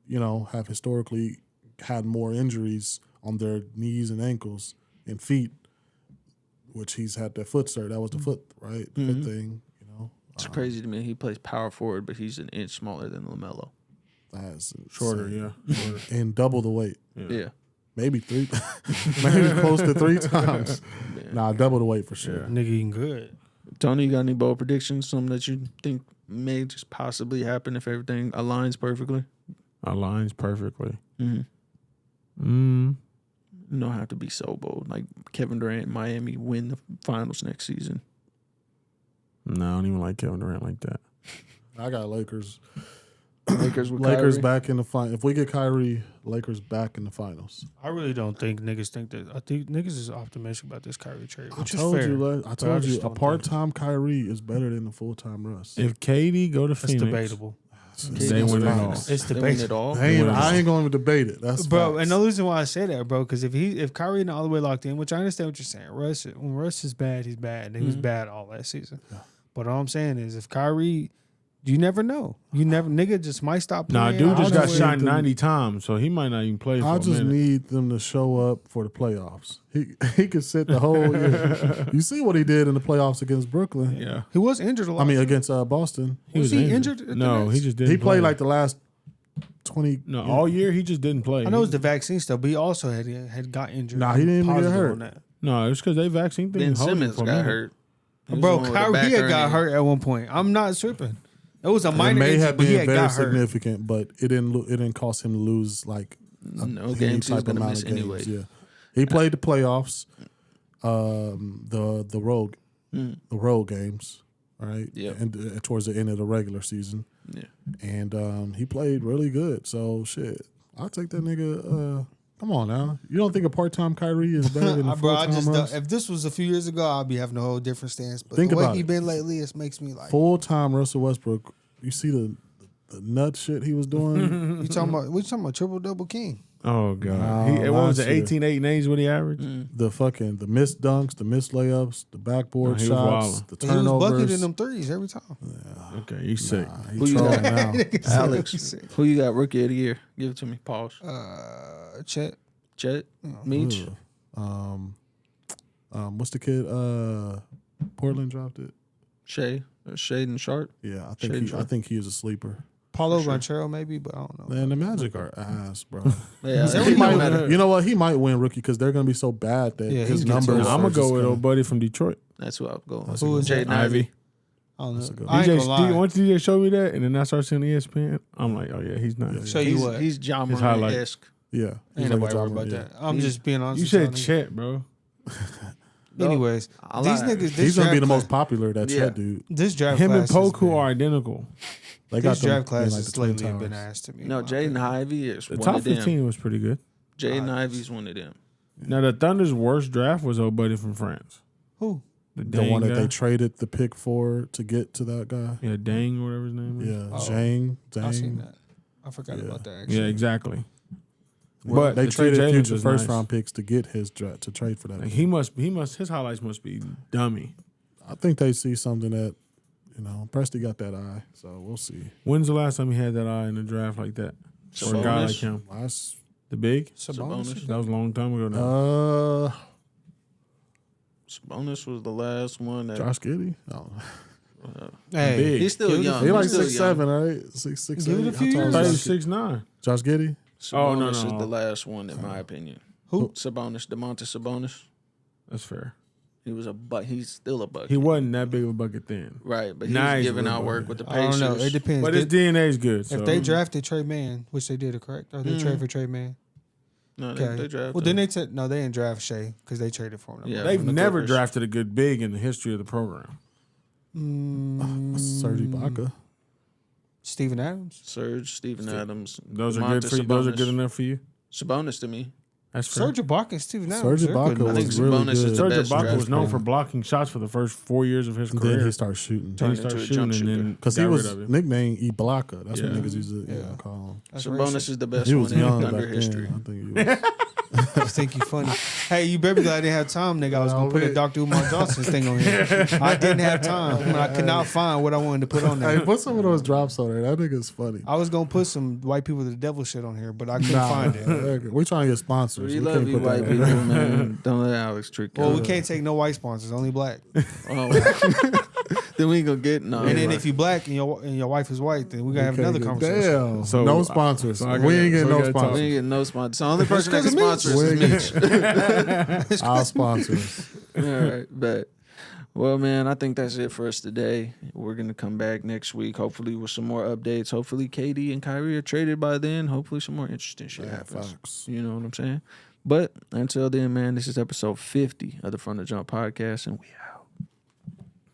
S4: you know, have historically had more injuries on their knees and ankles and feet, which he's had that foot cert. That was the foot, right? The foot thing, you know.
S1: It's crazy to me. He plays power forward, but he's an inch smaller than LaMelo.
S4: That's insane.
S2: Shorter, yeah. Shorter.
S4: And double the weight.
S1: Yeah.
S4: Maybe maybe close to 3 times. Nah, double the weight for sure.
S3: Nigga eating good.
S1: Tony, you got any bold predictions? Something that you think may just possibly happen if everything aligns perfectly?
S2: Aligns perfectly.
S1: You don't have to be so bold. Like Kevin Durant and Miami win the finals next season.
S2: No, I don't even like Kevin Durant like that.
S4: I got Lakers.
S1: Lakers with
S4: Lakers
S1: Kyrie.
S4: back in the final. If we get Kyrie, Lakers back in the finals.
S3: I really don't think niggas think that. I think niggas is optimistic about this Kyrie trade,
S4: I
S3: which is
S4: told
S3: fair.
S4: you, I
S3: I
S4: told
S3: just
S4: you, a
S3: don't think-
S4: part-time Kyrie is better than a full-time Russ.
S2: If KD go to
S3: That's
S2: Phoenix,
S3: debatable.
S2: they win it all.
S3: It's
S1: They win
S3: debatable.
S1: it all.
S4: I ain't going to debate it. That's
S3: Bro,
S4: facts.
S3: and the reason why I say that, bro, because if Kyrie not all the way locked in, which I understand what you're saying, when Russ is bad, he's bad. And he was bad all last season. But all I'm saying is, if Kyrie, you never know. You never, nigga just might stop
S2: Nah,
S3: playing.
S2: dude
S3: I
S2: just
S3: don't
S2: got
S3: know.
S2: shined 90 times, so he might not even play for
S4: I
S2: a
S4: just
S2: minute.
S4: need them to show up for the playoffs. He could sit the whole year. You see what he did in the playoffs against Brooklyn.
S2: Yeah.
S3: He was injured a lot.
S4: I mean, against Boston.
S3: was he injured at the
S2: No,
S3: Nets?
S2: he just didn't
S4: He played
S2: play.
S4: like the last 20.
S2: No, all year he just didn't play.
S3: I know it was the vaccine stuff, but he also had got injured.
S4: Nah, he didn't even get
S3: Positive
S4: hurt.
S3: on that.
S2: No, it was because they vaccine thing.
S1: Ben
S2: held him
S1: Simmons
S2: for a
S1: got
S2: minute.
S1: hurt. He was
S3: Bro,
S1: the one with the
S3: Kyrie
S1: back
S3: had got
S1: hernia.
S3: hurt at one point. I'm not tripping. It was a
S4: It
S3: minor
S4: may
S3: injury,
S4: have
S3: but he
S4: been
S3: had
S4: very
S3: got hurt.
S4: significant, but it didn't cost him to lose like
S1: No
S4: any
S1: games he was
S4: type
S1: going to
S4: amount
S1: miss
S4: of games.
S1: anyway.
S4: Yeah, he played the playoffs, the road games, right?
S1: Yeah.
S4: and towards the end of the regular season,
S1: Yeah.
S4: and he played really good. So shit, I'll take that nigga. Come on now, you don't think a part-time Kyrie is better than a
S3: Bro, I
S4: full-time
S3: just
S4: Russ?
S3: if this was a few years ago, I'd be having a whole different stance. But
S4: Think
S3: the way
S4: about
S3: he
S4: it.
S3: been lately, it makes me like.
S4: Full-time Russell Westbrook. You see the nut shit he was doing.
S3: You talking about? We talking about triple double king?
S2: Oh god,
S4: No,
S2: what was
S4: last
S2: it?
S4: year.
S2: 18, 8, and 8 is what he averaged.
S4: The missed dunks, the missed layups, the backboard
S2: No, he was
S4: shots,
S2: wildin'.
S4: the
S3: He was
S4: turnovers.
S3: bucketing them threes every time.
S2: Okay, he's sick.
S4: He
S1: Who you
S4: trolling
S1: got?
S4: now.
S1: Alex, who you got rookie of the year? Give it to me. Pause.
S3: Chet.
S1: Chet? Meech?
S4: What's the kid? Portland dropped it.
S1: Shay? Shaden Sharp?
S4: Yeah, I
S1: Shaden
S4: think I
S1: Sharp.
S4: think he is a sleeper.
S3: Paulo Banchero maybe, but I don't know.
S4: Man, the Magic are ass, bro.
S1: Yeah,
S3: He
S1: it
S3: might
S1: don't
S3: win.
S1: matter.
S4: You know what? He might win rookie because they're gonna be so bad that
S3: Yeah,
S4: his
S3: he's getting
S4: numbers.
S3: so-
S2: I'm
S4: are
S2: gonna go
S4: just
S2: with
S4: gonna-
S2: old buddy from Detroit,
S1: That's who I'll go.
S3: Who is that?
S1: Jaden Ivey.
S3: I don't
S4: That's a
S3: know.
S4: good
S3: I ain't
S2: DJ.
S3: gonna lie.
S2: Once DJ showed me that, and then I started seeing ESPN, I'm like, oh yeah, he's nice.
S3: Show you what?
S1: He's John
S2: His
S1: Moran
S2: highlight.
S1: esque.
S4: Yeah,
S3: Ain't
S4: he's
S3: nobody
S4: like a
S3: worried
S4: drama,
S3: about
S4: yeah.
S3: that. I'm just being honest.
S2: You
S3: with
S2: said
S3: y'all niggas.
S2: Chet, bro.
S3: Anyways,
S1: I
S3: these
S1: lied.
S3: niggas. This
S4: He's gonna be
S3: draft
S4: the most
S3: class-
S4: popular. That
S1: Yeah.
S4: Chet dude.
S3: This draft
S2: Him and
S3: class has
S2: Poku
S3: been-
S2: are identical.
S4: They
S3: This
S4: them
S3: draft
S4: in,
S3: class
S4: like,
S3: has
S4: the Twin
S3: lately been
S4: Towers.
S3: asked to me.
S1: No,
S3: in my
S1: Jaden
S3: opinion.
S1: Ivey is
S2: The
S1: one
S2: top
S1: of them.
S2: 15 was pretty good.
S1: Jaden Ivey's one of them.
S2: Now the Thunder's worst draft was old buddy from France.
S3: Who?
S2: The
S4: The
S2: Dang
S4: one that
S2: guy.
S4: they traded the pick for to get to that guy.
S2: Yeah, Dang, whatever his name is.
S4: Yeah,
S3: Oh.
S4: Zhang.
S3: I seen
S4: Zhang.
S3: that. I forgot
S4: Yeah.
S3: about that. Actually.
S2: Yeah, exactly.
S4: Well,
S2: But
S4: they
S2: the two
S4: traded
S2: Jalen's
S4: future
S2: was
S4: first
S2: nice.
S4: round picks to get his draft to trade for that.
S2: Like, he must. His highlights must be dummy.
S4: I think they see something that, Presti got that eye, so we'll see.
S2: When's the last time he had that eye in the draft like that? For a guy like
S1: Sabonis?
S2: him,
S4: Last,
S2: the big.
S3: Sabonis.
S2: That was a long time ago now.
S1: Sabonis was the last one that.
S4: Josh Giddey. Oh.
S3: Hey,
S2: Big.
S1: He's still
S3: Give it-
S1: young.
S4: He like
S1: He's still
S4: 6'7",
S1: young.
S4: right? 6'6",
S3: Give it a
S4: 8".
S3: few
S4: How tall
S3: years.
S4: is
S2: I thought he
S4: Josh
S2: was
S4: Giddey?
S2: 6'9".
S4: Josh Giddey.
S2: Oh, no,
S1: Sabonis is
S2: no.
S1: the last one, in my opinion.
S3: Who?
S1: Sabonis, DeMontis Sabonis.
S2: That's fair.
S1: He was he's still a bucket.
S2: He wasn't that big of a bucket then.
S1: Right, but he's
S2: Nice,
S1: giving
S2: bro.
S1: out work with the
S3: I
S1: Pacers.
S3: don't know. It depends.
S2: But his DNA is good. So.
S3: If they drafted Trey Mann, which they did, correct? Or they traded for Trey Mann?
S1: No,
S3: Okay.
S1: they drafted.
S3: Well, then they no, they didn't draft Shea because they traded for him.
S1: Yeah.
S2: They've
S1: from the
S2: never
S1: Clippers.
S2: drafted a good big in the history of the program.
S4: Serge Ibaka.
S3: Steven Adams.
S1: Serge, Steven Adams.
S2: Those are
S1: DeMontis
S2: good for you. Those are
S1: Sabonis.
S2: good enough for you.
S1: Sabonis to me.
S2: That's fair.
S3: Serge Ibaka and Steven Adams.
S4: Serge
S3: they're good
S4: Ibaka
S3: enough.
S1: I think
S4: was really
S1: Sabonis is
S4: good.
S1: the
S2: Serge
S1: best
S2: Ibaka
S1: draft
S2: was known
S1: pick.
S2: for blocking shots for the first 4 years of his
S4: Then
S2: career.
S4: he started shooting.
S2: Then he
S1: Turned
S2: started
S1: into a
S2: shooting
S1: jump
S2: and
S1: shooter.
S2: then
S4: Because he
S2: got
S4: was
S2: rid of it.
S4: nicknamed Ibaka. That's what
S2: Yeah.
S4: niggas used to call him.
S3: That's
S1: Sabonis
S3: racist.
S1: is the best
S4: He
S1: one
S4: was
S1: in
S4: young
S1: Thunder
S4: back
S1: history.
S4: then. I think he was.
S3: just think you funny. Hey, you better be glad I didn't have time, nigga. I was gonna put a
S4: man.
S3: Dr. Umar Johnson's thing on here. I didn't have time. I could not find what I wanted to put on
S4: Hey,
S3: there.
S4: put some of those drops on there. That nigga's funny.
S3: I was gonna put some white people to the devil shit on here, but I couldn't find it.
S4: We're trying to get sponsors.
S1: We
S4: We
S1: love
S4: can't
S1: you,
S4: put
S1: white
S4: that
S1: people,
S4: on.
S1: man. Don't let Alex trick you.
S3: Well, we can't take no white sponsors, only black.
S1: Oh. Then we ain't gonna get no.
S3: And then if you black and your wife is white, then we gotta have another conversation.
S4: Damn.
S2: So,
S4: no sponsors.
S2: so I
S4: we
S2: gotta-
S4: ain't getting
S2: so I
S4: no
S2: gotta talk.
S1: we
S4: sponsors.
S1: ain't getting no sponsors. The only person that
S3: It's
S1: can
S3: 'cause of
S1: sponsor
S4: We
S1: us
S4: ain't
S1: is Mitch.
S4: Our sponsors.
S1: All right, bet. Well, man, I think that's it for us today. We're gonna come back next week, hopefully with some more updates. Hopefully, KD and Kyrie are traded by then. Hopefully, some more interesting shit happens.
S4: Facts.
S1: You know what I'm saying? But until then, man, this is episode 50 of the From the Jump podcast, and we out.